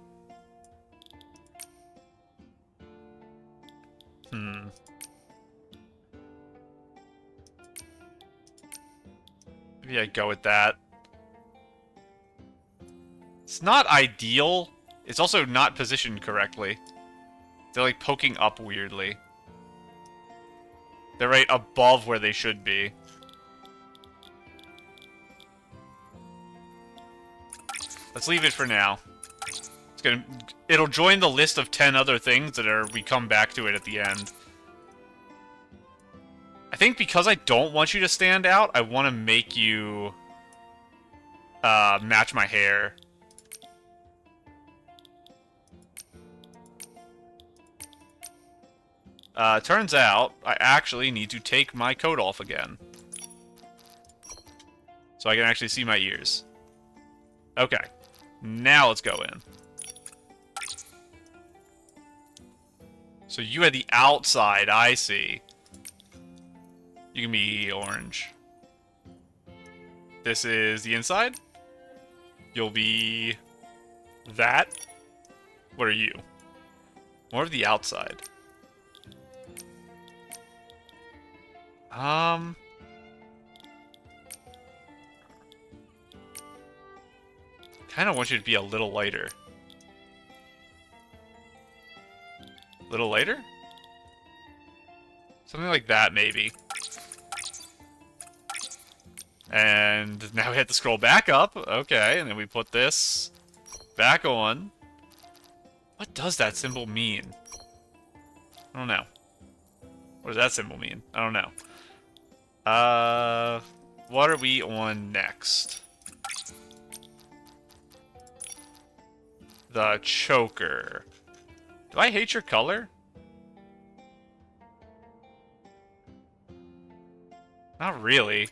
[SPEAKER 1] Maybe I go with that. It's not ideal. It's also not positioned correctly. They're like poking up weirdly. They're right above where they should be. Let's leave it for now. It'll join the list of 10 other things that we come back to it at the end. I think because I don't want you to stand out, I want to make you match my hair. Turns out, I actually need to take my coat off again. So I can actually see my ears. Okay. Now let's go in. So you had the outside, I see. You can be orange. This is the inside? You'll be... that? What are you? More of the outside. Kind of want you to be a little lighter. Little lighter? Something like that, maybe. And now we have to scroll back up. Okay, and then we put this back on. What does that symbol mean? I don't know. What does that symbol mean? I don't know. what are we on next? The choker. Do I hate your color? Not really.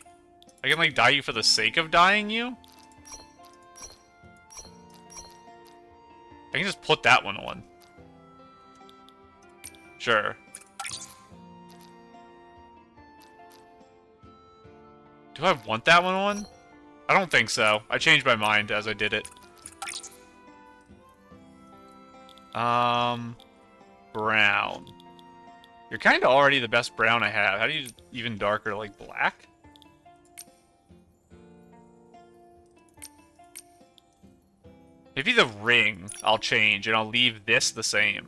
[SPEAKER 1] I can, like, dye you for the sake of dyeing you? I can just put that one on. Sure. Do I want that one on? I don't think so. I changed my mind as I did it. Brown. You're kind of already the best brown I have. How do you even darker, like black? Maybe the ring I'll change, and I'll leave this the same.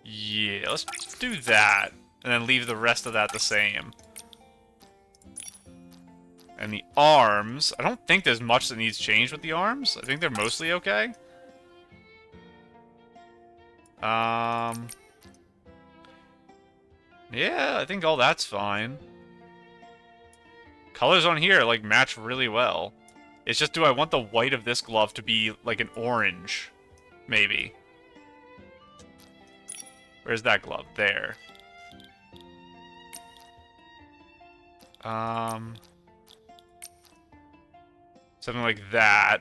[SPEAKER 1] Yeah, let's do that, and then leave the rest of that the same. And the arms, I don't think there's much that needs changed with the arms. I think they're mostly okay. Yeah, I think all that's fine. Colors on here, like, match really well. It's just, do I want the white of this glove to be, like, an orange? Maybe. Where's that glove? There. Something like that.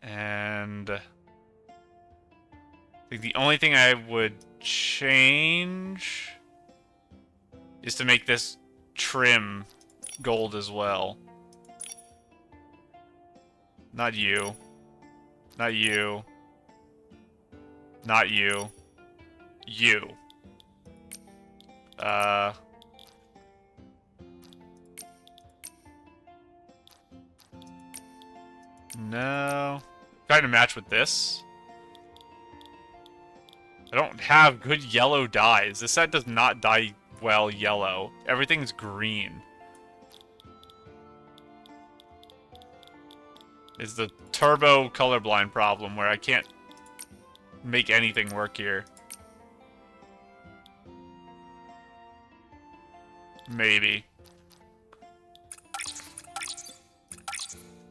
[SPEAKER 1] And I think the only thing I would change is to make this trim gold as well. Not you. Not you. Not you. You. No. Trying to match with this. I don't have good yellow dyes. This set does not dye well yellow. Everything's green. It's the turbo colorblind problem where I can't make anything work here. Maybe.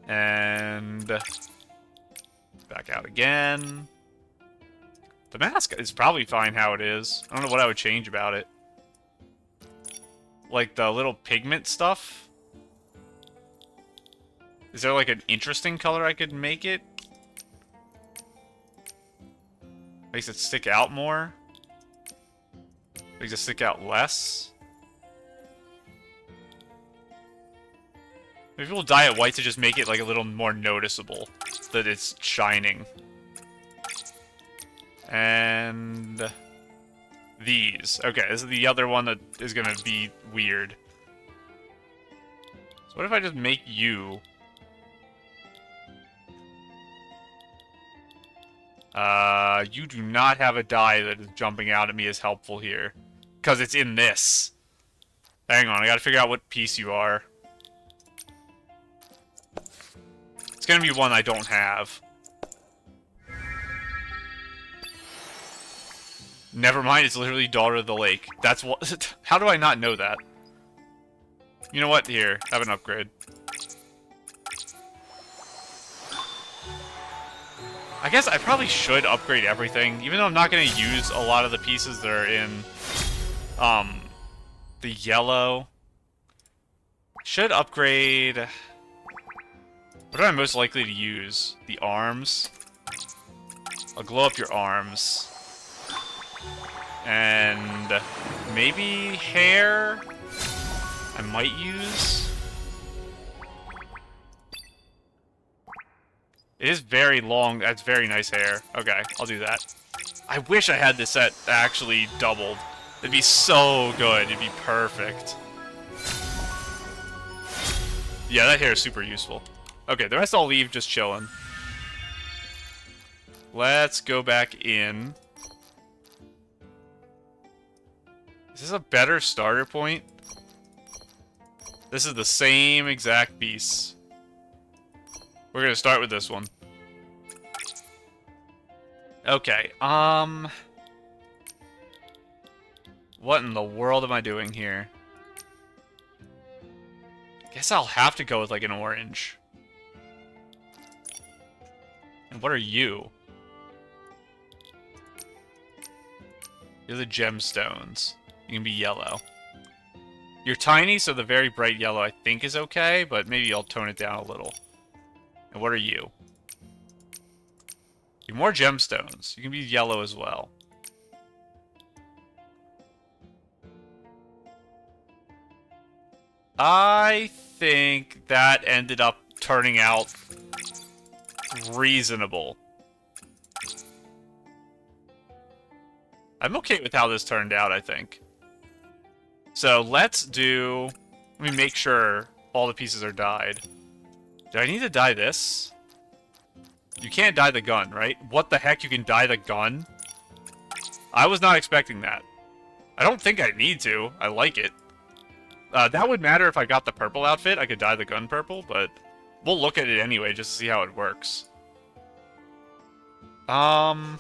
[SPEAKER 1] And back out again. The mask is probably fine how it is. I don't know what I would change about it. Like the little pigment stuff. Is there like an interesting color I could make it? Makes it stick out more? Makes it stick out less? Maybe we'll dye it white to just make it like a little more noticeable that it's shining. And these. Okay, this is the other one that is gonna be weird. So what if I just make you? You do not have a dye that is jumping out at me as helpful here. Because it's in this. Hang on, I gotta figure out what piece you are. It's gonna be one I don't have. Never mind, it's literally Daughter of the Lake. That's what. How do I not know that? You know what? Here, have an upgrade. I guess I probably should upgrade everything, even though I'm not going to use a lot of the pieces that are in the yellow. Should upgrade. What am I most likely to use? The arms. I'll glow up your arms. And maybe hair I might use. It is very long. That's very nice hair. Okay, I'll do that. I wish I had this set actually doubled. It'd be so good. It'd be perfect. Yeah, that hair is super useful. Okay, the rest I'll leave just chilling. Let's go back in. Is this a better starter point? This is the same exact piece. We're gonna start with this one. Okay, what in the world am I doing here? Guess I'll have to go with, like, an orange. And what are you? You're the gemstones. You can be yellow. You're tiny, so the very bright yellow I think is okay, but maybe I'll tone it down a little. And what are you? You're more gemstones. You can be yellow as well. I think that ended up turning out reasonable. I'm okay with how this turned out, I think. So let's do... Let me make sure all the pieces are dyed. Do I need to dye this? You can't dye the gun, right? What the heck? You can dye the gun? I was not expecting that. I don't think I need to. I like it. That would matter if I got the purple outfit. I could dye the gun purple, but we'll look at it anyway just to see how it works. What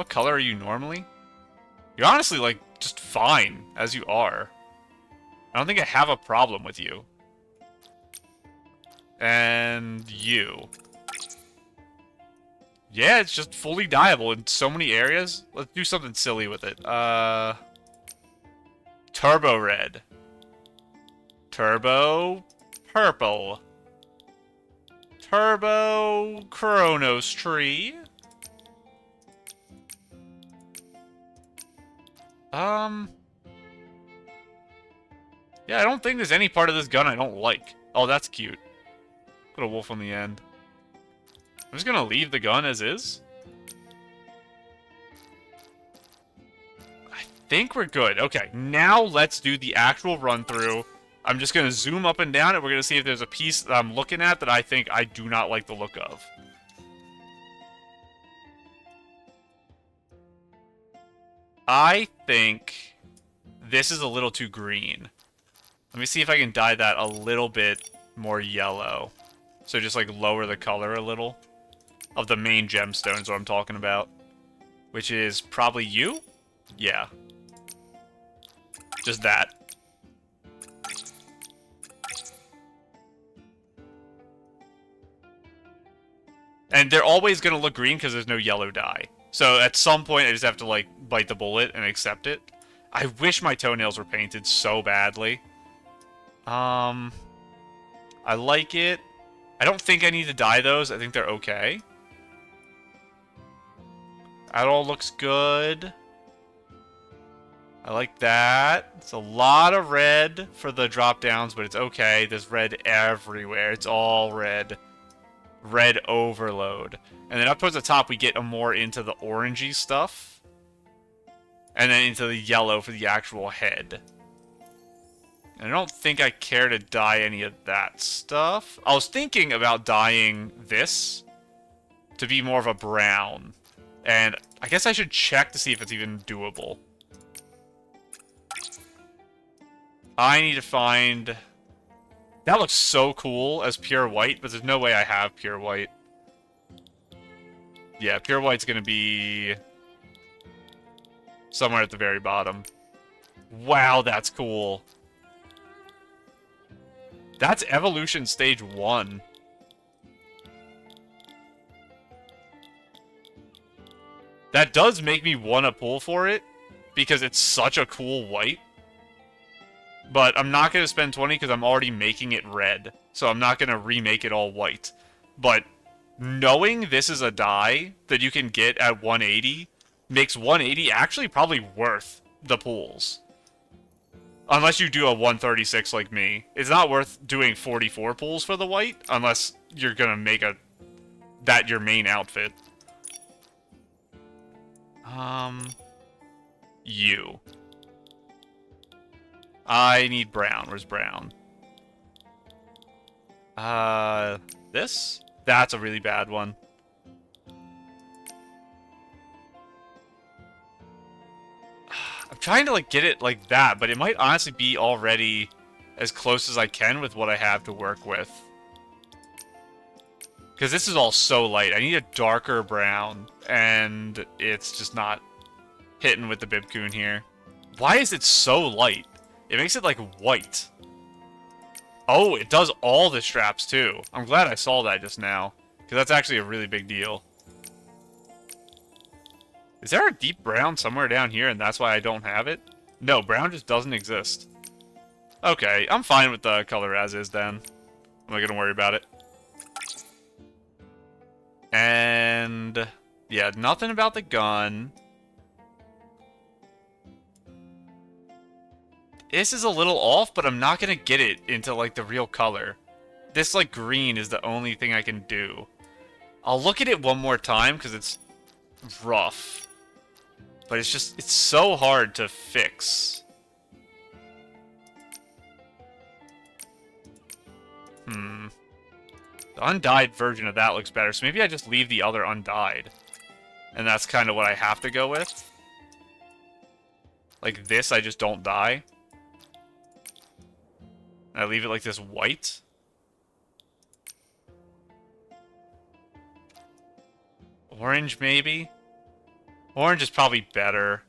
[SPEAKER 1] color are you normally? You're honestly, like, just fine as you are. I don't think I have a problem with you. And you. Yeah, it's just fully dyeable in so many areas. Let's do something silly with it. Turbo red. Turbo purple. Turbo Chronos tree. Yeah, I don't think there's any part of this gun I don't like. Oh, that's cute. Put a wolf on the end. I'm just gonna leave the gun as is. I think we're good. Okay, now let's do the actual run-through. I'm just gonna zoom up and down, and we're gonna see if there's a piece that I'm looking at that I think I do not like the look of. I think this is a little too green. Let me see if I can dye that a little bit more yellow. So just, like, lower the color a little. Of the main gemstones, what I'm talking about. Which is probably you? Yeah. Just that. And they're always going to look green because there's no yellow dye. So at some point, I just have to, like, bite the bullet and accept it. I wish my toenails were painted so badly. I like it. I don't think I need to dye those. I think they're okay. That all looks good. I like that. It's a lot of red for the drop downs, but it's okay. There's red everywhere. It's all red. Red overload. And then up towards the top, we get more into the orangey stuff. And then into the yellow for the actual head. And I don't think I care to dye any of that stuff. I was thinking about dyeing this to be more of a brown. And I guess I should check to see if it's even doable. I need to find... That looks so cool as pure white, but there's no way I have pure white. Yeah, pure white's gonna be... somewhere at the very bottom. Wow, that's cool. That's Evolution Stage 1. That does make me want to pull for it, because it's such a cool white. But I'm not going to spend 20 because I'm already making it red. So I'm not going to remake it all white. But knowing this is a dye that you can get at 180 makes 180 actually probably worth the pulls. Unless you do a 136 like me. It's not worth doing 44 pulls for the white, unless you're going to make that your main outfit. You. I need brown. Where's brown? This? That's a really bad one. I'm trying to, like, get it like that, but it might honestly be already as close as I can with what I have to work with. Because this is all so light. I need a darker brown, and it's just not hitting with the Bibcoon here. Why is it so light? It makes it like white. Oh, it does all the straps too. I'm glad I saw that just now, because that's actually a really big deal. Is there a deep brown somewhere down here, and that's why I don't have it? No, brown just doesn't exist. Okay, I'm fine with the color as is then. I'm not gonna worry about it. And yeah, nothing about the gun. This is a little off, but I'm not gonna get it into like the real color. This like green is the only thing I can do. I'll look at it one more time because it's rough. But it's so hard to fix. The undyed version of that looks better, so maybe I just leave the other undyed. And that's kind of what I have to go with. Like this, I just don't dye. And I leave it like this white. Orange, maybe? Orange is probably better.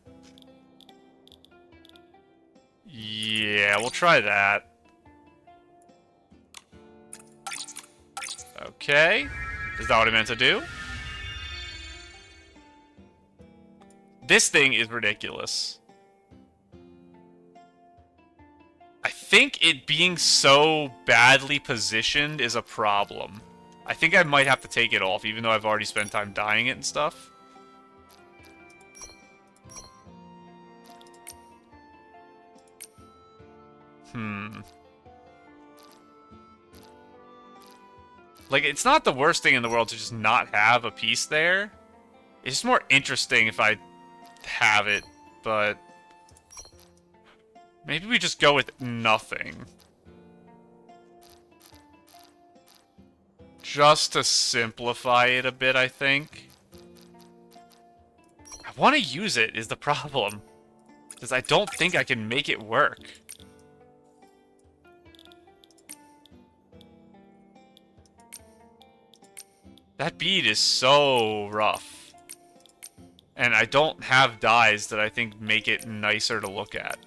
[SPEAKER 1] Yeah, we'll try that. Okay. Is that what I meant to do? This thing is ridiculous. I think it being so badly positioned is a problem. I think I might have to take it off, even though I've already spent time dyeing it and stuff. Like, it's not the worst thing in the world to just not have a piece there. It's just more interesting if I have it, but... maybe we just go with nothing. Just to simplify it a bit, I think. I want to use it, is the problem. Because I don't think I can make it work. That bead is so rough. And I don't have dyes that I think make it nicer to look at.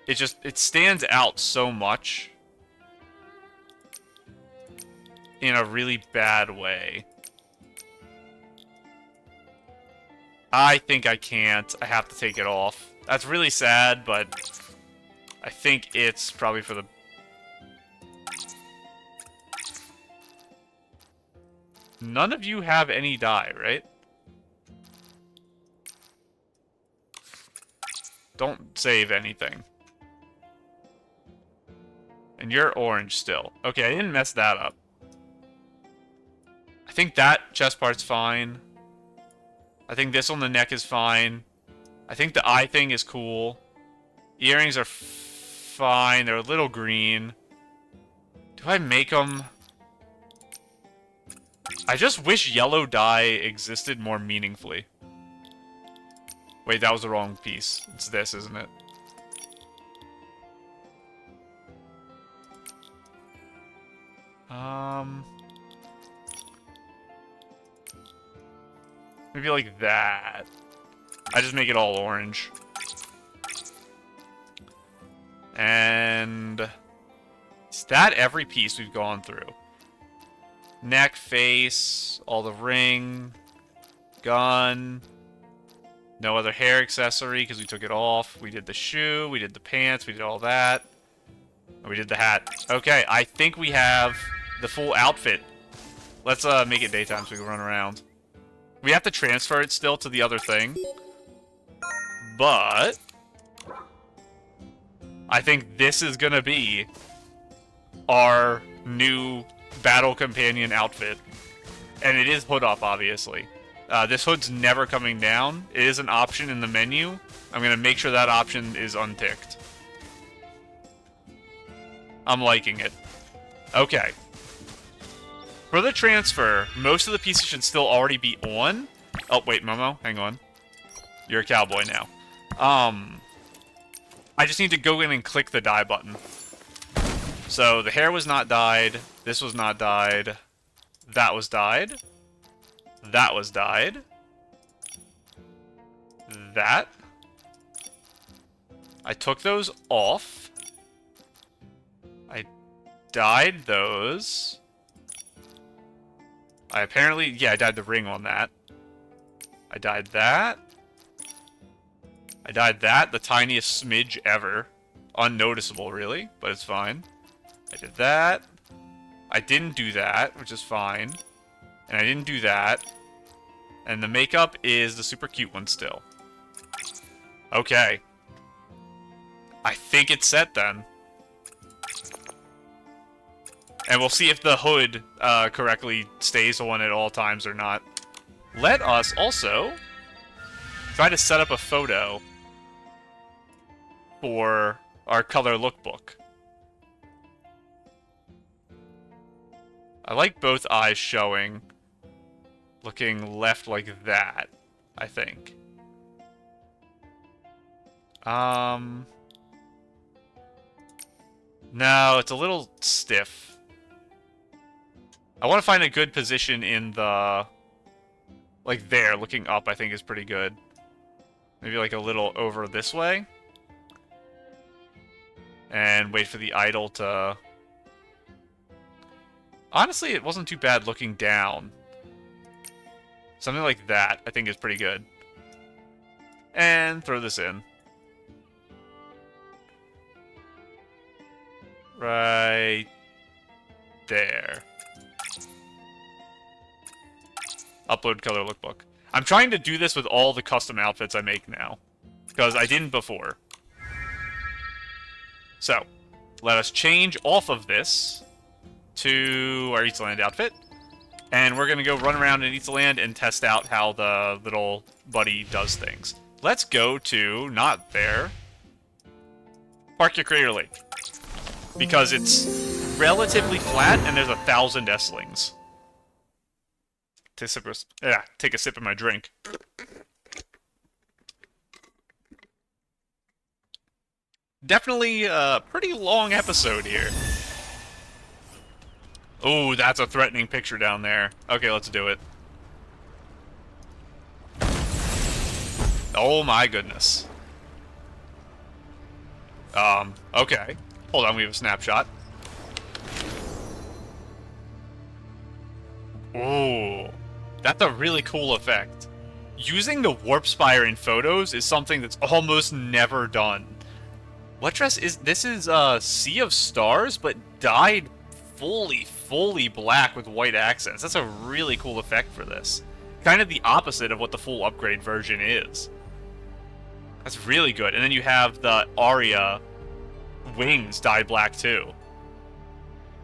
[SPEAKER 1] It stands out so much. In a really bad way. I think I can't. I have to take it off. That's really sad, but I think it's probably for the... None of you have any dye, right? Don't save anything. And you're orange still. Okay, I didn't mess that up. I think that chest part's fine. I think this on the neck is fine. I think the eye thing is cool. Earrings are fine. They're a little green. Do I make them... I just wish yellow dye existed more meaningfully. Wait, that was the wrong piece. It's this, isn't it? Maybe like that. I just make it all orange. And... is that every piece we've gone through? Neck, face, all the ring, gun, no other hair accessory because we took it off. We did the shoe, we did the pants, we did all that. And we did the hat. Okay, I think we have the full outfit. Let's make it daytime so we can run around. We have to transfer it still to the other thing. But... I think this is gonna be our new battle companion outfit. And it is hood up, obviously. This hood's never coming down. It is an option in the menu. I'm gonna make sure that option is unticked. I'm liking it. Okay. For the transfer, most of the pieces should still already be on. Oh, wait, Momo, hang on. You're a cowboy now. I just need to go in and click the dye button. So, the hair was not dyed. This was not dyed. That was dyed. That was dyed. That. I took those off. I dyed those. I apparently... Yeah, I dyed the ring on that. I dyed that. I dyed that, the tiniest smidge ever. Unnoticeable, really, but it's fine. I did that. I didn't do that, which is fine. And I didn't do that. And the makeup is the super cute one still. Okay. I think it's set then. And we'll see if the hood correctly stays on at all times or not. Let us also try to set up a photo for our color lookbook. I like both eyes showing. Looking left like that, I think. No, it's a little stiff. I want to find a good position in the... Like there, looking up, I think is pretty good. Maybe like a little over this way. And wait for the idol to... Honestly, it wasn't too bad looking down. Something like that, I think is pretty good. And throw this in. Right there. Upload color lookbook. I'm trying to do this with all the custom outfits I make now, because I didn't before. So, let us change off of this to our Eatsaland outfit. And we're going to go run around in Eatsaland and test out how the little buddy does things. Let's go to, not there, Park Your Crater Lake. Because it's relatively flat and there's 1,000 S-lings. Take a sip of my drink. Definitely a pretty long episode here. Oh, that's a threatening picture down there. Okay, let's do it. Oh my goodness. Okay. Hold on, we have a snapshot. Ooh. That's a really cool effect. Using the warp spire in photos is something that's almost never done. What dress is... This is, Sea of Stars, but dyed fully black with white accents. That's a really cool effect for this. Kind of the opposite of what the full upgrade version is. That's really good. And then you have the Aria wings dyed black, too.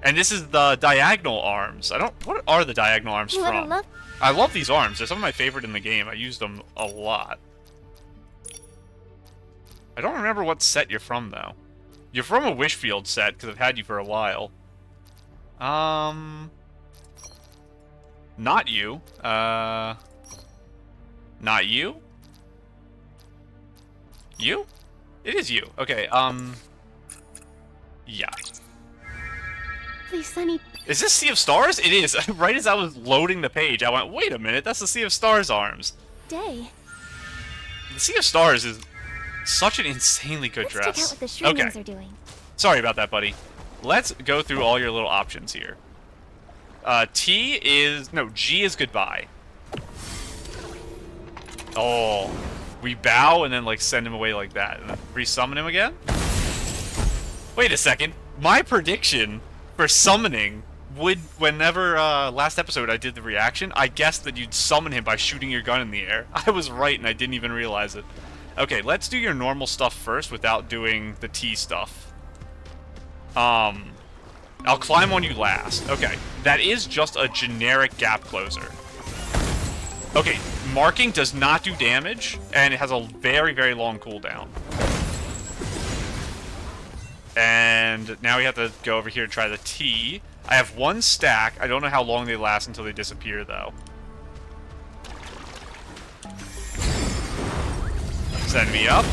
[SPEAKER 1] And this is the diagonal arms. What are the diagonal arms from? I love these arms. They're some of my favorite in the game. I use them a lot. I don't remember what set you're from, though. You're from a Wishfield set, because I've had you for a while. Not you. Not you? You? It is you. Okay, yeah.
[SPEAKER 2] Please, Sunny.
[SPEAKER 1] Is this Sea of Stars? It is. Right as I was loading the page, I went, wait a minute, that's the Sea of Stars arms.
[SPEAKER 2] Day.
[SPEAKER 1] The Sea of Stars is such an insanely good dress.
[SPEAKER 2] Let's check out what the Shrinings are doing.
[SPEAKER 1] Sorry about that, buddy. Let's go through all your little options here. G is goodbye. Oh, we bow and then like send him away like that, and then resummon him again. Wait a second. My prediction for summoning would, whenever last episode I did the reaction, I guessed that you'd summon him by shooting your gun in the air. I was right, and I didn't even realize it. Okay, let's do your normal stuff first without doing the T stuff. I'll climb on you last. Okay, that is just a generic gap closer. Okay, marking does not do damage, and it has a very long cooldown. And now we have to go over here and try the T. I have one stack. I don't know how long they last until they disappear, though. Send me up,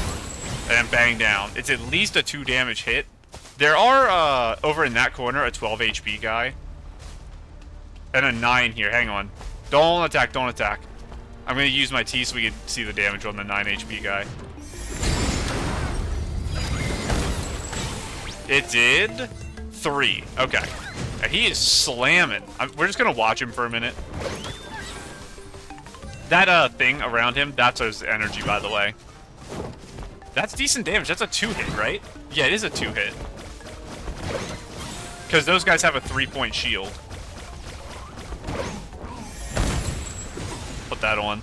[SPEAKER 1] and bang down. It's at least a 2 damage hit. There are, over in that corner, a 12 HP guy. And a 9 here. Hang on. Don't attack. Don't attack. I'm going to use my T so we can see the damage on the 9 HP guy. It did 3. Okay. He is slamming. We're just going to watch him for a minute. That thing around him, that's his energy, by the way. That's decent damage. That's a 2-hit, right? Yeah, it is a 2-hit. Because those guys have a 3-point shield. Put that on.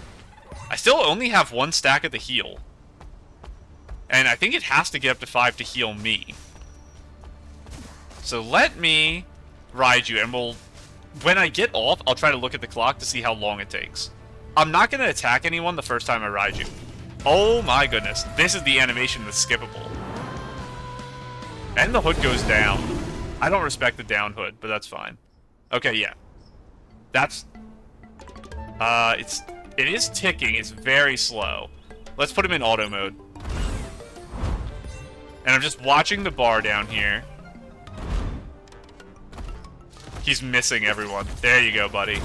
[SPEAKER 1] I still only have 1 stack of the heal. And I think it has to get up to 5 to heal me. So let me ride you, and when I get off, I'll try to look at the clock to see how long it takes. I'm not going to attack anyone the first time I ride you. Oh my goodness. This is the animation that's skippable. And the hood goes down. I don't respect the down hood, but that's fine. Okay, yeah. That's... It is ticking. It's very slow. Let's put him in auto mode. And I'm just watching the bar down here. He's missing everyone. There you go, buddy.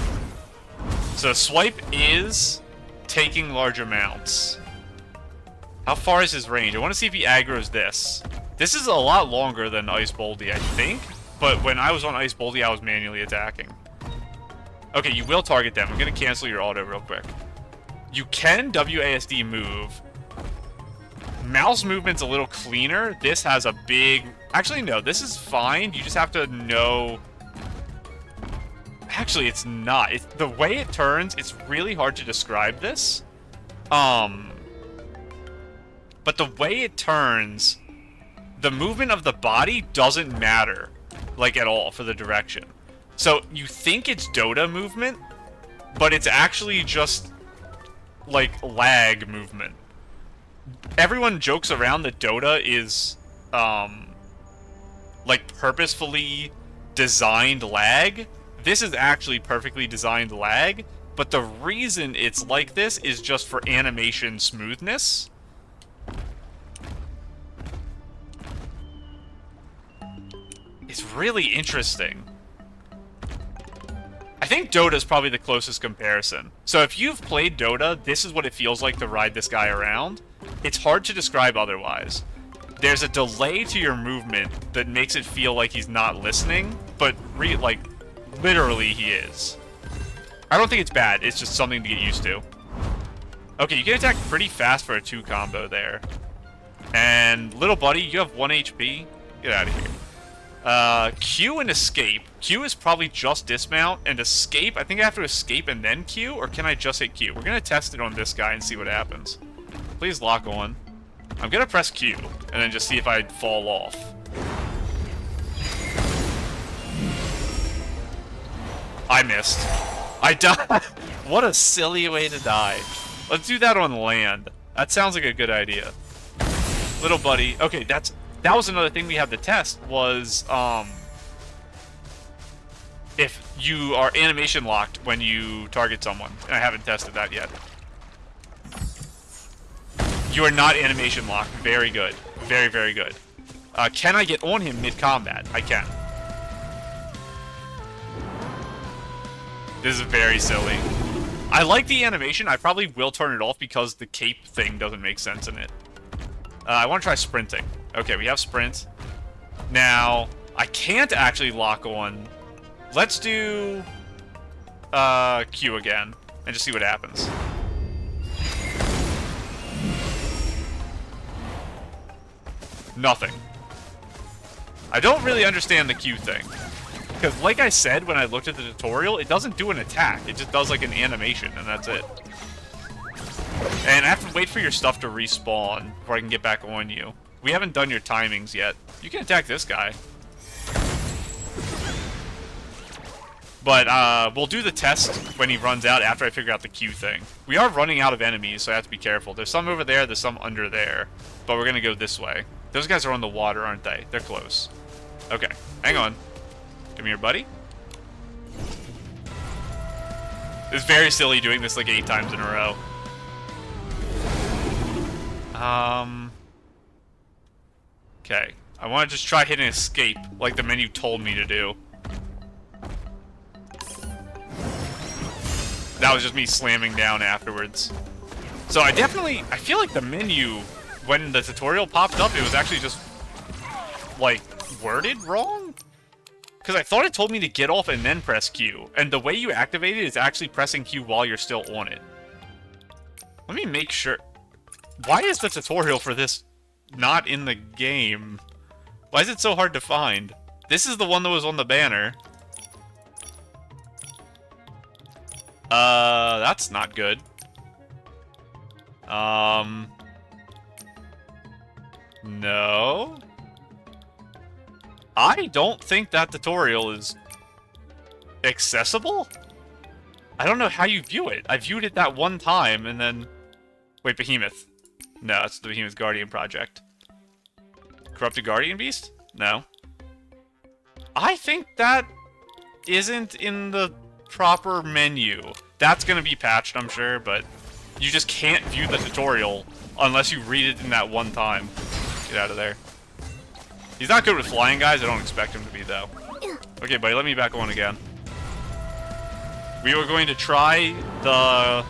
[SPEAKER 1] So swipe is taking large amounts. How far is his range? I want to see if he aggroes this. This is a lot longer than Ice Boldy, I think. But when I was on Ice Boldy, I was manually attacking. Okay, you will target them. I'm going to cancel your auto real quick. You can WASD move. Mouse movement's a little cleaner. This has a big... Actually, no. This is fine. You just have to know... Actually, it's not. The way it turns, it's really hard to describe this. But the way it turns, the movement of the body doesn't matter, like, at all for the direction. So, you think it's Dota movement, but it's actually just, like, lag movement. Everyone jokes around that Dota is, like, purposefully designed lag. This is actually perfectly designed lag, but the reason it's like this is just for animation smoothness. It's really interesting. I think Dota is probably the closest comparison. So if you've played Dota, this is what it feels like to ride this guy around. It's hard to describe otherwise. There's a delay to your movement that makes it feel like he's not listening, but literally he is. I don't think it's bad, it's just something to get used to. Okay, you can attack pretty fast for a 2 combo there. And little buddy, you have 1 HP. Get out of here. Q and escape. Q is probably just dismount, and escape, I think I have to escape and then Q, or can I just hit Q? We're gonna test it on this guy and see what happens. Please lock on. I'm gonna press Q, and then just see if I fall off. I missed. I died. What a silly way to die. Let's do that on land. That sounds like a good idea. Little buddy. Okay, that was another thing we had to test was if you are animation locked when you target someone. And I haven't tested that yet. You are not animation locked. Very good. Very, very good. Can I get on him mid-combat? I can. This is very silly. I like the animation. I probably will turn it off because the cape thing doesn't make sense in it. I want to try sprinting. Okay, we have sprint. Now, I can't actually lock on. Let's do Q again and just see what happens. Nothing. I don't really understand the Q thing. Because, like I said when I looked at the tutorial, it doesn't do an attack. It just does, like, an animation, and that's it. And I have to wait for your stuff to respawn before I can get back on you. We haven't done your timings yet. You can attack this guy. But, we'll do the test when he runs out after I figure out the Q thing. We are running out of enemies, so I have to be careful. There's some over there, there's some under there. But we're gonna go this way. Those guys are on the water, aren't they? They're close. Okay, hang on. Come here, buddy. It's very silly doing this like 8 times in a row. Okay. I want to just try hitting escape, like the menu told me to do. That was just me slamming down afterwards. So I feel like the menu, when the tutorial popped up, it was actually just, like, worded wrong? Because I thought it told me to get off and then press Q. And the way you activate it is actually pressing Q while you're still on it. Let me make sure. Why is the tutorial for this not in the game? Why is it so hard to find? This is the one that was on the banner. That's not good. No. I don't think that tutorial is accessible? I don't know how you view it. I viewed it that one time, and then... Wait, Behemoth. No, it's the Behemoth Guardian project. Corrupted Guardian Beast? No. I think that isn't in the proper menu. That's gonna be patched, I'm sure, but you just can't view the tutorial unless you read it in that one time. Get out of there. He's not good with flying, guys. I don't expect him to be, though. Okay, buddy, let me back on again. We were going to try the...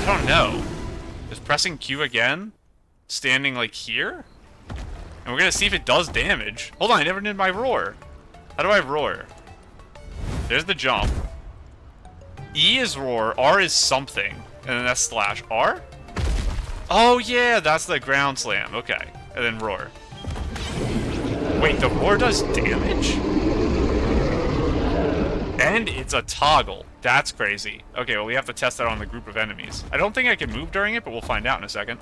[SPEAKER 1] I don't know. Is pressing Q again? Standing, like, here? And we're gonna see if it does damage. Hold on, I never did my roar. How do I roar? There's the jump. E is roar, R is something, and then that's slash. R? Oh yeah, that's the ground slam. Okay, and then roar. Wait, the roar does damage? And it's a toggle. That's crazy. Okay, well we have to test that on the group of enemies. I don't think I can move during it, but we'll find out in a second.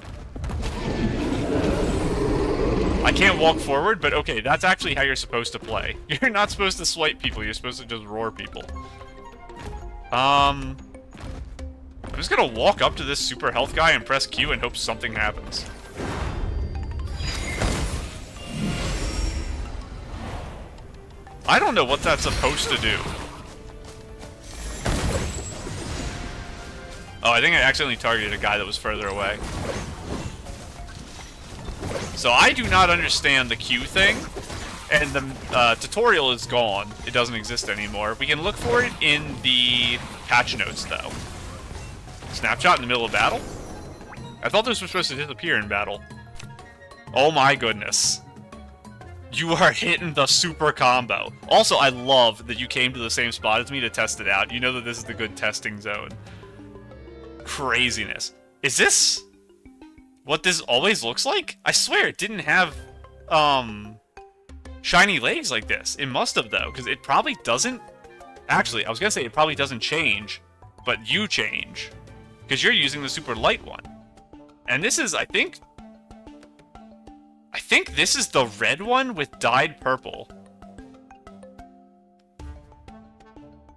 [SPEAKER 1] I can't walk forward, but okay, that's actually how you're supposed to play. You're not supposed to swipe people, you're supposed to just roar people. I'm just gonna walk up to this super health guy and press Q and hope something happens. I don't know what that's supposed to do. Oh, I think I accidentally targeted a guy that was further away. So I do not understand the Q thing, and the tutorial is gone. It doesn't exist anymore. We can look for it in the patch notes, though. Snapshot in the middle of battle? I thought this was supposed to disappear in battle. Oh my goodness. You are hitting the super combo. Also, I love that you came to the same spot as me to test it out. You know that this is the good testing zone. Craziness. Is this what this always looks like? I swear it didn't have, shiny legs like this. It must have, though, because it probably doesn't... Actually, I was gonna say it probably doesn't change, but you change. Because you're using the super light one. And this is, I think this is the red one with dyed purple.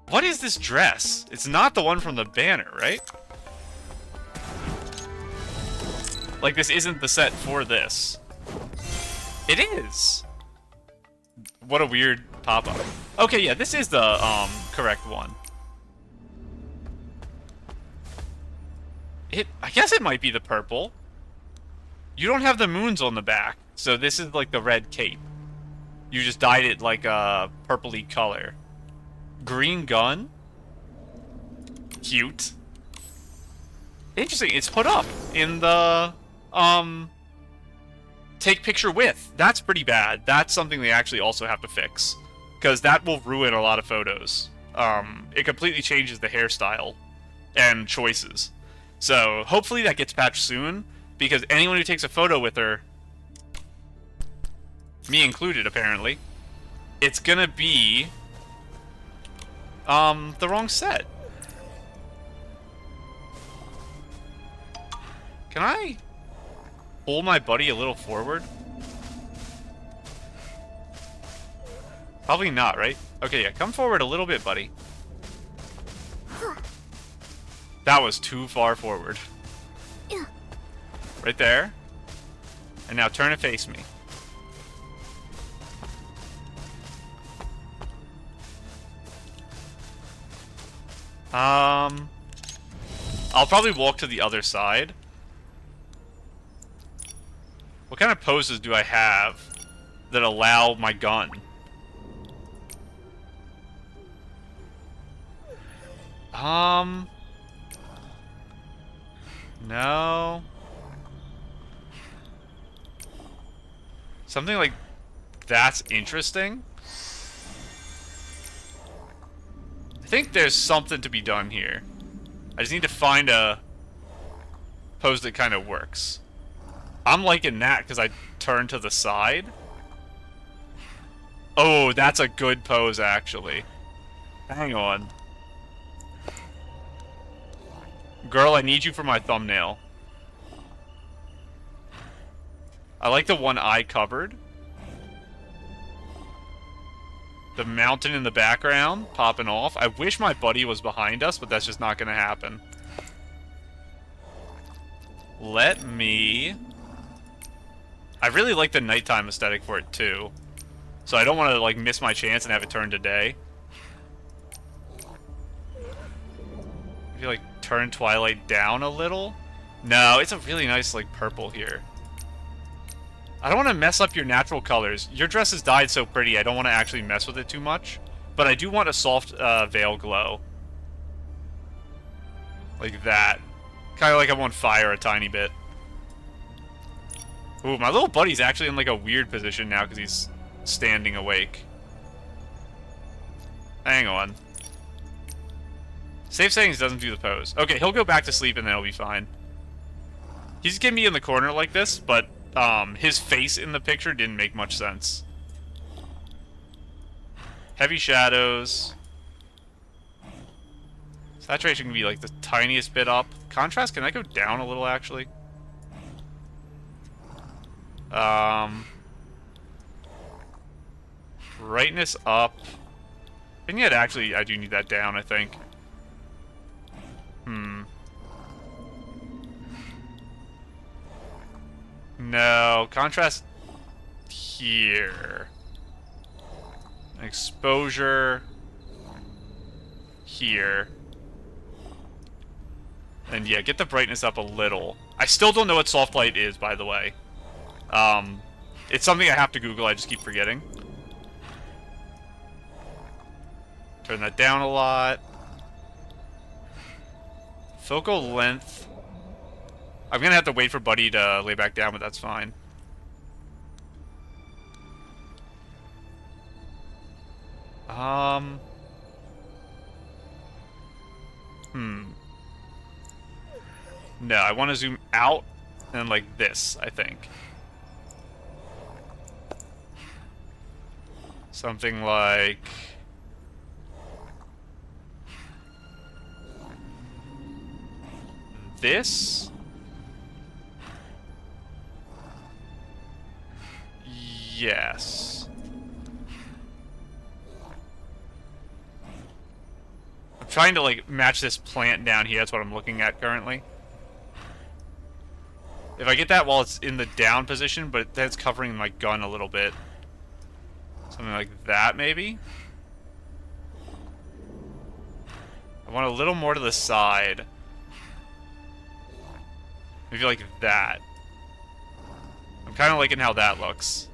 [SPEAKER 1] What is this dress? It's not the one from the banner, right? Like, this isn't the set for this. It is! What a weird pop-up. Okay, yeah, this is the, correct one. I guess it might be the purple. You don't have the moons on the back, so this is like the red cape. You just dyed it like a purpley color. Green gun. Cute. Interesting, it's put up in the, take picture with. That's pretty bad. That's something they actually also have to fix. Because that will ruin a lot of photos. It completely changes the hairstyle and choices. So, hopefully that gets patched soon, because anyone who takes a photo with her, me included apparently, it's gonna be, the wrong set. Can I pull my buddy a little forward? Probably not, right? Okay, yeah, come forward a little bit, buddy. That was too far forward. Right there. And now turn and face me. I'll probably walk to the other side. What kind of poses do I have that allow my gun? No. Something like that's interesting. I think there's something to be done here. I just need to find a pose that kind of works. I'm liking that because I turn to the side. Oh, that's a good pose, actually. Hang on. Girl, I need you for my thumbnail. I like the one eye covered. The mountain in the background, popping off. I wish my buddy was behind us, but that's just not gonna happen. Let me... I really like the nighttime aesthetic for it, too. So I don't want to, like, miss my chance and have it turn to day. Maybe, like, turn Twilight down a little? No, it's a really nice, like, purple here. I don't want to mess up your natural colors. Your dress is dyed so pretty, I don't want to actually mess with it too much. But I do want a soft veil glow. Like that. Kind of like I'm on fire a tiny bit. Ooh, my little buddy's actually in like a weird position now because he's standing awake. Hang on. Save settings doesn't do the pose. Okay, he'll go back to sleep and then he'll be fine. He's getting me in the corner like this, but his face in the picture didn't make much sense. Heavy shadows. Saturation can be like the tiniest bit up. Contrast, can I go down a little actually? Brightness up. And yet actually I do need that down, I think. No, contrast here. Exposure here. And yeah, get the brightness up a little. I still don't know what soft light is, by the way. It's something I have to Google, I just keep forgetting. Turn that down a lot. Focal length. I'm gonna have to wait for Buddy to lay back down, but that's fine. No, I want to zoom out and like this, I think. Something like... this? Yes. I'm trying to like match this plant down here. That's what I'm looking at currently. If I get that while it's in the down position, but that's covering my gun a little bit. Something like that, maybe? I want a little more to the side. Maybe like that. I'm kind of liking how that looks.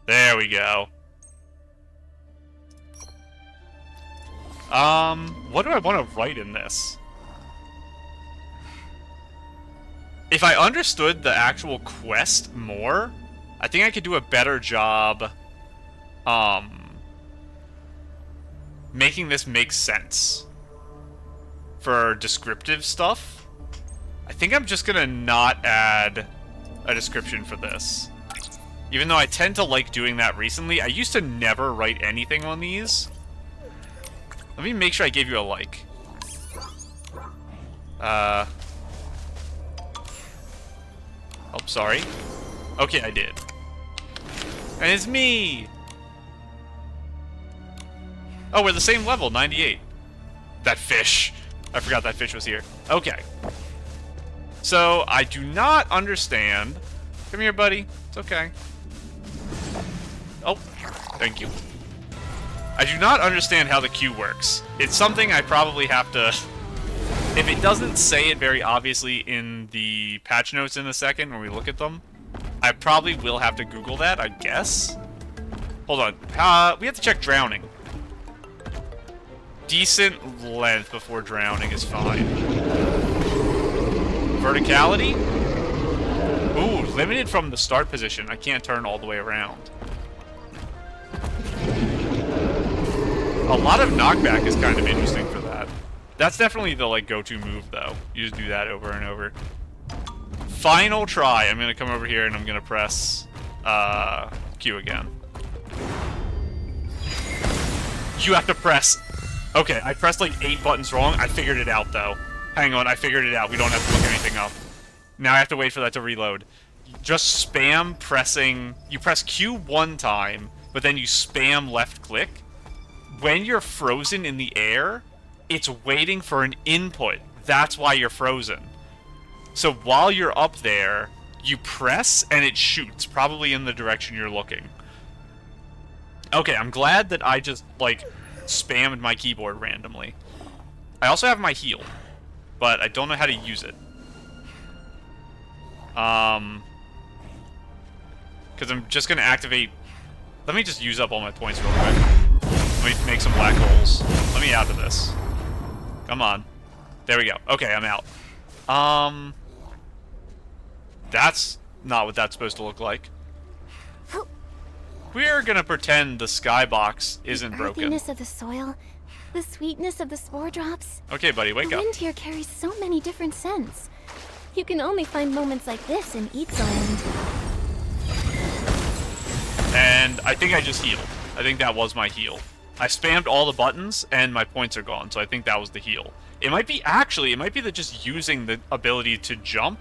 [SPEAKER 1] There we go. What do I want to write in this? If I understood the actual quest more, I think I could do a better job, making this make sense for descriptive stuff. I think I'm just gonna not add a description for this. Even though I tend to like doing that recently, I used to never write anything on these. Let me make sure I gave you a like. Oh, sorry. Okay, I did. And it's me! Oh, we're the same level, 98. That fish. I forgot that fish was here. Okay. So, I do not understand... Come here, buddy. It's okay. Oh, thank you. I do not understand how the queue works. It's something I probably have to... If it doesn't say it very obviously in the patch notes in a second when we look at them, I probably will have to Google that, I guess. Hold on. We have to check drowning. decent length before drowning is fine. Verticality? Ooh, limited from the start position. I can't turn all the way around. A lot of knockback is kind of interesting for that. That's definitely the, like, go-to move, though. You just do that over and over. Final try. I'm gonna come over here and I'm gonna press, Q again. You have to press... Okay, I pressed, like, 8 buttons wrong. I figured it out, though. Hang on, I figured it out. We don't have to look anything up. Now I have to wait for that to reload. Just spam pressing... You press Q one time, but then you spam left click. When you're frozen in the air, it's waiting for an input. That's why you're frozen. So while you're up there, you press and it shoots, probably in the direction you're looking. Okay, I'm glad that I just, like, spammed my keyboard randomly. I also have my heal, but I don't know how to use it. Because I'm just going to activate... Let me just use up all my points real quick. Let me make some black holes. Let me out of this. Come on. There we go. Okay, I'm out. That's not what that's supposed to look like. We're gonna pretend the skybox isn't broken.
[SPEAKER 2] The earthiness of the soil, the sweetness of the spore drops.
[SPEAKER 1] Okay, buddy, wake
[SPEAKER 2] The
[SPEAKER 1] up.
[SPEAKER 2] wind here carries so many different scents. You can only find moments like this in Eats Island.
[SPEAKER 1] And I think I just healed. I think that was my heal. I spammed all the buttons, and my points are gone, so I think that was the heal. It might be, actually, it might be that just using the ability to jump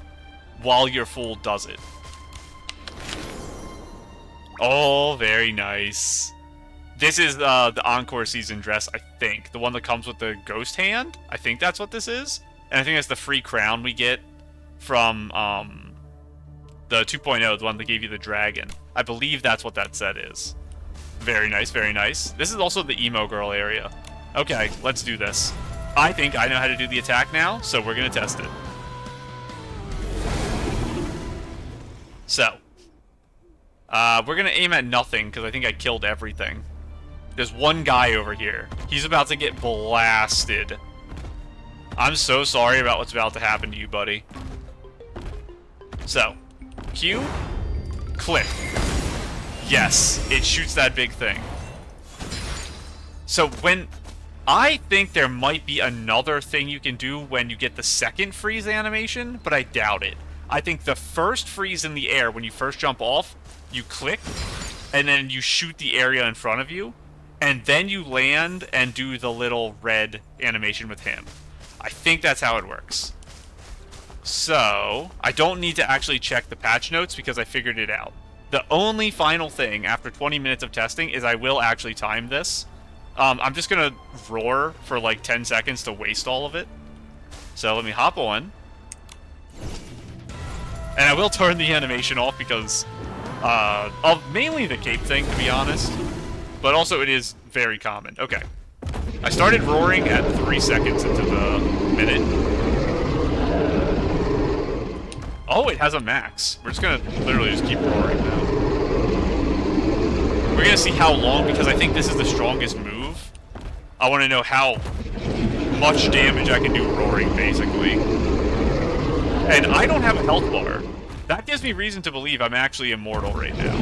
[SPEAKER 1] while your fool does it. Oh, very nice. This is the Encore season dress, I think. The one that comes with the ghost hand? I think that's what this is. And I think that's the free crown we get from the 2.0, the one that gave you the dragon. I believe that's what that set is. Very nice, very nice. This is also the emo girl area. Okay, let's do this. I think I know how to do the attack now, so we're going to test it. So, we're going to aim at nothing, because I think I killed everything. There's one guy over here. He's about to get blasted. I'm so sorry about what's about to happen to you, buddy. So, Q, click. Yes, it shoots that big thing. So when... I think there might be another thing you can do when you get the second freeze animation, but I doubt it. I think the first freeze in the air, when you first jump off, you click, and then you shoot the area in front of you, and then you land and do the little red animation with him. I think that's how it works. So, I don't need to actually check the patch notes because I figured it out. The only final thing after 20 minutes of testing is I will actually time this. I'm just going to roar for like 10 seconds to waste all of it. So let me hop on. And I will turn the animation off because of mainly the cape thing, to be honest. But also it is very common. Okay. I started roaring at 3 seconds into the minute. Oh, it has a max. We're just gonna literally just keep roaring now. We're gonna see how long, because I think this is the strongest move. I want to know how much damage I can do roaring, basically. And I don't have a health bar. That gives me reason to believe I'm actually immortal right now.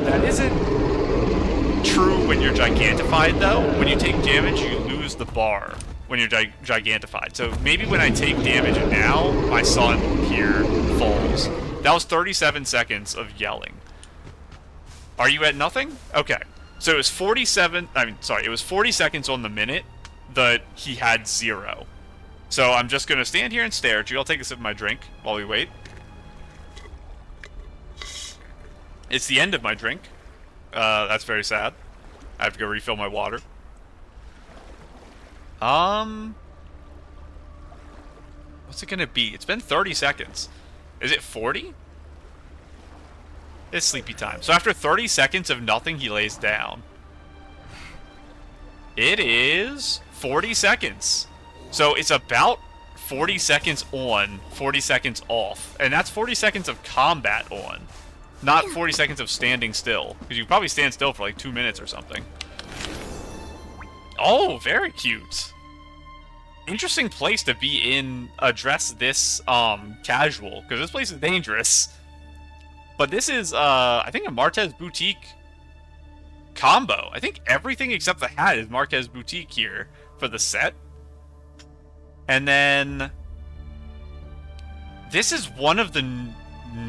[SPEAKER 1] That isn't true when you're gigantified, though. When you take damage, you lose the bar when you're gigantified. So maybe when I take damage now, my sun here falls. That was 37 seconds of yelling. Are you at nothing? Okay. So it was 40 seconds on the minute that he had 0. So I'm just going to stand here and stare at you. I'll take a sip of my drink while we wait. It's the end of my drink. That's very sad. I have to go refill my water. What's it gonna be? It's been 30 seconds. Is it 40? It's sleepy time. So after 30 seconds of nothing, he lays down. It is 40 seconds. So it's about 40 seconds on, 40 seconds off. And that's 40 seconds of combat on. Not 40 seconds of standing still. Because you probably stand still for like 2 minutes or something. Oh, very cute. Interesting place to be in, dress this, casual, because this place is dangerous. But this is, I think a Marquez Boutique combo. I think everything except the hat is Marquez Boutique here for the set. And then this is one of the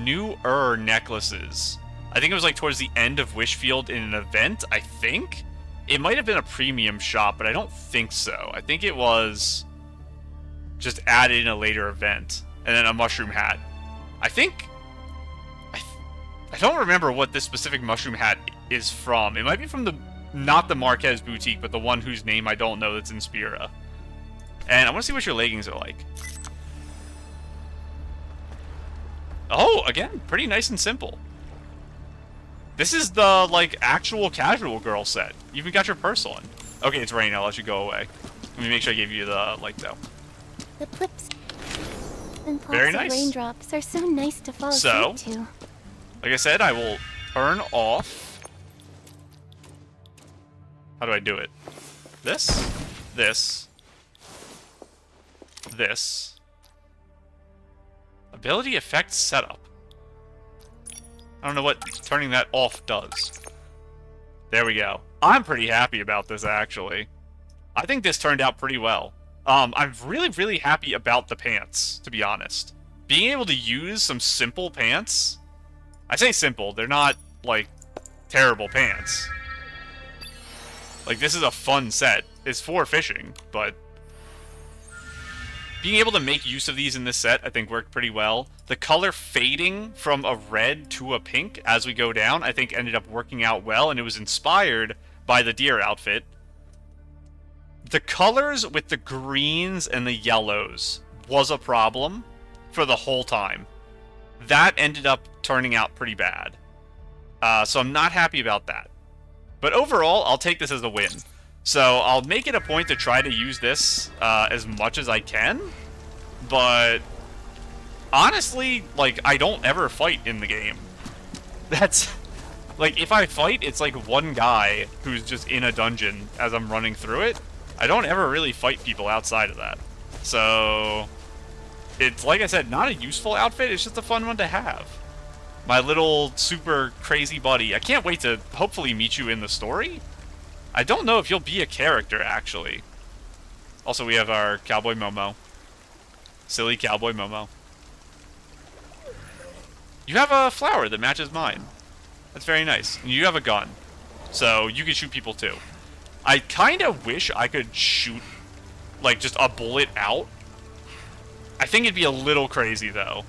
[SPEAKER 1] newer necklaces. I think it was like towards the end of Wishfield in an event, I think. It might have been a premium shop, but I don't think so. I think it was just added in a later event. And then a mushroom hat. I think... I don't remember what this specific mushroom hat is from. It might be from the... not the Marquez Boutique, but the one whose name I don't know that's in Spira. And I want to see what your leggings are like. Oh, again, pretty nice and simple. This is the, like, actual casual girl set. You even got your purse on. Okay, it's raining. I'll let you go away. Let me make sure I give you the light, though.
[SPEAKER 2] The plips and plops
[SPEAKER 1] Very
[SPEAKER 2] of
[SPEAKER 1] nice.
[SPEAKER 2] raindrops are so nice to fall asleep to.
[SPEAKER 1] Like I said, I will turn off... How do I do it? This, this, this. Ability effect setup. I don't know what turning that off does. There we go. I'm pretty happy about this, actually. I think this turned out pretty well. I'm really, really happy about the pants, to be honest. Being able to use some simple pants... I say simple, they're not, like, terrible pants. Like, this is a fun set. It's for fishing, but... being able to make use of these in this set, I think, worked pretty well. The color fading from a red to a pink as we go down, I think, ended up working out well, and it was inspired by the deer outfit. The colors with the greens and the yellows was a problem for the whole time. That ended up turning out pretty bad. So I'm not happy about that. But overall, I'll take this as a win. So I'll make it a point to try to use this as much as I can. But honestly, like, I don't ever fight in the game. That's... like, if I fight, it's like one guy who's just in a dungeon as I'm running through it. I don't ever really fight people outside of that. So... it's, like I said, not a useful outfit, it's just a fun one to have. My little super crazy buddy. I can't wait to hopefully meet you in the story. I don't know if you'll be a character, actually. Also, we have our Cowboy Momo. Silly Cowboy Momo. You have a flower that matches mine. That's very nice. And you have a gun. So, you can shoot people, too. I kind of wish I could shoot, like, just a bullet out. I think it'd be a little crazy, though.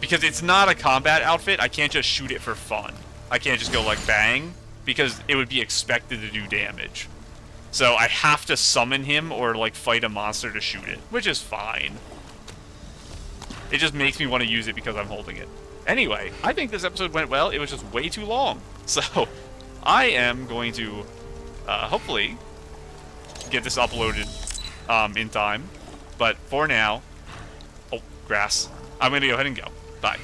[SPEAKER 1] Because it's not a combat outfit, I can't just shoot it for fun. I can't just go, like, bang, because it would be expected to do damage. So I have to summon him or, like, fight a monster to shoot it, which is fine. It just makes me want to use it because I'm holding it. Anyway, I think this episode went well. It was just way too long. So I am going to, hopefully, get this uploaded in time. But for now... oh, grass. I'm going to go ahead and go. Bye.